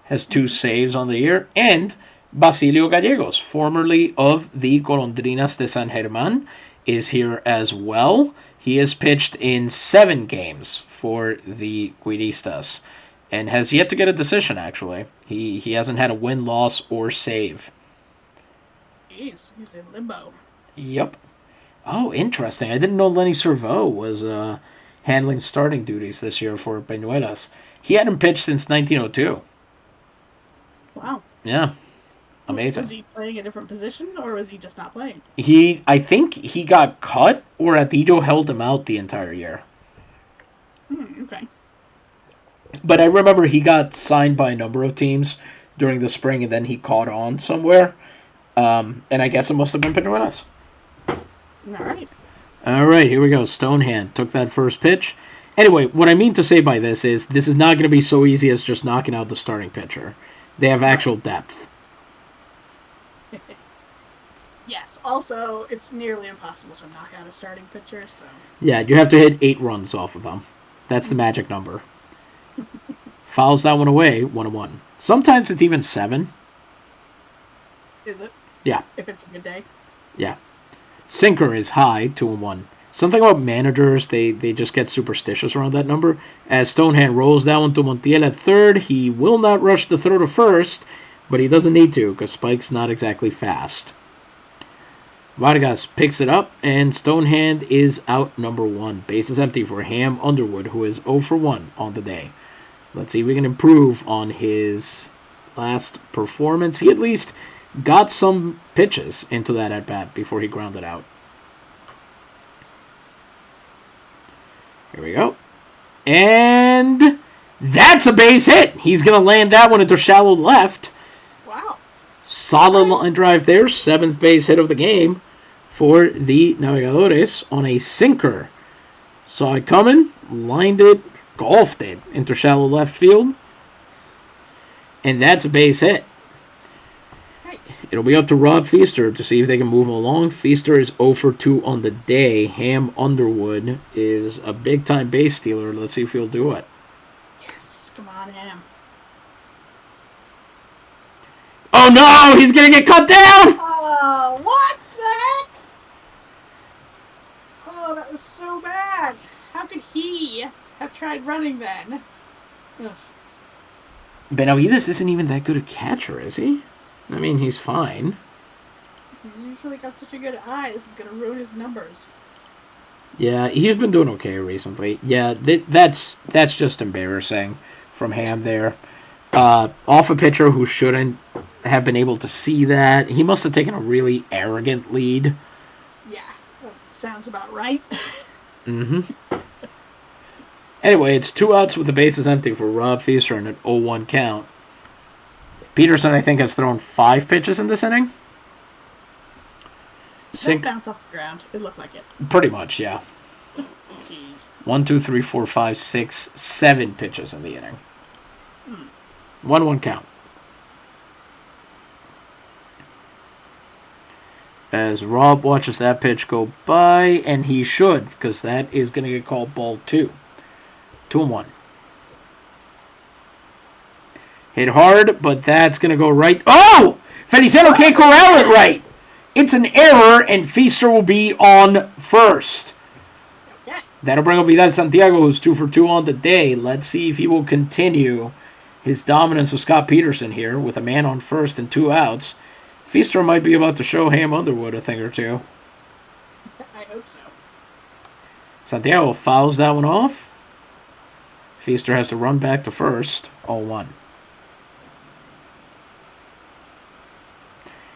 Has 2 saves on the year. And Basilio Gallegos, formerly of the Golondrinas de San Germán, is here as well. He has pitched in 7 games for the Güiristas and has yet to get a decision, actually. He hasn't had a win, loss, or save. He's in limbo. Yep. Oh, interesting. I didn't know Lenny Servo was handling starting duties this year for Peñuelas. He hadn't pitched since 1902. Wow. Yeah. Amazing. Was he playing a different position, or was he just not playing? I think he got cut, or Atillo held him out the entire year. Okay. But I remember he got signed by a number of teams during the spring, and then he caught on somewhere. And I guess it must have been Peñuelas. All right, here we go. Stonehand took that first pitch. Anyway, what I mean to say by this is not going to be so easy as just knocking out the starting pitcher. They have actual depth. Yes. Also, it's nearly impossible to knock out a starting pitcher, so... Yeah, you have to hit 8 runs off of them. That's the magic number. Fouls that one away, 1-1. Sometimes it's even 7. Is it? Yeah. If it's a good day? Yeah. Sinker is high, 2-1. Something about managers, they just get superstitious around that number. As Stonehand rolls that one to Montiel at third, he will not rush the throw to first, but he doesn't need to because Spike's not exactly fast. Vargas picks it up, and Stonehand is out number 1. Base is empty for Ham Underwood, who is 0 for 1 on the day. Let's see if we can improve on his last performance. He at least got some pitches into that at-bat before he grounded out. Here we go. And that's a base hit. He's going to land that one into shallow left. Wow. Solid line drive there. 7th base hit of the game for the Navegadores on a sinker. Saw it coming, lined it, golfed it into shallow left field. And that's a base hit. Nice. It'll be up to Rob Feaster to see if they can move him along. Feaster is 0 for 2 on the day. Ham Underwood is a big-time base stealer. Let's see if he'll do it. Yes, come on, Ham. Oh no! He's gonna get cut down! Oh, what the heck? Oh, that was so bad. How could he have tried running then? Ugh. Benavides isn't even that good a catcher, is he? I mean, he's fine. He's usually got such a good eye. This is going to ruin his numbers. Yeah, he's been doing okay recently. Yeah, that's just embarrassing from Ham there. Off a pitcher who shouldn't have been able to see that. He must have taken a really arrogant lead. Yeah, that sounds about right. Mm-hmm. Anyway, it's 2 outs with the bases empty for Rob Feaster and an 0-1 count. Peterson, I think, has thrown 5 pitches in this inning. Don't bounce off the ground. It looked like it. Pretty much, yeah. Jeez. 1, 2, 3, 4, 5, 6, 7 pitches in the inning. 1-1 count. As Rob watches that pitch go by, and he should, because that is going to get called ball 2. 2-1. Hit hard, but that's going to go right. Oh! Feliciano can't corral it right. It's an error, and Feaster will be on first. Okay. That'll bring up Vidal Santiago, who's 2 for 2 on the day. Let's see if he will continue his dominance of Scott Peterson here with a man on first and 2 outs. Feaster might be about to show Ham Underwood a thing or two. I hope so. Santiago fouls that one off. Feaster has to run back to first. 0-1.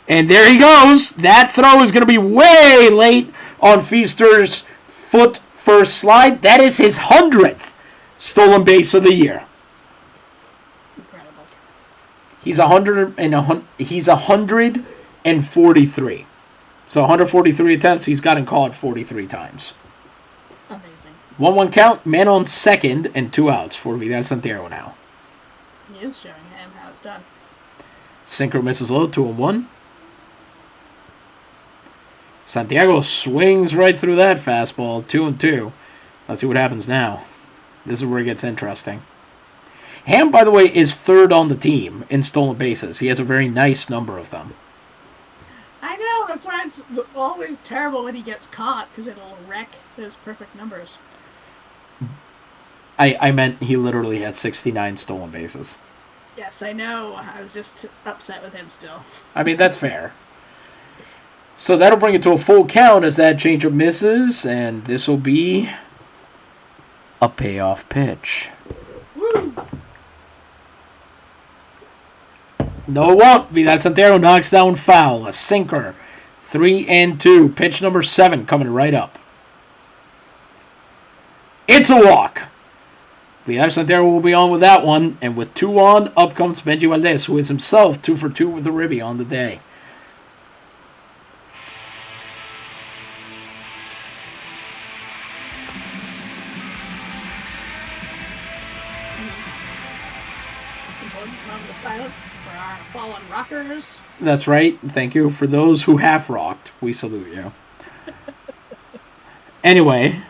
And there he goes. That throw is going to be way late on Feaster's foot first slide. That is his 100th stolen base of the year. Incredible. He's 143. So 143 attempts, he's gotten caught 43 times. Amazing. 1-1 count, man on second, and 2 outs for Vidal Santiago now. He is showing him how it's done. Sinker misses low, 2-1. Santiago swings right through that fastball, 2-2. Let's see what happens now. This is where it gets interesting. Ham, by the way, is third on the team in stolen bases. He has a very nice number of them. I know, that's why it's always terrible when he gets caught, because it'll wreck those perfect numbers. I meant he literally has 69 stolen bases. Yes, I know. I was just upset with him still. I mean, that's fair. So that'll bring it to a full count as that changeup misses, and this will be a payoff pitch. Woo! No, it won't. Vidal Santiago knocks down foul. A sinker. 3-2. Pitch number 7 coming right up. It's a walk. Vidal Santiago will be on with that one. And with 2 on, up comes Benji Valdez, who is himself 2 for 2 with the ribby on the day. Moment of silence for our fallen rockers. That's right. Thank you. For those who have rocked, we salute you. Anyway,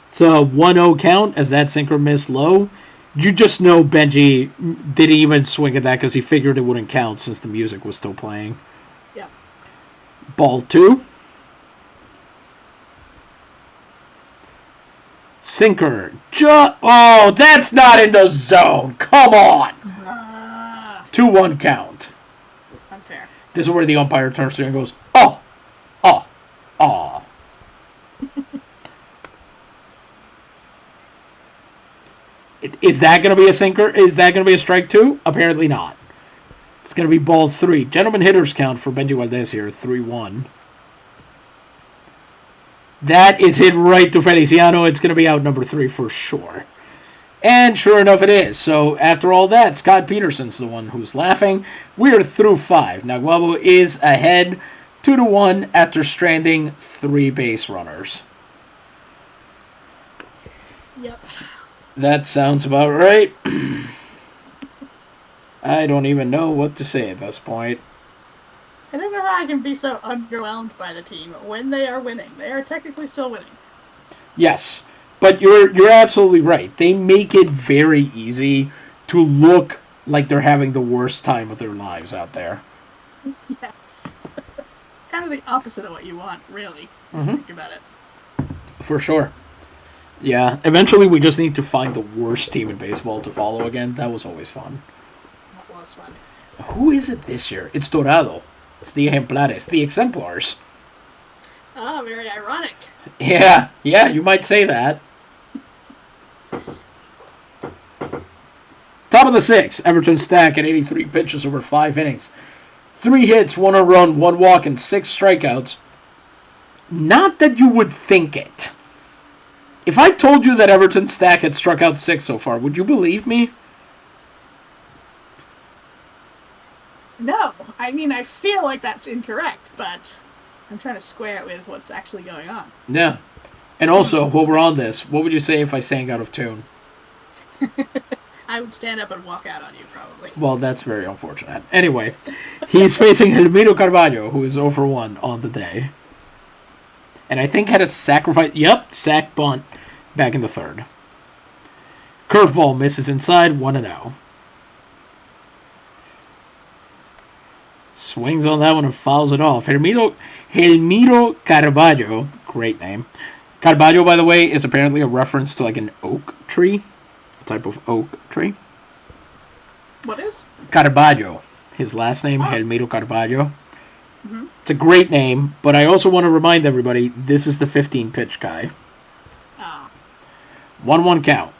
it's a 1-0 count as that sinker missed low. You just know Benji didn't even swing at that because he figured it wouldn't count since the music was still playing. Yeah. Ball 2. Sinker. Oh, that's not in the zone. Come on. 2-1 count. Unfair. This is where the umpire turns to you and goes, oh, oh, oh. Is that going to be a sinker? Is that going to be a strike 2? Apparently not. It's going to be ball 3. Gentleman hitters count for Benji Valdez here, 3-1. That is hit right to Feliciano. It's going to be out number 3 for sure. And sure enough, it is. So after all that, Scott Peterson's the one who's laughing. We're through 5. Naguabo is ahead 2-1 after stranding 3 base runners. Yep. That sounds about right. I don't even know what to say at this point. I don't know how I can be so underwhelmed by the team when they are winning. They are technically still winning. Yes, but you're absolutely right. They make it very easy to look like they're having the worst time of their lives out there. Yes. Kind of the opposite of what you want, really, when you think about it. For sure. Yeah, eventually we just need to find the worst team in baseball to follow again. That was always fun. That was fun. Who is it this year? It's Dorado. It's the Ejemplares, the Exemplars. Oh, very ironic. Yeah, you might say that. Top of the 6th, Everton Stack at 83 pitches over 5 innings. 3 hits, 1 run, 1 walk, and 6 strikeouts. Not that you would think it. If I told you that Everton Stack had struck out 6 so far, would you believe me? No. I mean, I feel like that's incorrect, but I'm trying to square it with what's actually going on. Yeah. And also, while we're on this, what would you say if I sang out of tune? I would stand up and walk out on you, probably. Well, that's very unfortunate. Anyway, he's facing Helmiro Carvalho, who is 0 for 1 on the day. And I think had a sacrifice. Yep, sack bunt back in the 3rd. Curveball misses inside, 1-0. Swings on that one and fouls it off. Helmiro Carvalho, great name. Carvalho, by the way, is apparently a reference to like an oak tree. A type of oak tree. What is? Carvalho. His last name, Helmiro Carvalho. Mm-hmm. It's a great name, but I also want to remind everybody, this is the 15-pitch guy. 1-1 count.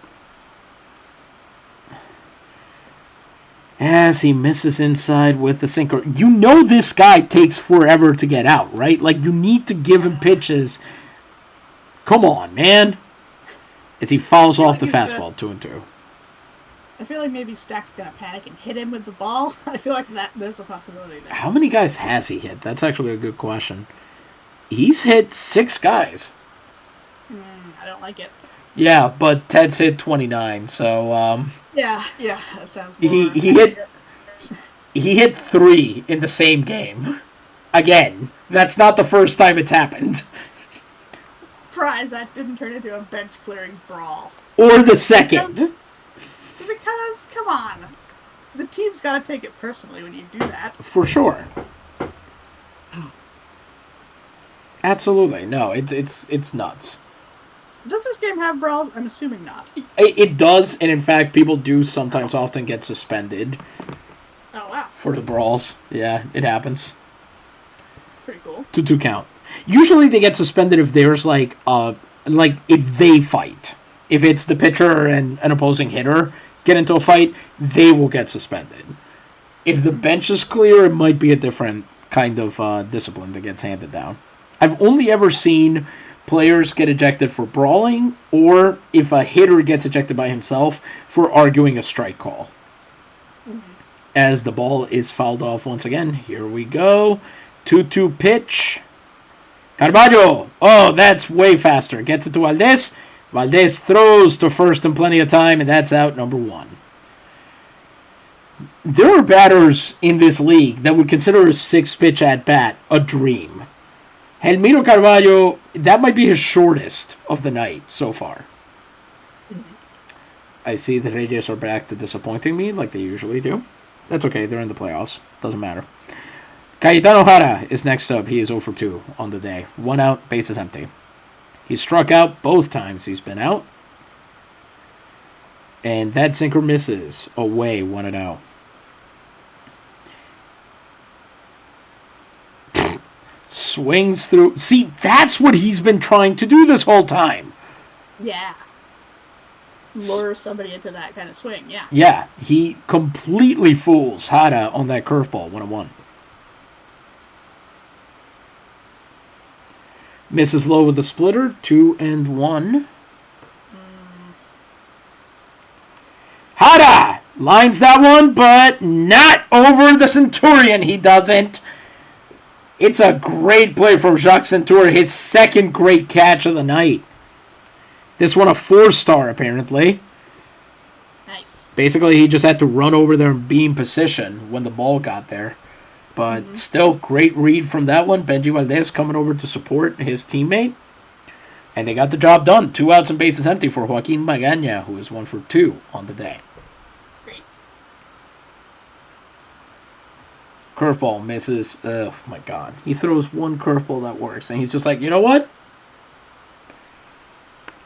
As he misses inside with the sinker. You know this guy takes forever to get out, right? Like, you need to give him pitches. Come on, man. As he fouls off the fastball, 2-2. I feel like maybe Stack's going to panic and hit him with the ball. I feel like there's a possibility there. How many guys has he hit? That's actually a good question. He's hit 6 guys. I don't like it. Yeah, but Ted's hit 29, so... Yeah, that sounds more... He hit 3 in the same game. Again, that's not the first time it's happened. Surprise, that didn't turn into a bench-clearing brawl. Or the second. Because, come on. The team's got to take it personally when you do that. For sure. Absolutely. No, it's nuts. Does this game have brawls? I'm assuming not. It does, and in fact, people do sometimes often get suspended. Oh, wow. For the brawls. Yeah, it happens. Pretty cool. 2-2 count. Usually they get suspended if there's like if they fight. If it's the pitcher and an opposing hitter get into a fight, they will get suspended. If the bench is clear, it might be a different kind of discipline that gets handed down. I've only ever seen players get ejected for brawling, or if a hitter gets ejected by himself for arguing a strike call. As the ball is fouled off once again. Here we go. 2-2 pitch. Carvalho. Oh, that's way faster. Gets it to Valdez. Valdez throws to first in plenty of time, and that's out number 1. There are batters in this league that would consider a 6-pitch at-bat a dream. Helmiro Carvalho, that might be his shortest of the night so far. I see the Reyes are back to disappointing me like they usually do. That's okay, they're in the playoffs. Doesn't matter. Cayetano Jara is next up. He is 0 for 2 on the day. 1 out, bases empty. He struck out both times he's been out. And that sinker misses. Away, 1-0. Swings through. See, that's what he's been trying to do this whole time. Yeah. Lure somebody into that kind of swing, yeah. Yeah, he completely fools Hada on that curveball, 1-1. Misses low with the splitter, 2-1. Hada lines that one, but not over the Centurion. He doesn't. It's a great play from Jacques Centur, his second great catch of the night. This one a 4-star, apparently. Nice. Basically, he just had to run over there and be in position when the ball got there. But still, great read from that one. Benji Valdez coming over to support his teammate. And they got the job done. 2 outs and bases empty for Joaquin Magana, who is 1 for 2 on the day. Great. Curveball misses. Oh, my God. He throws one curveball that works. And he's just like, you know what?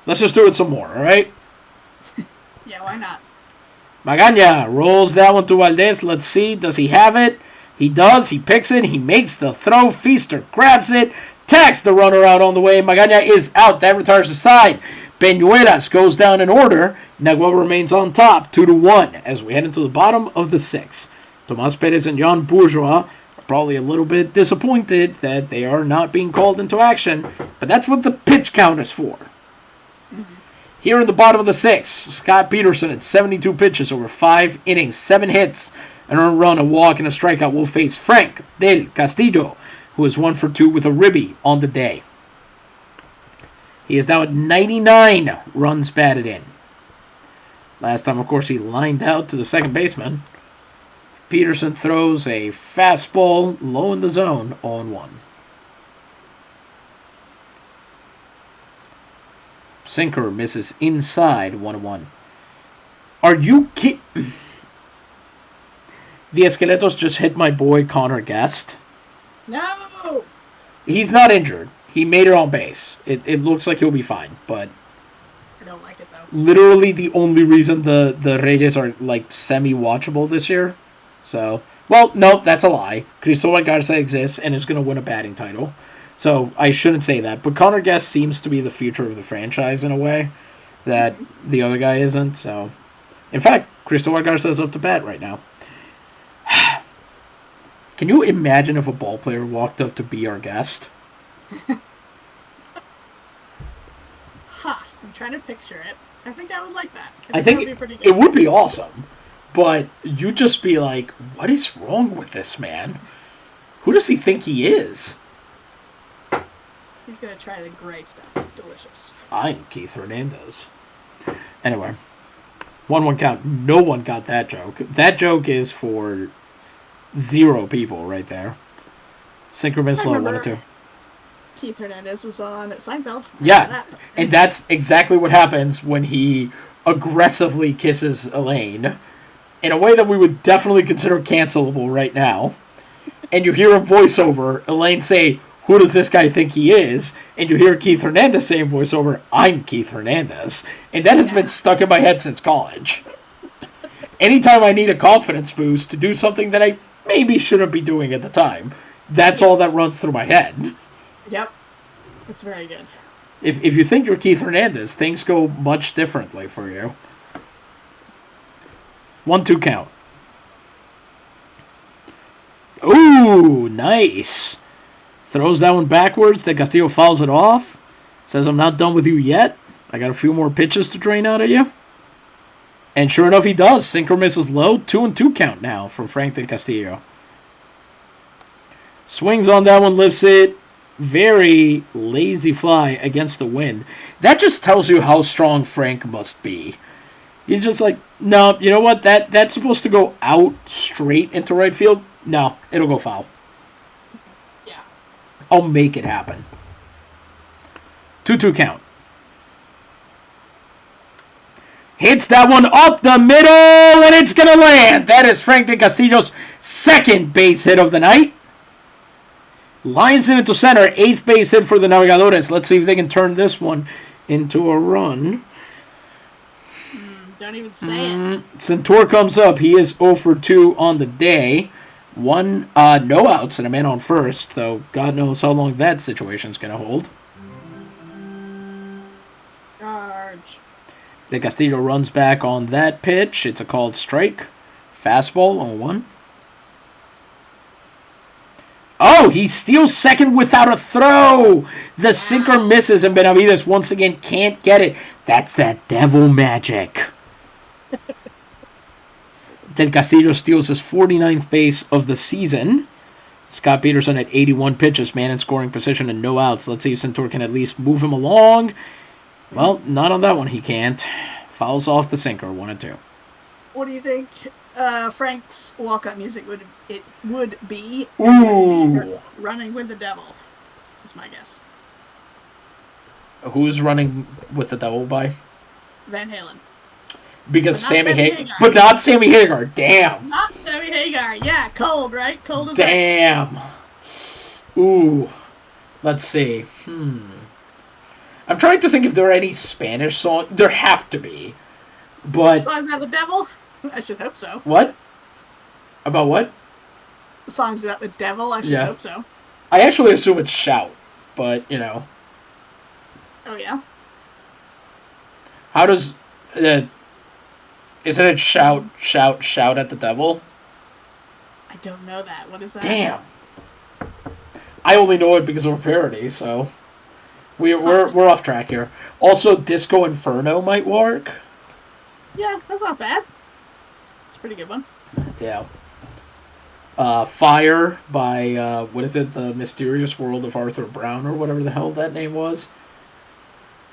Let's just do it some more, all right? Yeah, why not? Magana rolls that one to Valdez. Let's see. Does he have it? He does. He picks it. He makes the throw. Feaster grabs it. Tacks the runner out on the way. Magana is out. That retires the side. Peñuelas goes down in order. Nagua remains on top. 2-1 as we head into the bottom of the 6th. Tomas Perez and Jan Bourgeois are probably a little bit disappointed that they are not being called into action. But that's what the pitch count is for. Here in the bottom of the 6th, Scott Peterson at 72 pitches over 5 innings, 7 hits, an earned run, a walk, and a strikeout will face Frank Del Castillo, who is 1 for 2 with a ribby on the day. He is now at 99 runs batted in. Last time, of course, he lined out to the second baseman. Peterson throws a fastball low in the zone, 0-1. Sinker misses inside, 1-1. Are you kidding? The Esqueletos just hit my boy Connor Guest. No! He's not injured. He made it on base. It looks like he'll be fine, but I don't like it, though. Literally the only reason the Reyes are, like, semi-watchable this year. So, well, no, that's a lie. Cristobal Garza exists and is going to win a batting title. So, I shouldn't say that. But Connor Guest seems to be the future of the franchise in a way that the other guy isn't. So, in fact, Cristobal Garza is up to bat right now. Can you imagine if a ball player walked up to be our guest? I'm trying to picture it. I think I would like that. I that think would be pretty good. it would be awesome. But you'd just be like, what is wrong with this man? Who does he think he is? He's going to try the gray stuff. It's delicious. I'm Keith Hernandez. Anyway, 1-1 count. No one got that joke. That joke is for 0 people right there. Synchro slow 1-2. Keith Hernandez was on Seinfeld. Yeah, and that's exactly what happens when he aggressively kisses Elaine in a way that we would definitely consider cancelable right now. And you hear a voiceover, Elaine say, "Who does this guy think he is?" And you hear Keith Hernandez say in voiceover, "I'm Keith Hernandez." And that has been stuck in my head since college. Anytime I need a confidence boost to do something that I maybe shouldn't be doing at the time, that's all that runs through my head. Yep. It's very good. If you think you're Keith Hernandez, things go much differently for you. 1-2 count. Ooh, nice. Throws that one backwards. Then Castillo fouls it off. Says, "I'm not done with you yet. I got a few more pitches to drain out of you." And sure enough, he does. Synchro misses low. 2-2 count now from Frank Del Castillo. Swings on that one, lifts it. Very lazy fly against the wind. That just tells you how strong Frank must be. He's just like, no, you know what? That's supposed to go out straight into right field. No, it'll go foul. Yeah. I'll make it happen. 2-2 count. Hits that one up the middle, and it's going to land. That is Frank Del Castillo's second base hit of the night. Lines it into center. 8th base hit for the Navegadores. Let's see if they can turn this one into a run. Don't even say it. Centaur comes up. He is 0 for 2 on the day. No outs and a man on first, though God knows how long that situation's going to hold. Charge. De Castillo runs back on that pitch. It's a called strike. Fastball on 1. Oh, he steals second without a throw. The sinker misses, and Benavides once again can't get it. That's that devil magic. Del Castillo steals his 49th base of the season. Scott Peterson at 81 pitches, man in scoring position and no outs. Let's see if Centaur can at least move him along. Well, not on that one, he can't. Fouls off the sinker, 1-2. What do you think Frank's walk-up music would be? Ooh. Running with the Devil. That's my guess. Who's running with the devil by? Van Halen. Because Sammy Hagar. Hagar. But not Sammy Hagar. Damn. Not Sammy Hagar. Yeah, cold, right? Cold as Damn. Ice. Ooh. Let's see. I'm trying to think if there are any Spanish songs. There have to be. But... Songs about the devil? I should hope so. What? About what? Songs about the devil? I should hope so. I actually assume it's Shout. But, you know. Oh, yeah? How does... isn't it shout, shout, shout at the devil? I don't know that. What is that? Damn. I only know it because of a parody, so... We're off track here. Also, Disco Inferno might work. Yeah, that's not bad. It's a pretty good one. Yeah. Fire by, what is it? The Mysterious World of Arthur Brown, or whatever the hell that name was.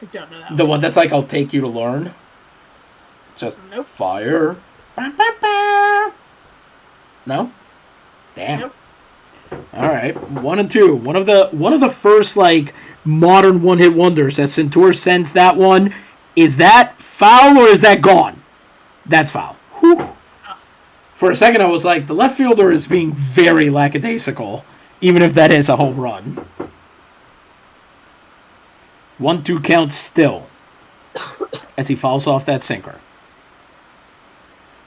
I don't know that The one that's like, I'll Take You to Learn. Just Nope. Fire. Ba, ba, ba. No? Damn. Nope. All right, 1-2. One of the first like modern one-hit wonders. As Centaur sends that one, is that foul or is that gone? That's foul. Whew. For a second, I was like, the left fielder is being very lackadaisical, even if that is a home run. 1-2 count still, as he fouls off that sinker.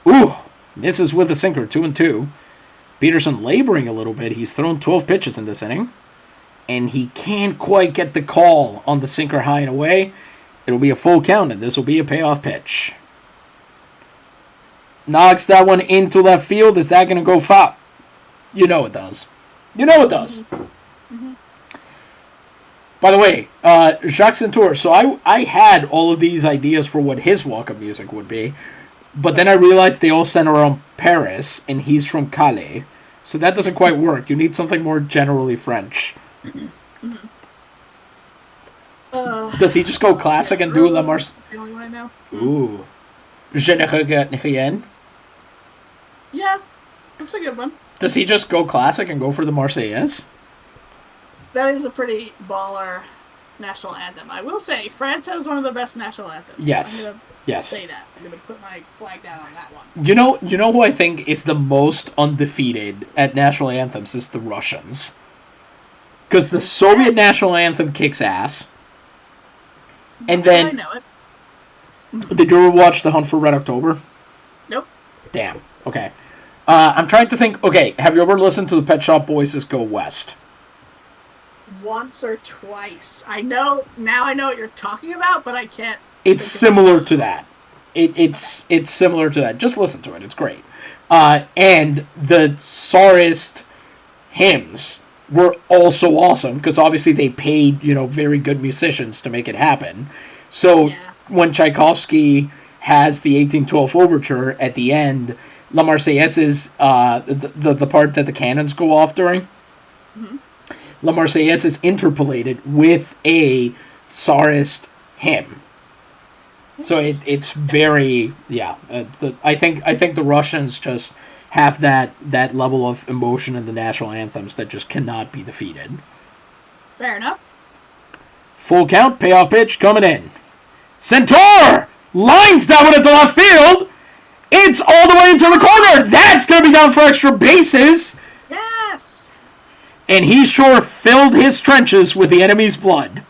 Ooh, misses with a sinker, 2-2. Peterson laboring a little bit. He's thrown 12 pitches in this inning. And he can't quite get the call on the sinker high and away. It'll be a full count, and this will be a payoff pitch. Knocks that one into left field. Is that going to go foul? You know it does. You know it does. Mm-hmm. By the way, Jacques Centur. So I had all of these ideas for what his walk-up music would be, but then I realized they all center around Paris, and he's from Calais. So that doesn't quite work. You need something more generally French. Does he just go classic and do La Mars? The only one I know. Ooh. Je ne regrette rien. Yeah, that's a good one. Does he just go classic and go for the Marseillaise? That is a pretty baller national anthem. I will say, France has one of the best national anthems. Yes. I'm gonna say that. I'm gonna put my flag down on that one. You know who I think is the most undefeated at national anthems is the Russians. Because the Soviet national anthem kicks ass. And then, I know it. Did you ever watch The Hunt for Red October? Nope. Damn. Okay. I'm trying to think. Okay, have you ever listened to the Pet Shop Boys' Go West? Once or twice. I know what you're talking about, but I can't. It's similar to that. It's similar to that. Just listen to it. It's great. And the Tsarist hymns were also awesome because obviously they paid very good musicians to make it happen. So when Tchaikovsky has the 1812 overture at the end, La Marseillaise is the part that the cannons go off during. Mm-hmm. La Marseillaise is interpolated with a Tsarist hymn. So it's very I think the Russians just have that level of emotion in the national anthems that just cannot be defeated. Fair enough. Full count, payoff pitch coming in. Centaur lines that one at the left field. It's all the way into the corner. That's going to be down for extra bases. Yes. And he sure filled his trenches with the enemy's blood.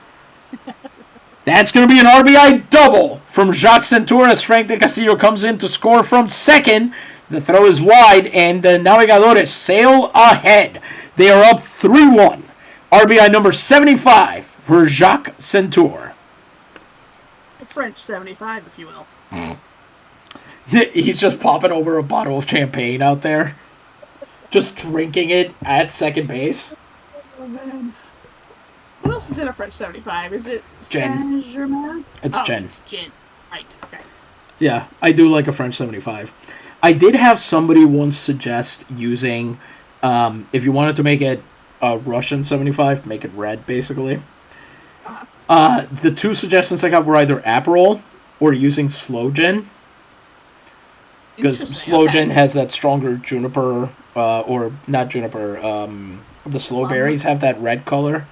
That's going to be an RBI double from Jacques Centur as Frank de Castillo comes in to score from second. The throw is wide, and the Navegadores sail ahead. They are up 3-1. RBI number 75 for Jacques Centur. French 75, if you will. He's just popping over a bottle of champagne out there. Just drinking it at second base. Oh, man. What else is in a French 75? Is it Gin. Saint-Germain? It's gin. It's gin. Right, okay. Yeah, I do like a French 75. I did have somebody once suggest using, if you wanted to make it a Russian 75, make it red, basically. The two suggestions I got were either Aperol or using slow gin. Because slow gin has that stronger juniper, or not juniper, the slow berries have that red color.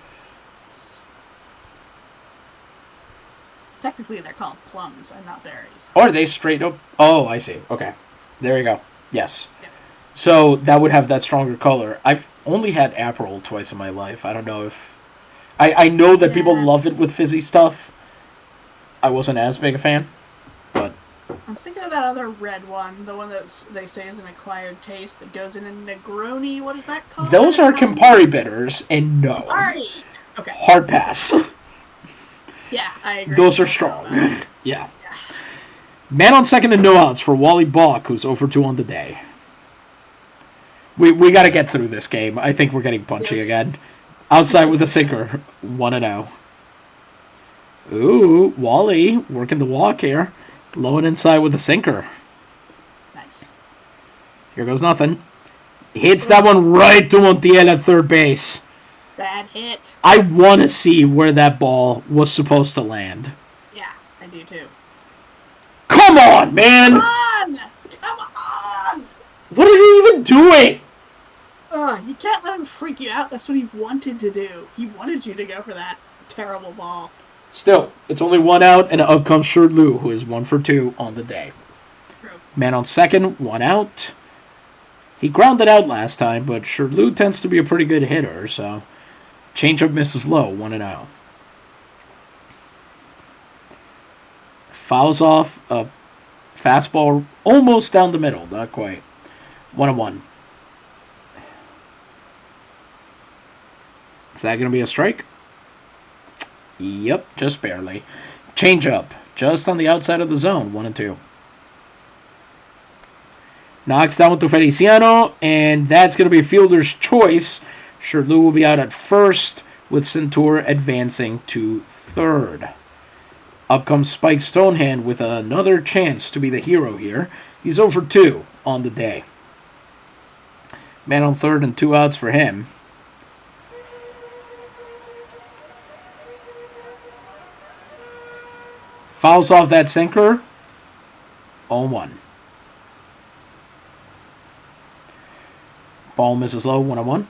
Technically, they're called plums and not berries. Or are they straight up? Oh, I see. Okay. There you go. Yes. Yeah. So that would have that stronger color. I've only had Aperol twice in my life. I don't know if... I know that people love it with fizzy stuff. I wasn't as big a fan, but... I'm thinking of that other red one, the one that they say is an acquired taste that goes in a Negroni. What is that called? Those are Campari bitters, and no. Campari! Okay. Hard pass. Yeah, I agree. Those are strong. Yeah. Man on second and no outs for Wally Bach, who's over 2 on the day. We got to get through this game. I think we're getting punchy again. Outside with a sinker, 1-0. Ooh, Wally working the walk here. Low and inside with a sinker. Nice. Here goes nothing. Hits that one right to Montiel at third base. Bad hit. I want to see where that ball was supposed to land. Yeah, I do too. Come on, man! Come on! Come on! What are you even doing? You can't let him freak you out. That's what he wanted to do. He wanted you to go for that terrible ball. Still, it's only 1 out, and up comes Shirley, who is 1 for 2 on the day. True. Man on second, 1 out. He grounded out last time, but Shirley tends to be a pretty good hitter, so changeup misses low, 1-0. Fouls off a fastball almost down the middle, not quite. 1-1. Is that going to be a strike? Yep, just barely. Change up, just on the outside of the zone, 1-2. Knocks down to Feliciano, and that's going to be fielder's choice. Shirley will be out at first, with Centaur advancing to third. Up comes Spike Stonehand with another chance to be the hero here. He's 0 for 2 on the day. Man on third and 2 outs for him. Fouls off that sinker. 0-1. Ball misses low, 1-1.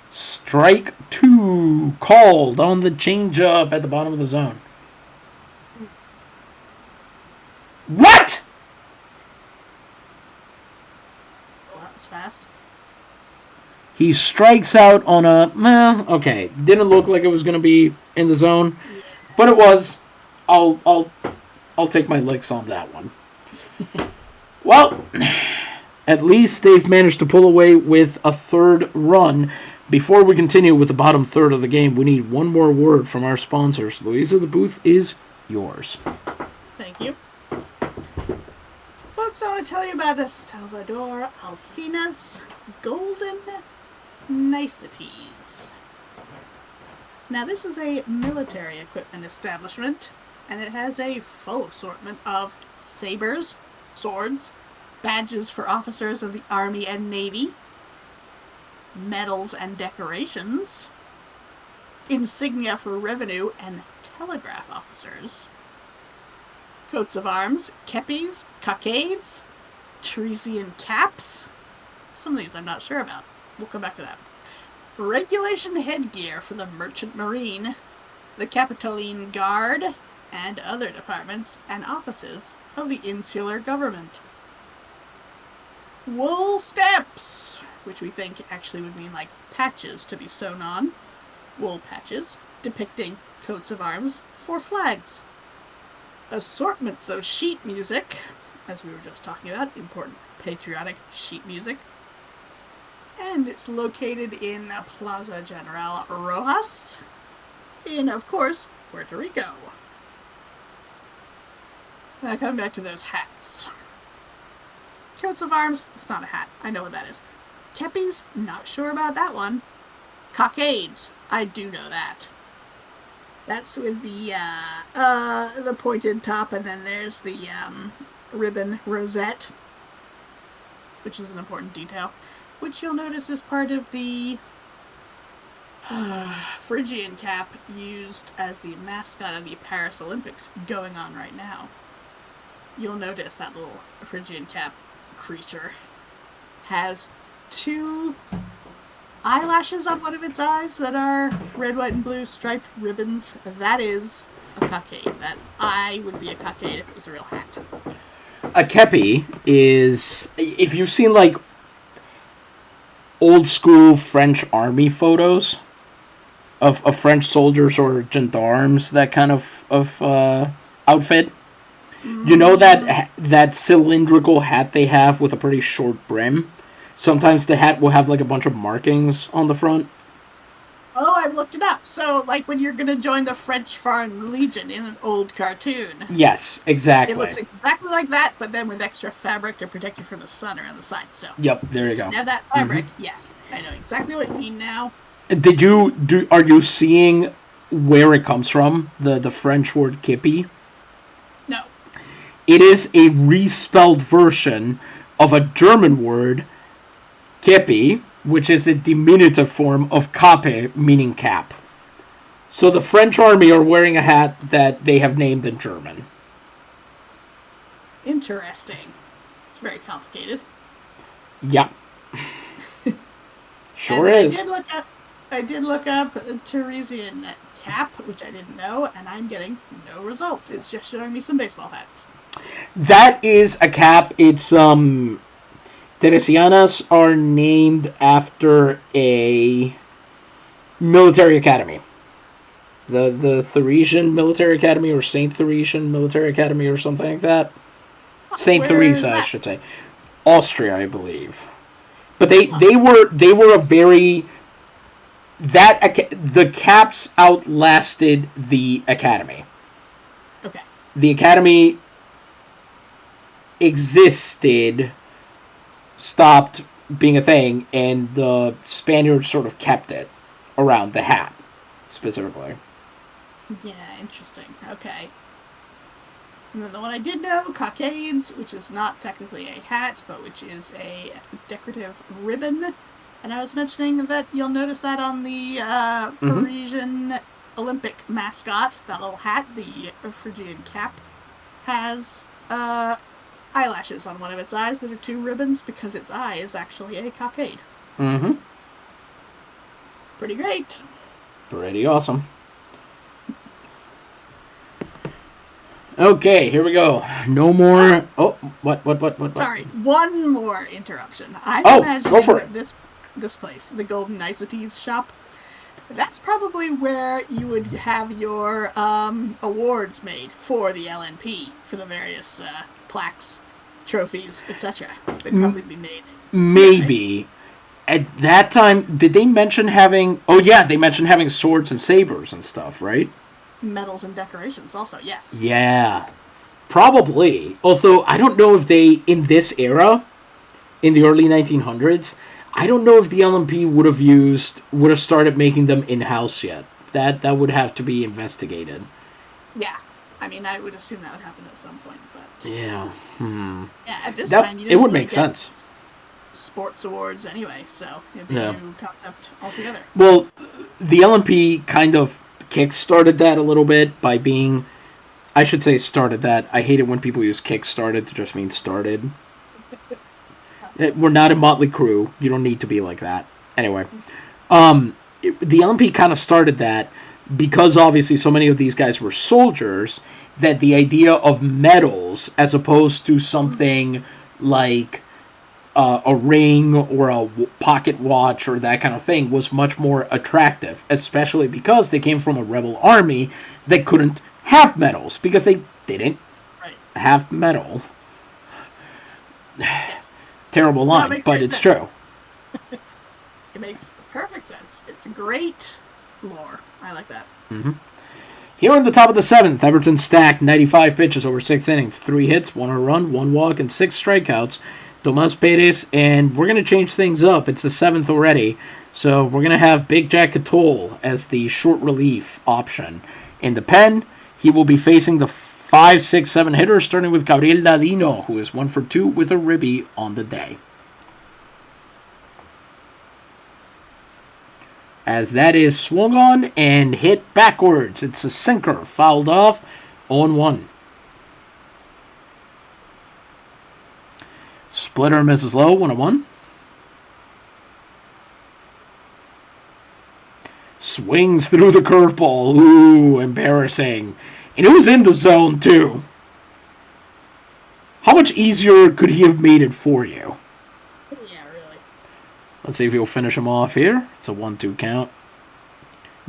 Strike 2 called on the changeup at the bottom of the zone. What? Well, that was fast. He strikes out on a... okay. Didn't look like it was going to be in the zone, but it was. I'll take my licks on that one. Well, at least they've managed to pull away with a third run. Before we continue with the bottom third of the game, we need one more word from our sponsors. Louisa, the booth is yours. Thank you. Folks, I want to tell you about Salvador Alcina's Golden Niceties. Now, this is a military equipment establishment, and it has a full assortment of sabers, swords, badges for officers of the Army and Navy, medals and decorations, insignia for revenue and telegraph officers, coats of arms, kepis, cockades, Teresian caps. Some of these I'm not sure about. We'll come back to that. Regulation headgear for the Merchant Marine, the Capitoline Guard, and other departments and offices of the insular government. Wool steps, which we think actually would mean like patches to be sewn on. Wool patches depicting coats of arms for flags. Assortments of sheet music, as we were just talking about, important patriotic sheet music. And it's located in Plaza General Rojas, in, of course, Puerto Rico. Now coming back to those hats. Coats of arms, it's not a hat, I know what that is. Kepis, not sure about that one. Cockades, I do know that. That's with the pointed top, and then there's the ribbon rosette, which is an important detail, which you'll notice is part of the Phrygian cap used as the mascot of the Paris Olympics going on right now. You'll notice that little Phrygian cap creature has 2 eyelashes on one of its eyes that are red, white, and blue striped ribbons. That is a cockade. That eye would be a cockade if it was a real hat. A kepi is, if you've seen like old school French army photos of French soldiers or gendarmes, that kind of outfit. You know that cylindrical hat they have with a pretty short brim? Sometimes the hat will have like a bunch of markings on the front. Oh, I've looked it up. So, like when you're going to join the French Foreign Legion in an old cartoon. Yes, exactly. It looks exactly like that, but then with extra fabric to protect you from the sun around the sides. So. Yep, there you go. Have that fabric. Mm-hmm. Yes, I know exactly what you mean now. Are you seeing where it comes from? The French word kippy? No. It is a respelled version of a German word, kepi, which is a diminutive form of cape, meaning cap. So the French army are wearing a hat that they have named in German. Interesting. It's very complicated. Yep. Sure is. I did look up a Teresian cap, which I didn't know, and I'm getting no results. It's just showing me some baseball hats. That is a cap. It's Teresianas are named after a military academy. The Theresian Military Academy, or Saint Theresian Military Academy, or something like that. Saint Theresa, I should say. Austria, I believe. But they were a very... the caps outlasted the academy. Okay. The academy existed stopped being a thing, and the Spaniards sort of kept it around the hat, specifically. Yeah, interesting. Okay. And then the one I did know, cockades, which is not technically a hat, but which is a decorative ribbon. And I was mentioning that you'll notice that on the Parisian Olympic mascot, that little hat, the Phrygian cap, has eyelashes on one of its eyes that are two ribbons because its eye is actually a cockade. Mm-hmm. Pretty great. Pretty awesome. Okay, here we go. No more. Oh, what? Sorry, one more interruption. I'm imagining go for it. That this place, the Golden Niceties shop, that's probably where you would have your awards made for the LNP, for the various plaques, trophies, etc. They'd probably be made. Maybe. Right? At that time, did they mention having... Oh, yeah, they mentioned having swords and sabers and stuff, right? Medals and decorations also, yes. Yeah. Probably. Although, I don't know if they, in this era, in the early 1900s, I don't know if the LMP would have started making them in-house yet. That would have to be investigated. Yeah. I mean, I would assume that would happen at some point, but... Yeah. Yeah, at this time, you didn't it would really make sense. Sports awards anyway, so it'd be a new concept altogether. Well, the LMP kind of kick-started that a little bit by being... I should say started that. I hate it when people use kick-started to just mean started. We're not a motley crew. You don't need to be like that. Anyway, the LMP kind of started that because obviously so many of these guys were soldiers that the idea of medals as opposed to something like a ring or a pocket watch or that kind of thing was much more attractive, especially because they came from a rebel army that couldn't have medals because they didn't have metal. Yes. Terrible line, but it's true. It makes perfect sense. It's great lore. I like that. Mm-hmm. Here in the top of the 7th, Everton Stack, 95 pitches over 6 innings, 3 hits, 1 run, 1 walk, and 6 strikeouts. Tomas Perez, and we're going to change things up. It's the 7th already, so we're going to have Big Jack Atoll as the short relief option. In the pen, he will be facing the 5, 6, 7 hitters, starting with Gabriel Ladino, who is 1 for 2 with a ribby on the day. As that is swung on and hit backwards. It's a sinker, fouled off, 0-1. Splitter misses low, 1-1. Swings through the curveball. Ooh, embarrassing. And it was in the zone, too. How much easier could he have made it for you? Yeah, really. Let's see if he'll finish him off here. It's a 1-2 count.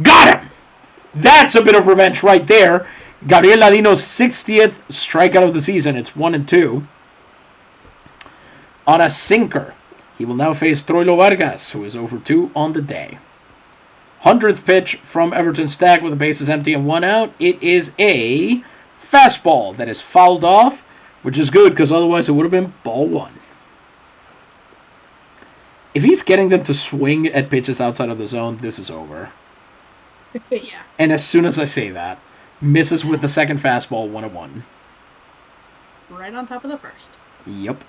Got him! That's a bit of revenge right there. Gabriel Ladino's 60th strikeout of the season. It's 1-2. On a sinker, he will now face Troilo Vargas, who is over 2 on the day. 100th pitch from Everton Stack with the bases empty and 1 out. It is a fastball that is fouled off, which is good because otherwise it would have been ball 1. If he's getting them to swing at pitches outside of the zone, this is over. Yeah. And as soon as I say that, misses with the second fastball, 1-1. Right on top of the first. Yep.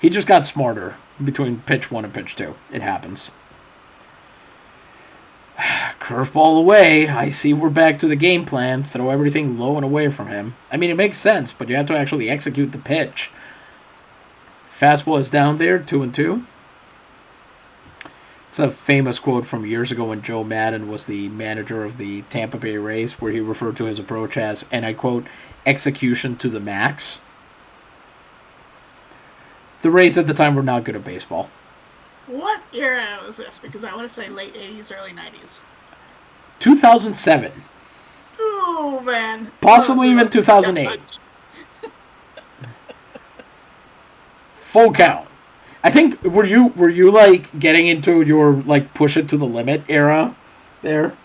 He just got smarter between pitch 1 and pitch 2. It happens. Curveball away. I see we're back to the game plan. Throw everything low and away from him. I mean, it makes sense, but you have to actually execute the pitch. Fastball is down there, 2-2. It's a famous quote from years ago when Joe Madden was the manager of the Tampa Bay Rays, where he referred to his approach as, and I quote, execution to the max. The Rays at the time were not good at baseball. What era was this? Because I want to say late 80s, early 90s. 2007. Oh, man. Possibly even 2008. Full count. I think, were you like getting into your like push it to the limit era there?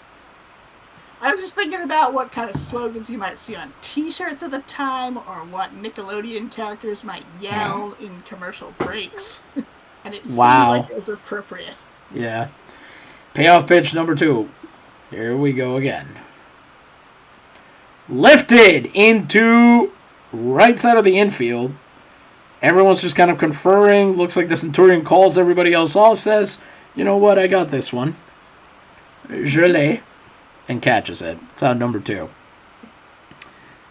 I was just thinking about what kind of slogans you might see on T-shirts at the time, or what Nickelodeon characters might yell in commercial breaks, and it seemed like it was appropriate. Yeah. Payoff pitch number 2. Here we go again. Lifted into right side of the infield. Everyone's just kind of conferring. Looks like the Centurion calls everybody else off, says, you know what, I got this one. Je l'ai. And catches it. It's out number 2.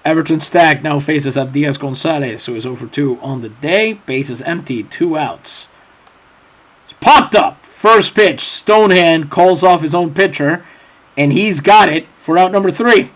Everton Stack now faces up Diaz Gonzalez, who is over 2 on the day. Bases empty, 2 outs. It's popped up. First pitch. Stonehand calls off his own pitcher, and he's got it for out number 3.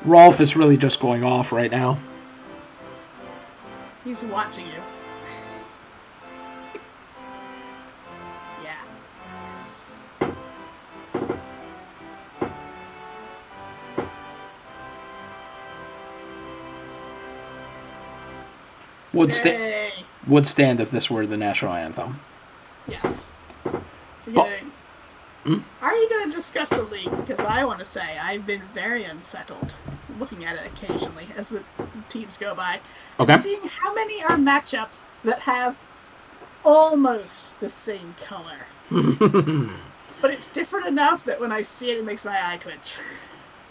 Rolf is really just going off right now. He's watching you. Yeah. Yes. Would stand if this were the national anthem. Yes. Are you going to discuss the league? Because I want to say I've been very unsettled looking at it occasionally as the teams go by. Okay. And seeing how many are matchups that have almost the same color. But it's different enough that when I see it, it makes my eye twitch.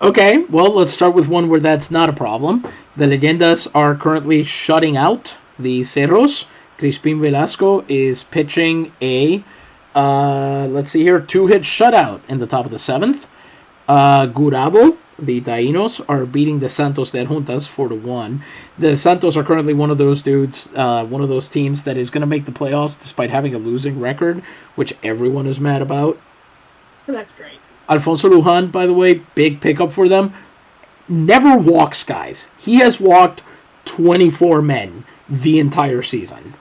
Okay, well, let's start with one where that's not a problem. The Leyendas are currently shutting out the Cerros. Crispin Velasco is pitching a, let's see here, 2-hit shutout in the top of the 7th. Gurabo, the Taínos, are beating the Santos de Juntas 4-1. The Santos are currently one of those dudes, one of those teams that is going to make the playoffs despite having a losing record, which everyone is mad about. That's great. Alfonso Lujan, by the way, big pickup for them. Never walks guys. He has walked 24 men the entire season.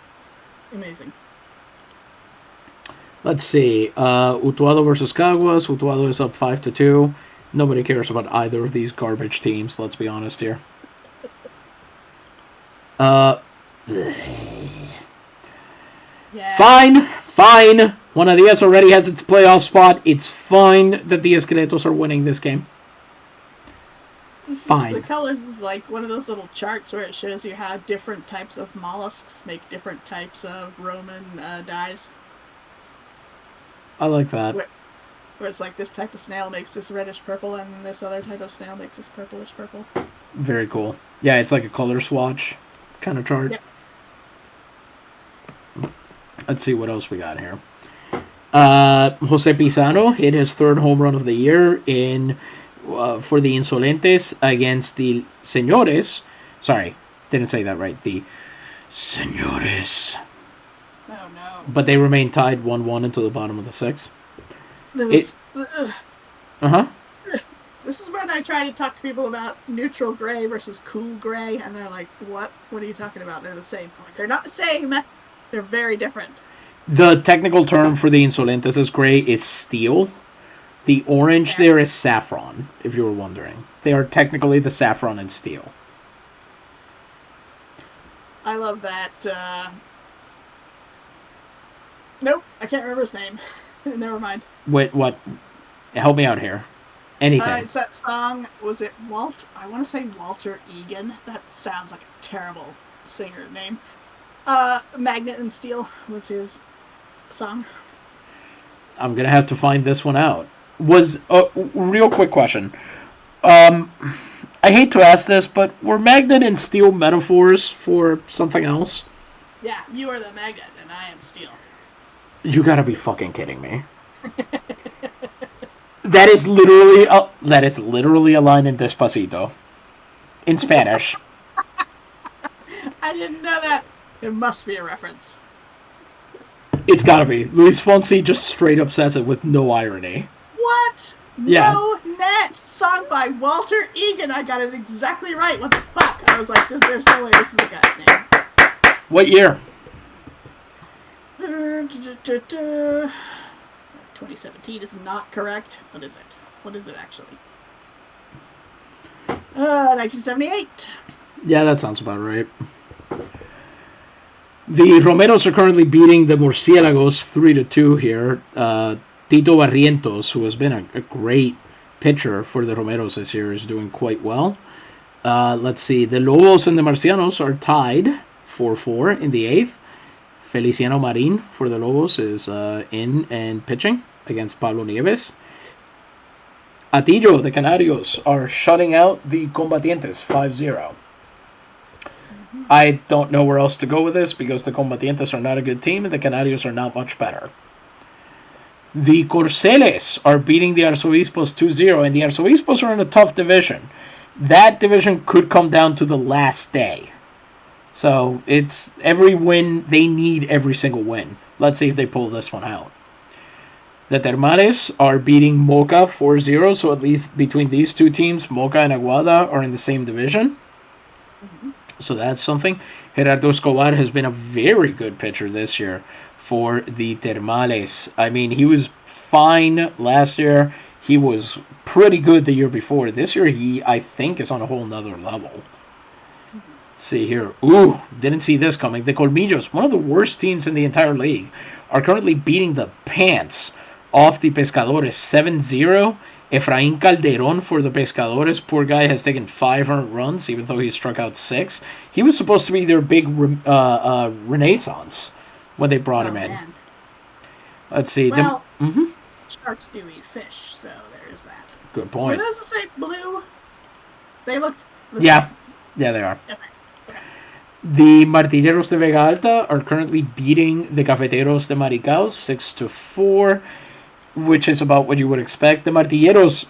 Amazing. Let's see. Utuado versus Caguas. Utuado is up 5-2. Nobody cares about either of these garbage teams, let's be honest here. Yeah. Fine. Juanadíaz already has its playoff spot. It's fine that the Esqueletos are winning this game. Fine. The colors is like one of those little charts where it shows you how different types of mollusks make different types of Roman dyes. I like that. Where it's like this type of snail makes this reddish purple and this other type of snail makes this purplish purple. Very cool. Yeah, it's like a color swatch kind of chart. Yep. Let's see what else we got here. Jose Pisano hit his 3rd home run of the year for the Insolentes against the Señores. Sorry, didn't say that right. The Señores. Oh, no. But they remain tied 1-1 until the bottom of the 6th. This is when I try to talk to people about neutral gray versus cool gray, and they're like, what? What are you talking about? They're the same. I'm like, they're not the same. They're very different. The technical term for the Insolentes is gray is steel. The orange there is saffron, if you were wondering. They are technically the saffron and steel. I love that. Nope, I can't remember his name. Never mind. Wait, what? Help me out here. Anything. It's that song, was it Walt? I want to say Walter Egan. That sounds like a terrible singer name. Magnet and Steel was his song. I'm going to have to find this one out. Real quick question. I hate to ask this, but were magnet and steel metaphors for something else? Yeah, you are the magnet and I am steel. You gotta be fucking kidding me. That is literally a line in Despacito. In Spanish. I didn't know that. It must be a reference. It's gotta be. Luis Fonsi just straight up says it with no irony. What? Yeah. No net. Song by Walter Egan. I got it exactly right. What the fuck? I was like, there's no way this is a guy's name. What year? 2017 is not correct. What is it? What is it actually? 1978. Yeah, that sounds about right. The Romeros are currently beating the Murciélagos 3-2 here. Tito Barrientos, who has been a great pitcher for the Romeros this year, is doing quite well. Let's see. The Lobos and the Marcianos are tied 4-4 in the 8th. Feliciano Marin for the Lobos is in and pitching against Pablo Nieves. Atillo, the Canarios, are shutting out the Combatientes 5-0. I don't know where else to go with this because the Combatientes are not a good team and the Canarios are not much better. The Corceles are beating the Arzobispos 2-0, and the Arzobispos are in a tough division. That division could come down to the last day. So it's every win, they need every single win. Let's see if they pull this one out. The Termales are beating Moca 4-0, so at least between these two teams, Moca and Aguada are in the same division. So that's something. Gerardo Escobar has been a very good pitcher this year for the Termales. I mean, he was fine last year. He was pretty good the year before. This year, he, I think, is on a whole nother level. Let's see here. Ooh, didn't see this coming. The Colmillos, one of the worst teams in the entire league, are currently beating the pants off the Pescadores 7-0. Efraín Calderón for the Pescadores. Poor guy has taken 5 earned runs, even though he struck out 6. He was supposed to be their big renaissance when they brought him in. Man. Let's see. Well, sharks do eat fish, so there's that. Good point. Were those the same blue? They looked the Yeah. same. Yeah, they are. Okay. The Martilleros de Vega Alta are currently beating the Cafeteros de Maricao 6-4. Which is about what you would expect. The Martilleros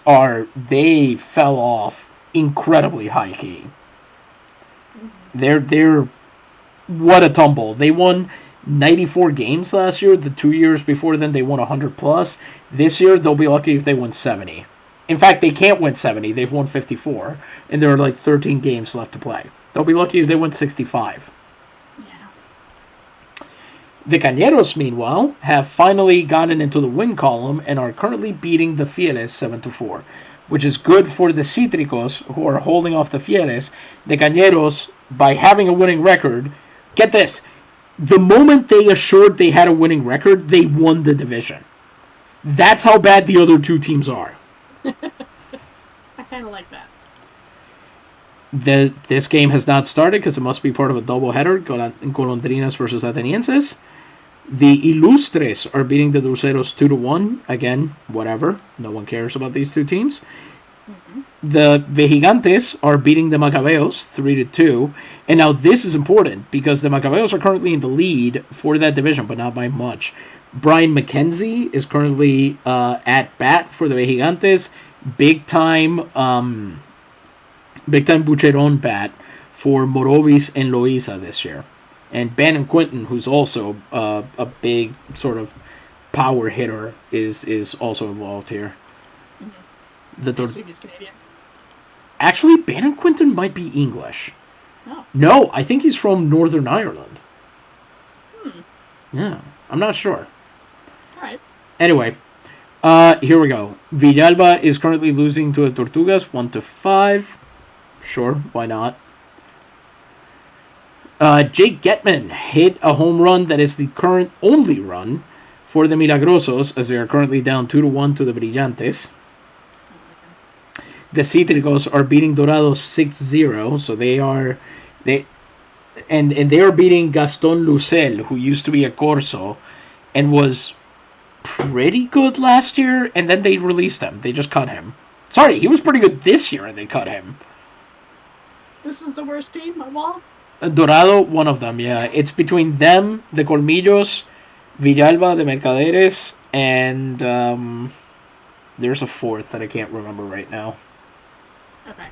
they fell off incredibly high key. They're what a tumble. They won 94 games last year. The 2 years before then, they won 100 plus. This year, they'll be lucky if they win 70. In fact, they can't win 70. They've won 54, and there are like 13 games left to play. They'll be lucky if they win 65. The Cañeros, meanwhile, have finally gotten into the win column and are currently beating the Fieles 7-4, which is good for the Cítricos, who are holding off the Fieles. The Cañeros, by having a winning record, get this, the moment they assured they had a winning record, they won the division. That's how bad the other two teams are. I kind of like that. This game has not started because it must be part of a doubleheader, Golondrinas versus Atenienses. The Ilustres are beating the Dulceros 2-1. Again, whatever. No one cares about these two teams. The Vejigantes are beating the Macabeos 3-2. And now this is important because the Macabeos are currently in the lead for that division, but not by much. Brian McKenzie is currently at bat for the Vejigantes. Big time Bucheron bat for Morovis and Loiza this year. And Bannon Quinton, who's also a big sort of power hitter, is also involved here. I assume he's Canadian. Actually, Bannon Quinton might be English. Oh. No, I think he's from Northern Ireland. Yeah, I'm not sure. All right. Anyway, here we go. Villalba is currently losing to the Tortugas 1-5. Sure, why not? Jake Getman hit a home run that is the current only run for the Milagrosos, as they are currently down 2-1 to the Brillantes. The Cítricos are beating Dorados 6-0, so they are beating Gaston Lucel, who used to be a Corso and was pretty good last year, and then they released him. They just cut him. Sorry, he was pretty good this year, and they cut him. This is the worst team of all? Dorado, one of them, yeah. It's between them, the Colmillos, Villalba, the Mercaderes, and there's a fourth that I can't remember right now. Okay.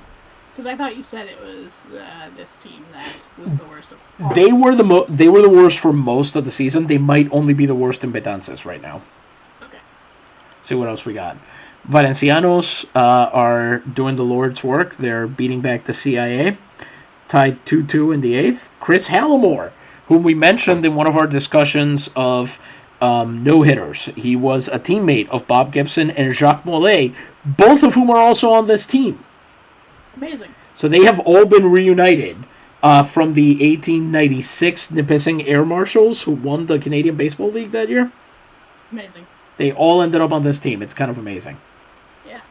Because I thought you said it was this team that was the worst of all. They were the worst for most of the season. They might only be the worst in Betances right now. Okay. See what else we got. Valencianos are doing the Lord's work. They're beating back the CIA. Tied 2-2 in the 8th. Chris Hallamore, whom we mentioned in one of our discussions of no-hitters. He was a teammate of Bob Gibson and Jacques Mollet, both of whom are also on this team. Amazing. So they have all been reunited from the 1896 Nipissing Air Marshals, who won the Canadian Baseball League that year. Amazing. They all ended up on this team. It's kind of amazing. Yeah.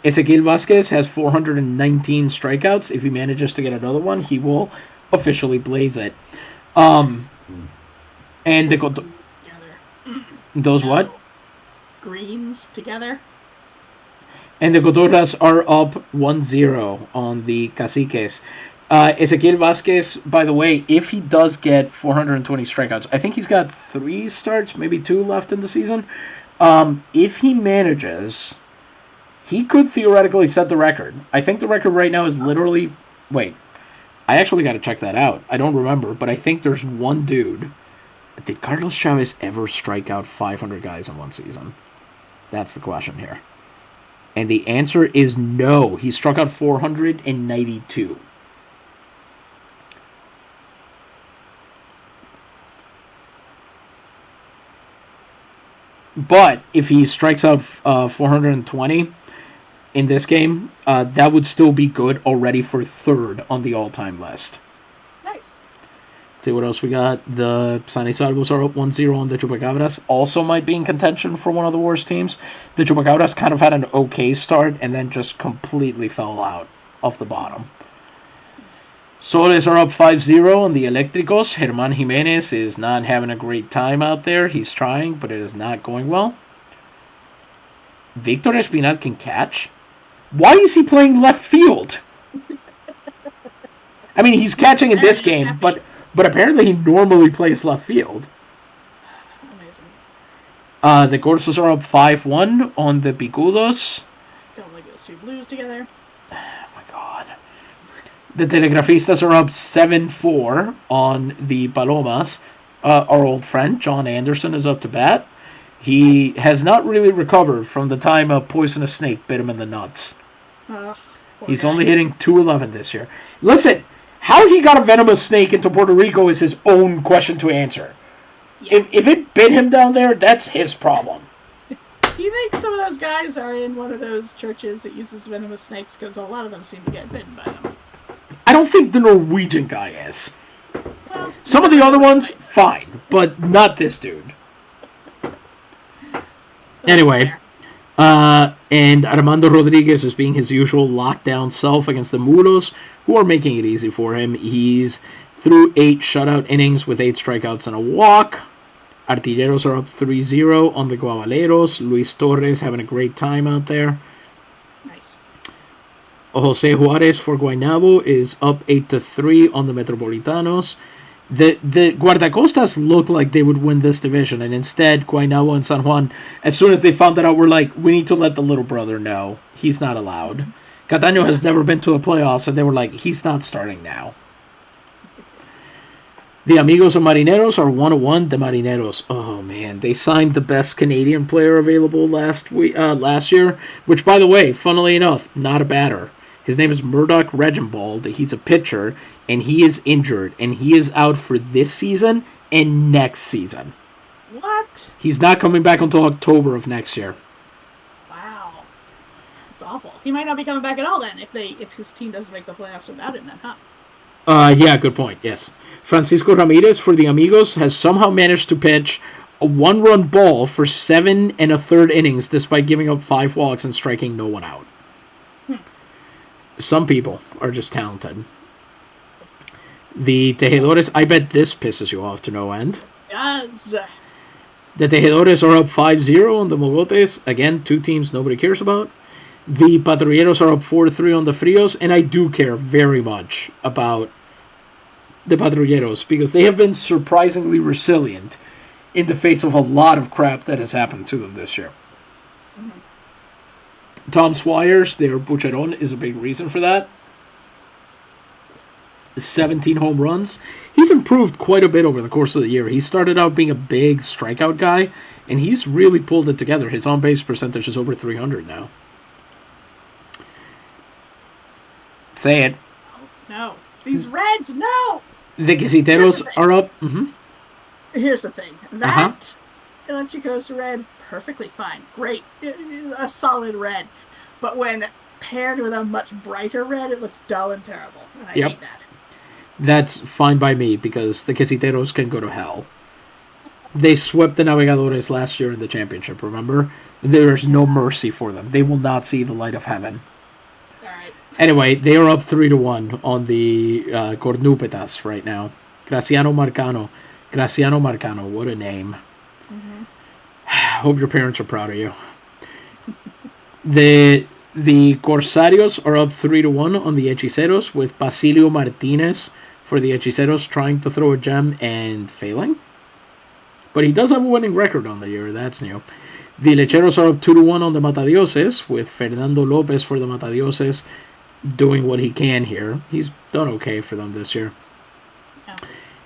Ezequiel Vasquez has 419 strikeouts. If he manages to get another one, he will officially blaze it. And the Together. those No. what? Greens together. And the Cotorras are up 1-0 on the Caciques. Ezequiel Vasquez, by the way, if he does get 420 strikeouts, I think he's got 3 starts, maybe 2 left in the season. If he manages, he could theoretically set the record. I think the record right now is literally... Wait, I actually got to check that out. I don't remember, but I think there's one dude. Did Carlos Chavez ever strike out 500 guys in one season? That's the question here. And the answer is no. He struck out 492. But if he strikes out 420 in this game, that would still be good already for third on the all-time list. Nice. Let's see what else we got. The San Isalvos are up 1-0 on the Chupacabras. Also might be in contention for one of the worst teams. The Chupacabras kind of had an okay start and then just completely fell out of the bottom. Soles are up 5-0 on the Eléctricos. Germán Jiménez is not having a great time out there. He's trying, but it is not going well. Victor Espinal can catch. Why is he playing left field? I mean, he's catching in this game, but apparently he normally plays left field. Amazing. The Corsas are up 5-1 on the Picudos. Don't like those two blues together. Oh my god. The Telegrafistas are up 7-4 on the Palomas. Our old friend, John Anderson, is up to bat. He has not really recovered from the time a poisonous snake bit him in the nuts. He's only hitting .211 this year. Listen, how he got a venomous snake into Puerto Rico is his own question to answer. Yeah. If it bit him down there, that's his problem. Do you think some of those guys are in one of those churches that uses venomous snakes? Because a lot of them seem to get bitten by them. I don't think the Norwegian guy is. Well, Some of the other ones, fine, but not this dude. Anyway, and Armando Rodriguez is being his usual lockdown self against the Muros, who are making it easy for him. He's through 8 shutout innings with 8 strikeouts and a walk. Artilleros are up 3-0 on the Guavaleros. Luis Torres having a great time out there. Nice. Jose Juarez for Guaynabo is up 8-3 on the Metropolitanos. The Guardacostas looked like they would win this division, and instead, Guaynabo and San Juan, as soon as they found that out, were like, we need to let the little brother know. He's not allowed. Cataño has never been to the playoffs, and they were like, he's not starting now. The Amigos of Marineros are 1-1. The Marineros, oh man, they signed the best Canadian player available last year, which, by the way, funnily enough, not a batter. His name is Murdoch Regenbald. He's a pitcher, and he is injured, and he is out for this season and next season. What? He's not coming back until October of next year. Wow. That's awful. He might not be coming back at all then if his team doesn't make the playoffs without him then, huh? Yeah, good point, yes. Francisco Ramirez for the Amigos has somehow managed to pitch a 1-run ball for 7 1/3 innings despite giving up 5 walks and striking no one out. Some people are just talented. The Tejedores, I bet this pisses you off to no end. It does. The Tejedores are up 5-0 on the Mogotes. Again, 2 teams nobody cares about. The Patrulleros are up 4-3 on the Frios, and I do care very much about the Patrulleros because they have been surprisingly resilient in the face of a lot of crap that has happened to them this year. Mm-hmm. Tom Swires, their Bucheron, is a big reason for that. 17 home runs. He's improved quite a bit over the course of the year. He started out being a big strikeout guy, and he's really pulled it together. His on-base percentage is over 300 now. Say it. Oh, no. These Reds, no! The Quesiteros are up. Here's the thing. That Electricos red, perfectly fine. Great. A solid red. But when paired with a much brighter red, it looks dull and terrible. And I hate that. That's fine by me because the Quesiteros can go to hell. They swept the Navegadores last year in the championship, remember? There's no mercy for them. They will not see the light of heaven. All right. Anyway, they are up 3-1 on the Cornupetas right now. Graciano Marcano, what a name. Mm-hmm. Hope your parents are proud of you. The Corsarios are up 3-1 on the Hechiceros with Basilio Martinez for the Hechiceros trying to throw a gem and failing. But he does have a winning record on the year, that's new. The Lecheros are up 2-1 on the Matadioses with Fernando Lopez for the Matadioses doing what he can here. He's done okay for them this year. Yeah.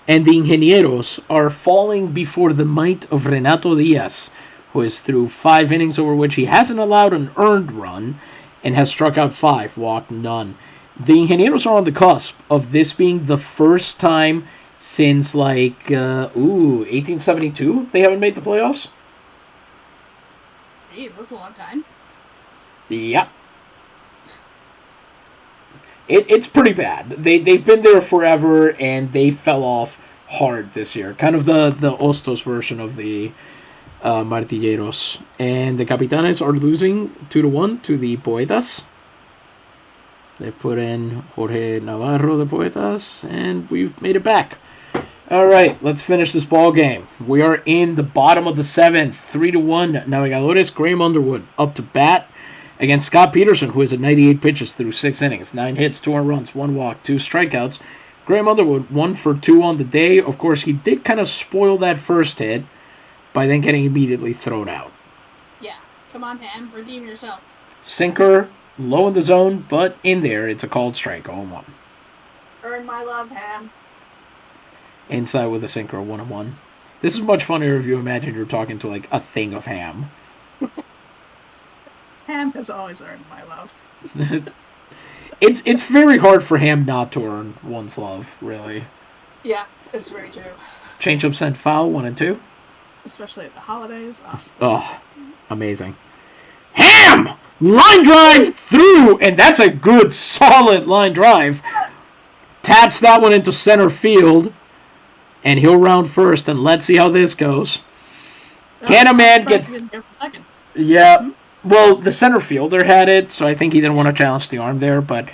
And the Ingenieros are falling before the might of Renato Diaz, who is through 5 innings over which he hasn't allowed an earned run and has struck out 5, walked none. The Ingenieros are on the cusp of this being the first time since 1872 they haven't made the playoffs. Hey, that's a long time. Yeah. It's pretty bad. They've been there forever, and they fell off hard this year. Kind of the Ostos version of the Martilleros. And the Capitanes are losing 2-1 to the Poetas. They put in Jorge Navarro, the Poetas, and we've made it back. All right, let's finish this ball game. We are in the bottom of the 7th, 3-1. Navegadores, Graham Underwood up to bat against Scott Peterson, who is at 98 pitches through 6 innings, 9 hits, 2 earned runs, 1 walk, 2 strikeouts. Graham Underwood 1 for 2 on the day. Of course, he did kind of spoil that first hit by then getting immediately thrown out. Yeah, come on, Ham, redeem yourself. Sinker, low in the zone, but in there. It's a called strike, 0-1. Earn my love, Ham. Inside with a sinker, 1-1. This is much funnier if you imagine you're talking to like a thing of ham. Ham has always earned my love. It's very hard for Ham not to earn one's love, really. Yeah, it's very true. Changeup sent foul, 1-2. Especially at the holidays. Oh, amazing. Ham! Line drive through, and that's a good, solid line drive. Taps that one into center field, and he'll round first, and let's see how this goes. Can a man get... Yeah. Mm-hmm. Well, the center fielder had it, so I think he didn't want to challenge the arm there, but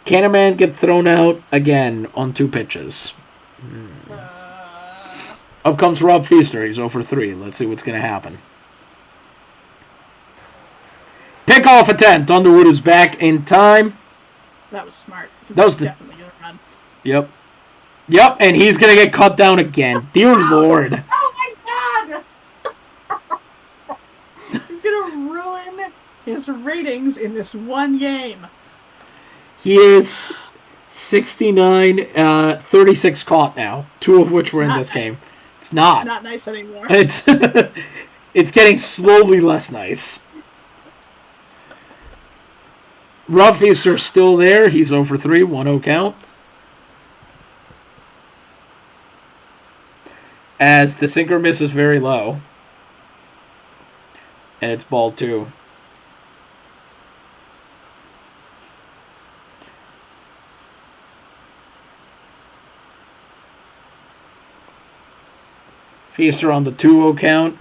can a man get thrown out again on 2 pitches? Up comes Rob Feaster. He's 0-3. Let's see what's going to happen. Pickoff attempt. Underwood is back in time. That was smart. That was definitely going to run. Yep, and he's going to get cut down again. Dear Lord. Oh, my God! He's going to ruin his ratings in this one game. He is 69, 36 caught now, 2 of which were in this game. It's not. Not nice anymore. It's getting slowly less nice. Rob Feaster's still there. He's 0-3, 1-0 count. As the sinker misses very low. And it's ball 2. Feaster on the 2-0 count.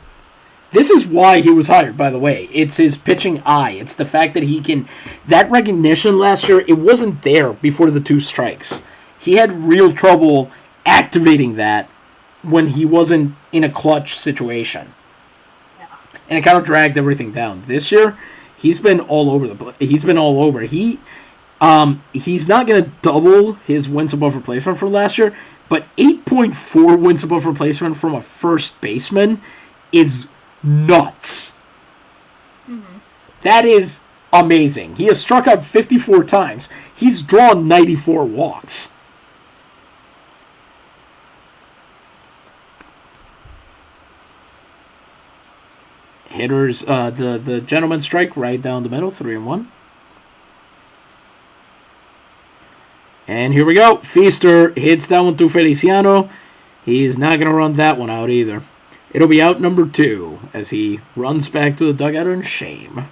This is why he was hired, by the way. It's his pitching eye. It's the fact that he can... That recognition last year, it wasn't there before the 2 strikes. He had real trouble activating that when he wasn't in a clutch situation. Yeah. And it kind of dragged everything down. This year, he's been all over the place. He's been all over. He's not going to double his wins above replacement from last year, but 8.4 wins above replacement from a first baseman is nuts. Mm-hmm. That is amazing. He has struck out 54 times. He's drawn 94 walks. Hitters, the gentleman strike right down the middle, 3-1. And here we go. Feaster hits that one to Feliciano. He's not going to run that one out either. It'll be out number 2 as he runs back to the dugout in shame.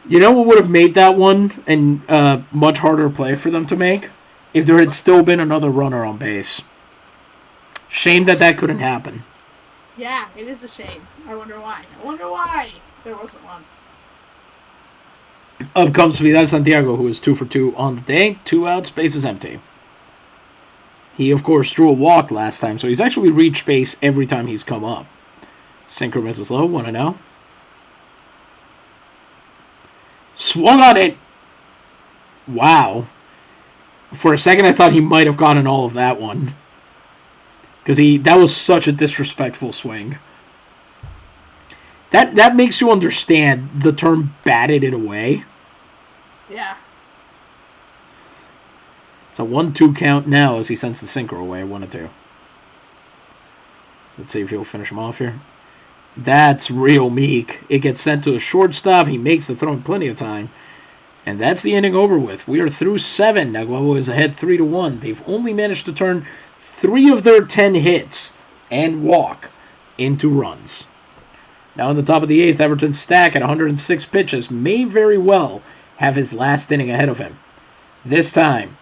You know what would have made that one a much harder play for them to make? If there had still been another runner on base. Shame that couldn't happen. Yeah, it is a shame. I wonder why there wasn't one. Up comes Vidal Santiago, who is 2 for 2 on the day. 2 outs, base is empty. He, of course, drew a walk last time, so he's actually reached base every time he's come up. Sinker misses low, 1-0. Swung on it. Wow. For a second, I thought he might have gotten all of that one. Because that was such a disrespectful swing. That makes you understand the term batted it away. Yeah. It's a 1-2 count now as he sends the sinker away, 1-2. Let's see if he'll finish him off here. That's real meek. It gets sent to a shortstop. He makes the throw in plenty of time. And that's the inning over with. We are through 7. Naguabo is ahead 3-1. They've only managed to turn 3 of their 10 hits and walk into runs. Now in the top of the 8th, Everton Stack at 106 pitches may very well have his last inning ahead of him. This time,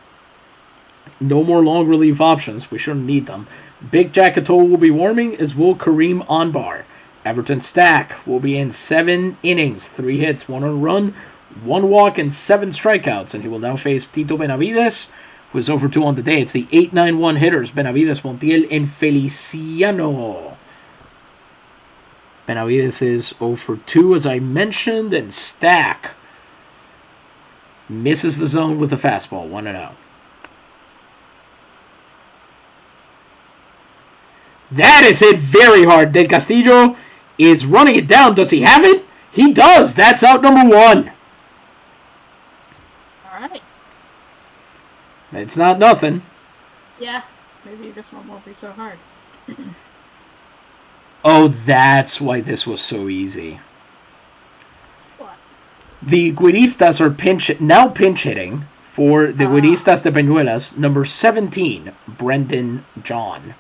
no more long relief options. We shouldn't need them. Big Jack Atoll will be warming, as will Kareem Anbar. Everton Stack will be in 7 innings, 3 hits, 1 earned run, 1 walk, and 7 strikeouts. And he will now face Tito Benavides, who is over 2 on the day. It's the 8-9-1 hitters, Benavides, Montiel, and Feliciano. Benavides is 0 for 2, as I mentioned, and Stack misses the zone with a fastball, 1-0. That is hit very hard. Del Castillo is running it down. Does he have it? He does. That's out number 1. All right. It's not nothing. Yeah, maybe this one won't be so hard. Oh, that's why this was so easy. What? The Güiristas are now pinch hitting for the Güiristas de Peñuelas, number 17, Brendan John.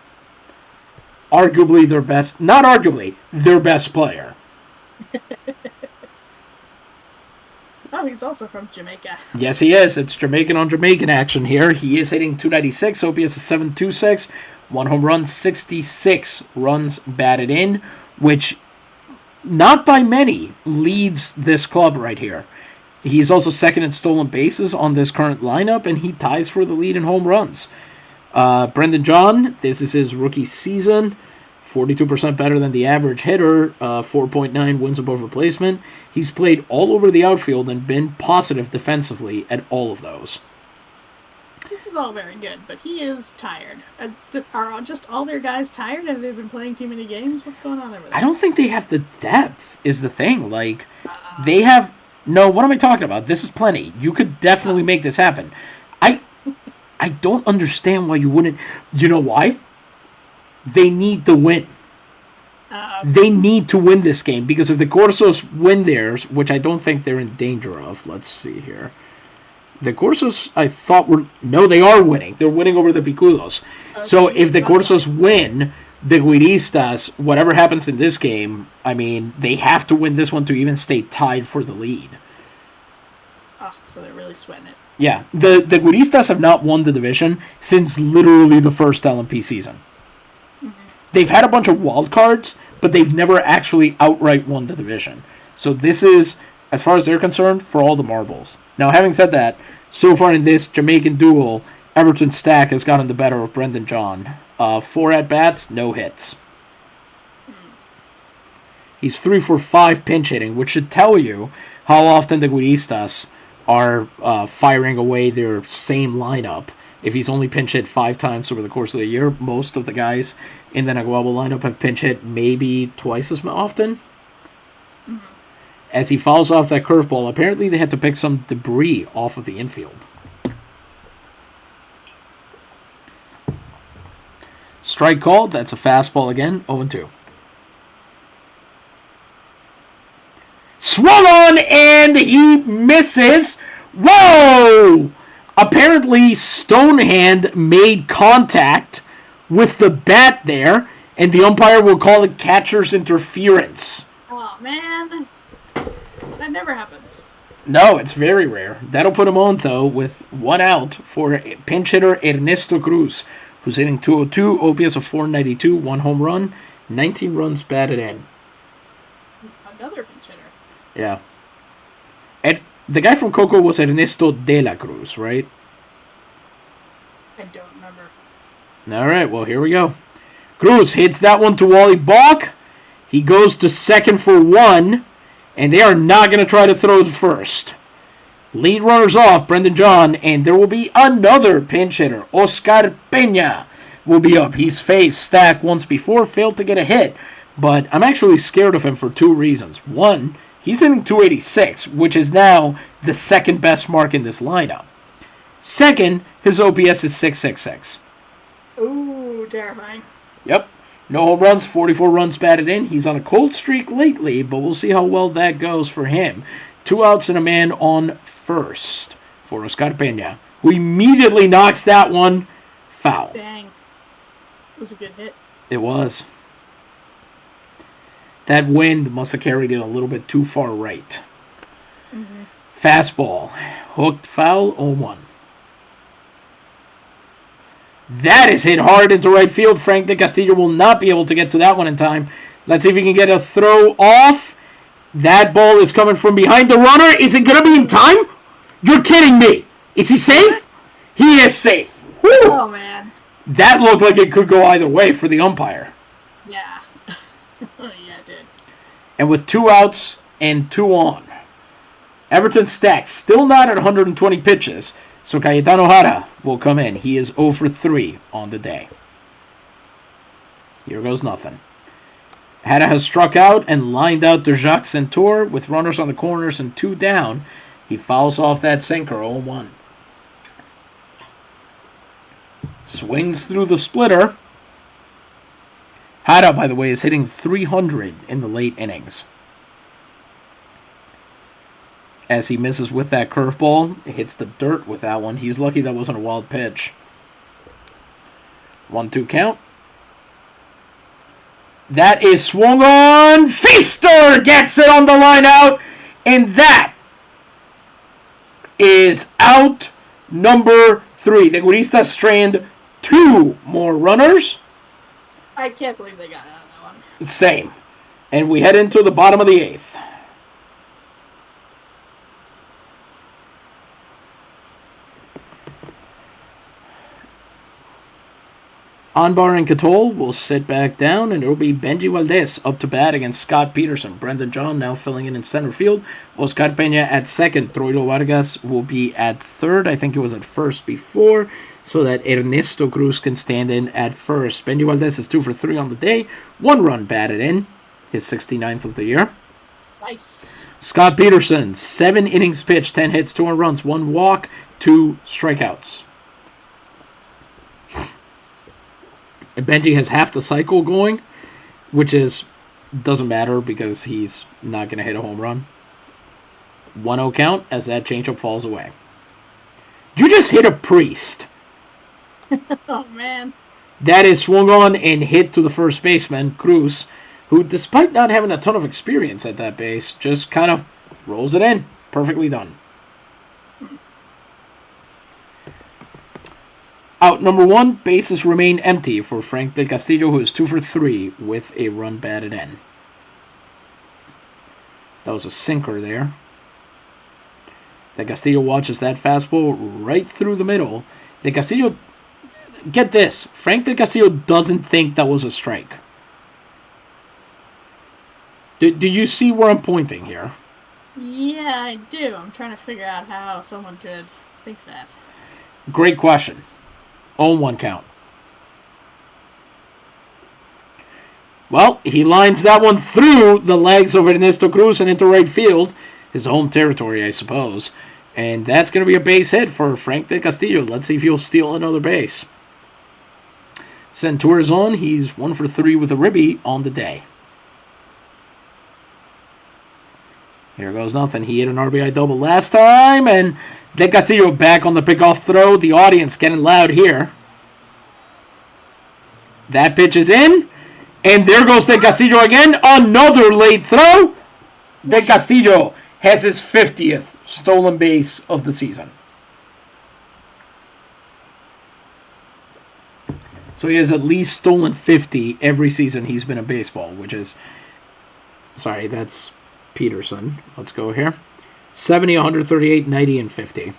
Arguably their best, not arguably, their best player. Oh, he's also from Jamaica. Yes, he is. It's Jamaican on Jamaican action here. He is hitting .296, OPS is .726, 1 home run, 66 runs batted in, which, not by many, leads this club right here. He's also second in stolen bases on this current lineup, and he ties for the lead in home runs. Brendan John, this is his rookie season. 42% better than the average hitter. 4.9 wins above replacement. He's played all over the outfield and been positive defensively at all of those. This is all very good, but he is tired. Are just all their guys tired? Have they been playing too many games? What's going on over there? I don't think they have the depth, is the thing. Like, they have... No, what am I talking about? This is plenty. You could definitely make this happen. I don't understand why you wouldn't... You know why? They need to win. They need to win this game, because if the Corsos win theirs, which I don't think they're in danger of... Let's see here. The Corsos, I thought were... No, they are winning. They're winning over the Picudos. So if the Corsos win, the Güiristas, whatever happens in this game, I mean, they have to win this one to even stay tied for the lead. Oh, so they're really sweating it. Yeah, the Güiristas have not won the division since literally the first LMP season. Mm-hmm. They've had a bunch of wild cards, but they've never actually outright won the division. So this is, as far as they're concerned, for all the marbles. Now, having said that, so far in this Jamaican duel, Everton Stack has gotten the better of Brendan John. 4 at-bats, no hits. He's 3 for 5 pinch hitting, which should tell you how often the Güiristas are firing away their same lineup. If he's only pinch hit 5 times over the course of the year, most of the guys in the Naguabo lineup have pinch hit maybe twice as often. Mm-hmm. As he fouls off that curveball, apparently they had to pick some debris off of the infield. Strike called. That's a fastball again. 0-2. Swung on, and he misses. Whoa! Apparently, Stonehand made contact with the bat there, and the umpire will call it catcher's interference. Oh, man. That never happens. No, it's very rare. That'll put him on, though, with 1 out for pinch hitter Ernesto Cruz, who's hitting .202, OPS of .492, 1 home run, 19 runs batted in. Another pinch hitter. Yeah. And the guy from Coco was Ernesto de la Cruz, right? I don't remember. All right, well, here we go. Cruz hits that one to Wally Balk. He goes to second for 1, and they are not going to try to throw to first. Lead runners off, Brendan John, and there will be another pinch hitter. Oscar Peña will be up. He's faced Stack once before, failed to get a hit, but I'm actually scared of him for 2 reasons. One, he's hitting .286, which is now the second best mark in this lineup. Second, his OPS is .666. Ooh, terrifying. Yep. No home runs, 44 runs batted in. He's on a cold streak lately, but we'll see how well that goes for him. 2 outs and a man on first for Oscar Peña, who immediately knocks that one foul. Dang. It was a good hit. It was. That wind must have carried it a little bit too far right. Mm-hmm. Fastball. Hooked foul, 0-1. That is hit hard into right field. Frank de Castillo will not be able to get to that one in time. Let's see if he can get a throw off. That ball is coming from behind the runner. Is it going to be in time? You're kidding me. Is he safe? He is safe. Woo! Oh, man. That looked like it could go either way for the umpire. Yeah. Yeah, it did. And with 2 outs and 2 on, Everton Stack still not at 120 pitches. So Cayetano Jara will come in. He is 0 for 3 on the day. Here goes nothing. Jara has struck out and lined out to Jacques Centur with runners on the corners and 2 down. He fouls off that sinker, 0-1. Swings through the splitter. Jara, by the way, is hitting .300 in the late innings. As he misses with that curveball, hits the dirt with that one. He's lucky that wasn't a wild pitch. 1-2 count. That is swung on. Feaster gets it on the line out. And that is out number 3. The Güiristas strand 2 more runners. I can't believe they got out of that one. Same. And we head into the bottom of the 8th. Anbar and Catol will sit back down, and it will be Benji Valdez up to bat against Scott Peterson. Brendan John now filling in center field. Oscar Peña at second. Troilo Vargas will be at third. I think he was at first before, so that Ernesto Cruz can stand in at first. Benji Valdez is 2 for 3 on the day. 1 run batted in. His 69th of the year. Nice. Scott Peterson, 7 innings pitched, 10 hits, 2 runs, 1 walk, 2 strikeouts. And Benji has half the cycle going, which doesn't matter because he's not going to hit a home run. 1-0 count as that changeup falls away. You just hit a priest. Oh, man. That is swung on and hit to the first baseman, Cruz, who, despite not having a ton of experience at that base, just kind of rolls it in. Perfectly done. Out number 1, bases remain empty for Frank del Castillo, who is 2 for 3 with a run batted in. That was a sinker there. Del Castillo watches that fastball right through the middle. Del Castillo, get this, Frank del Castillo doesn't think that was a strike. Do you see where I'm pointing here? Yeah, I do. I'm trying to figure out how someone could think that. Great question. 0-1 count. Well, he lines that one through the legs of Ernesto Cruz and into right field. His home territory, I suppose. And that's going to be a base hit for Frank del Castillo. Let's see if he'll steal another base. Centur is on. He's 1 for 3 with a ribby on the day. Here goes nothing. He hit an RBI double last time, and De Castillo back on the pickoff throw. The audience getting loud here. That pitch is in, and there goes De Castillo again. Another late throw. De Castillo has his 50th stolen base of the season. So he has at least stolen 50 every season he's been in baseball, which is... Sorry, that's Peterson. Let's go here. 70, 138, 90, and 50.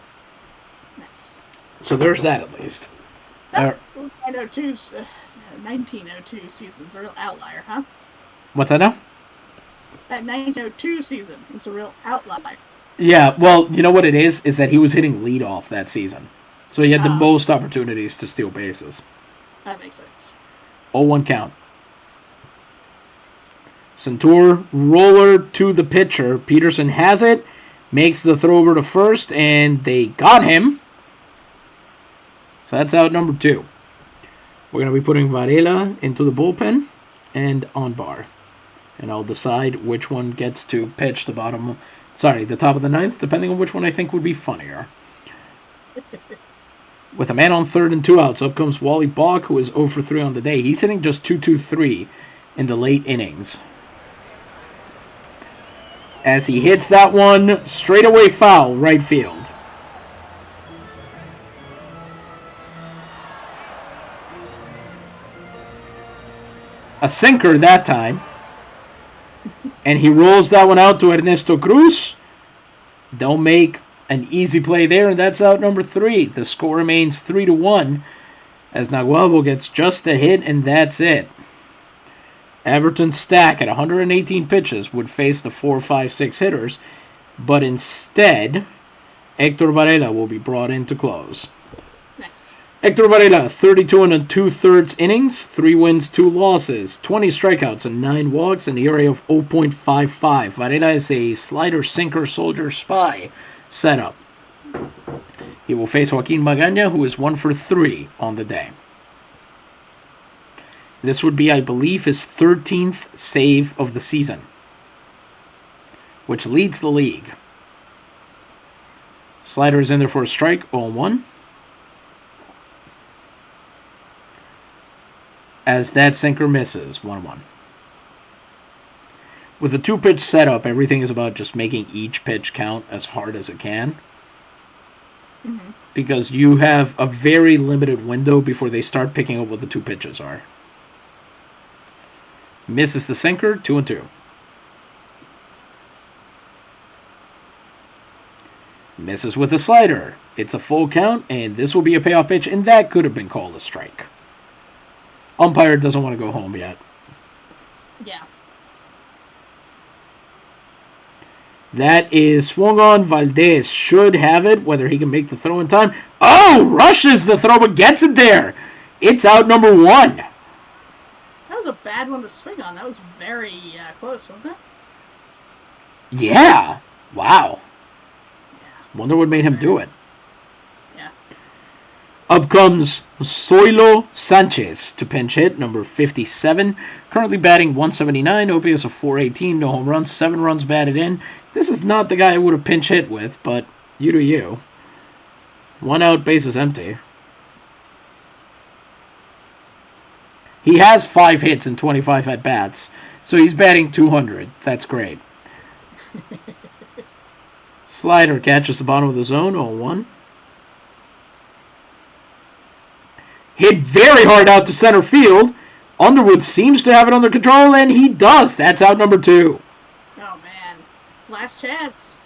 Nice. So there's that at least. That 1902 season's a real outlier, huh? What's that now? That 1902 season is a real outlier. Yeah, well, you know what it is? Is that he was hitting leadoff that season. So he had the most opportunities to steal bases. That makes sense. 0-1 count. Centur, roller to the pitcher. Peterson has it, makes the throw over to first, and they got him. So that's out number 2. We're going to be putting Varela into the bullpen and on bar. And I'll decide which one gets to pitch the top of the 9th, depending on which one I think would be funnier. With a man on third and 2 outs, up comes Wally Bach, who is 0 for 3 on the day. He's hitting just 2-2-3 in the late innings. As he hits that one, straightaway foul, right field. A sinker that time. And he rolls that one out to Ernesto Cruz. They'll make an easy play there, and that's out number 3. The score remains 3-1 as Naguabo gets just a hit, and that's it. Everton Stack at 118 pitches would face the 4, 5, 6 hitters, but instead, Hector Varela will be brought in to close. Nice. Hector Varela, 32 and 2/3 innings, 3 wins, 2 losses, 20 strikeouts and 9 walks, an ERA of 0.55. Varela is a slider, sinker, soldier, spy setup. He will face Joaquin Magaña, who is 1 for 3 on the day. This would be, I believe, his 13th save of the season, which leads the league. Slider is in there for a strike, 0-1. As that sinker misses, 1-1. With a 2-pitch setup, everything is about just making each pitch count as hard as it can. Mm-hmm. Because you have a very limited window before they start picking up what the 2 pitches are. Misses the sinker, 2-2. Misses with a slider. It's a full count, and this will be a payoff pitch, and that could have been called a strike. Umpire doesn't want to go home yet. Yeah. That is swung on. Valdez should have it, whether he can make the throw in time. Oh, rushes the throw, but gets it there. It's out number 1. That was a bad one to swing on. That was very close, wasn't it? Yeah. Wow. Yeah. Wonder what made him do it. Yeah. Up comes Zoilo Sanchez to pinch hit, number 57. Currently batting 179, OPS of 418, no home runs, 7 runs batted in. This is not the guy I would have pinch hit with, but you do you. 1 out, bases empty. He has 5 hits and 25 at-bats, so he's batting 200. That's great. Slider catches the bottom of the zone, 0-1. Hit very hard out to center field. Underwood seems to have it under control, and he does. That's out number 2. Oh, man. Last chance.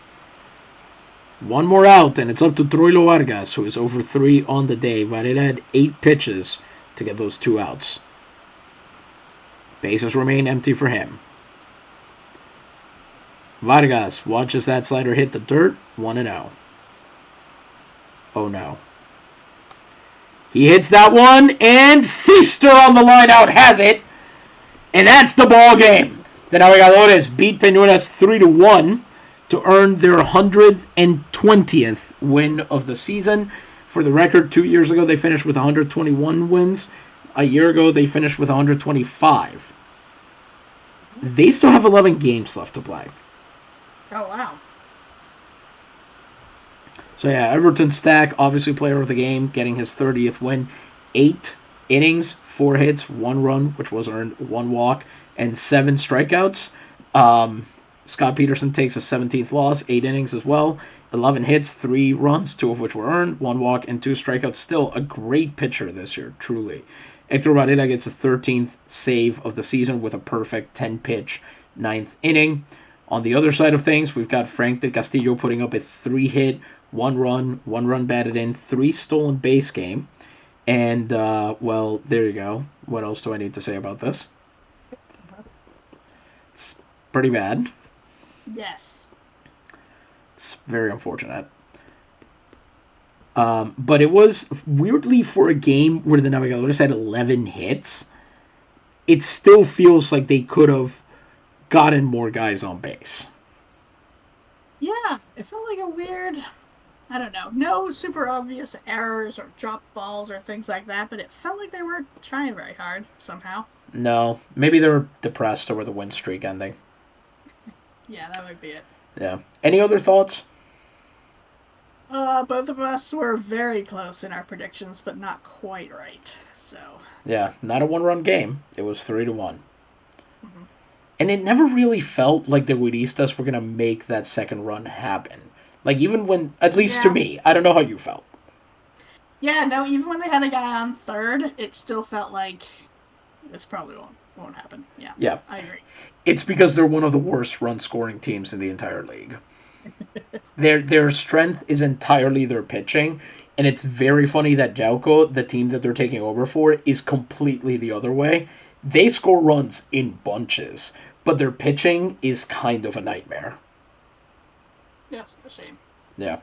1 more out, and it's up to Troilo Vargas, who is over 3 on the day. Varela had 8 pitches to get those 2 outs. Bases remain empty for him. Vargas watches that slider hit the dirt. 1-0. Oh, no. He hits that one, and Feaster on the line out has it. And that's the ball game. The Navegadores beat Peñuelas 3-1 to earn their 120th win of the season. For the record, 2 years ago they finished with 121 wins. A year ago they finished with 125. They still have 11 games left to play. Oh, wow. So yeah, Everton Stack, obviously player of the game, getting his 30th win. 8 innings, 4 hits, 1 run, which was earned, 1 walk, and 7 strikeouts. Scott Peterson takes a 17th loss, 8 innings as well. 11 hits, 3 runs, 2 of which were earned, 1 walk, and 2 strikeouts. Still a great pitcher this year, truly. Hector Barrera gets a 13th save of the season with a perfect 10-pitch 9th inning. On the other side of things, we've got Frank de Castillo putting up a 3-hit, 1 run batted in, 3 stolen base game. And, well, there you go. What else do I need to say about this? It's pretty bad. Yes. It's very unfortunate. But it was, weirdly, for a game where the Navegadores had 11 hits, it still feels like they could have gotten more guys on base. Yeah, it felt like a weird, I don't know, no super obvious errors or drop balls or things like that, but it felt like they weren't trying very hard somehow. No, maybe they were depressed over the win streak ending. Yeah, that might be it. Yeah. Any other thoughts? Both of us were very close in our predictions, but not quite right. So. Yeah, not a one-run game. It was 3-1. Mm-hmm. And it never really felt like the Güiristas were going to make that second run happen. Like, even when, at least to me, I don't know how you felt. Yeah, no, even when they had a guy on third, it still felt like this probably won't happen. Yeah. Yeah. I agree. It's because they're one of the worst run-scoring teams in the entire league. Their strength is entirely their pitching, and it's very funny that Jauco, the team that they're taking over for, is completely the other way. They score runs in bunches, but their pitching is kind of a nightmare. Yeah, a shame. Yeah.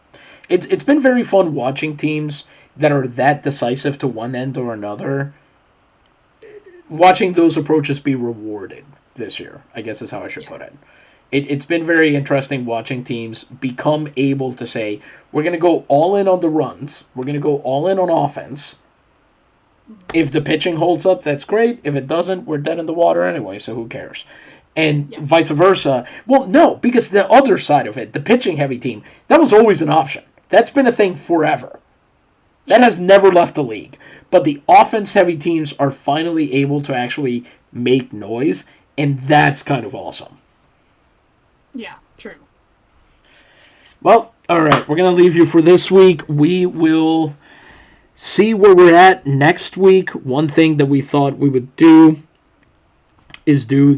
It's been very fun watching teams that are that decisive to one end or another, watching those approaches be rewarded this year, I guess is how I should put it. It's been very interesting watching teams become able to say, we're going to go all in on the runs. We're going to go all in on offense. If the pitching holds up, that's great. If it doesn't, we're dead in the water anyway, so who cares? And vice versa. Well, no, because the other side of it, the pitching-heavy team, that was always an option. That's been a thing forever. That has never left the league. But the offense-heavy teams are finally able to actually make noise, and that's kind of awesome. Yeah, true. Well, all right, we're going to leave you for this week. We will see where we're at next week. One thing that we thought we would do is do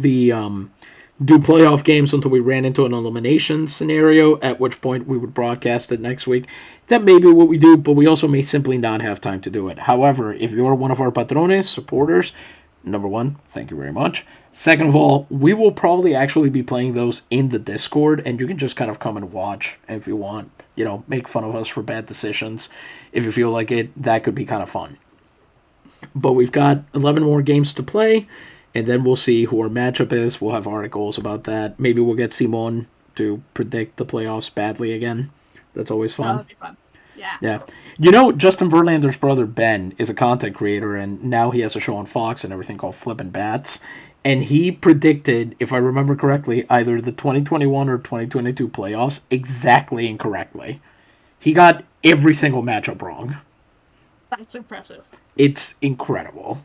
playoff games until we ran into an elimination scenario, at which point we would broadcast it next week. That may be what we do, but we also may simply not have time to do it. However, if you're one of our patrones, supporters, number one, thank you very much. Second of all, we will probably actually be playing those in the Discord, and you can just kind of come and watch if you want. You know, make fun of us for bad decisions. If you feel like it, that could be kind of fun. But we've got 11 more games to play, and then we'll see who our matchup is. We'll have articles about that. Maybe we'll get Simon to predict the playoffs badly again. That's always fun. That'll be fun. Yeah. Yeah. You know, Justin Verlander's brother, Ben, is a content creator, and now he has a show on Fox and everything called Flippin' Bats. And he predicted, if I remember correctly, either the 2021 or 2022 playoffs exactly incorrectly. He got every single matchup wrong. That's impressive. It's incredible.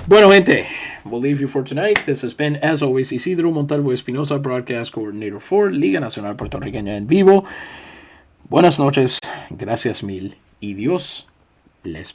Bueno, gente, we'll leave you for tonight. This has been, as always, Isidro Montalvo Espinosa, broadcast coordinator for Liga Nacional Puertorriqueña en Vivo. Buenas noches, gracias mil, y Dios les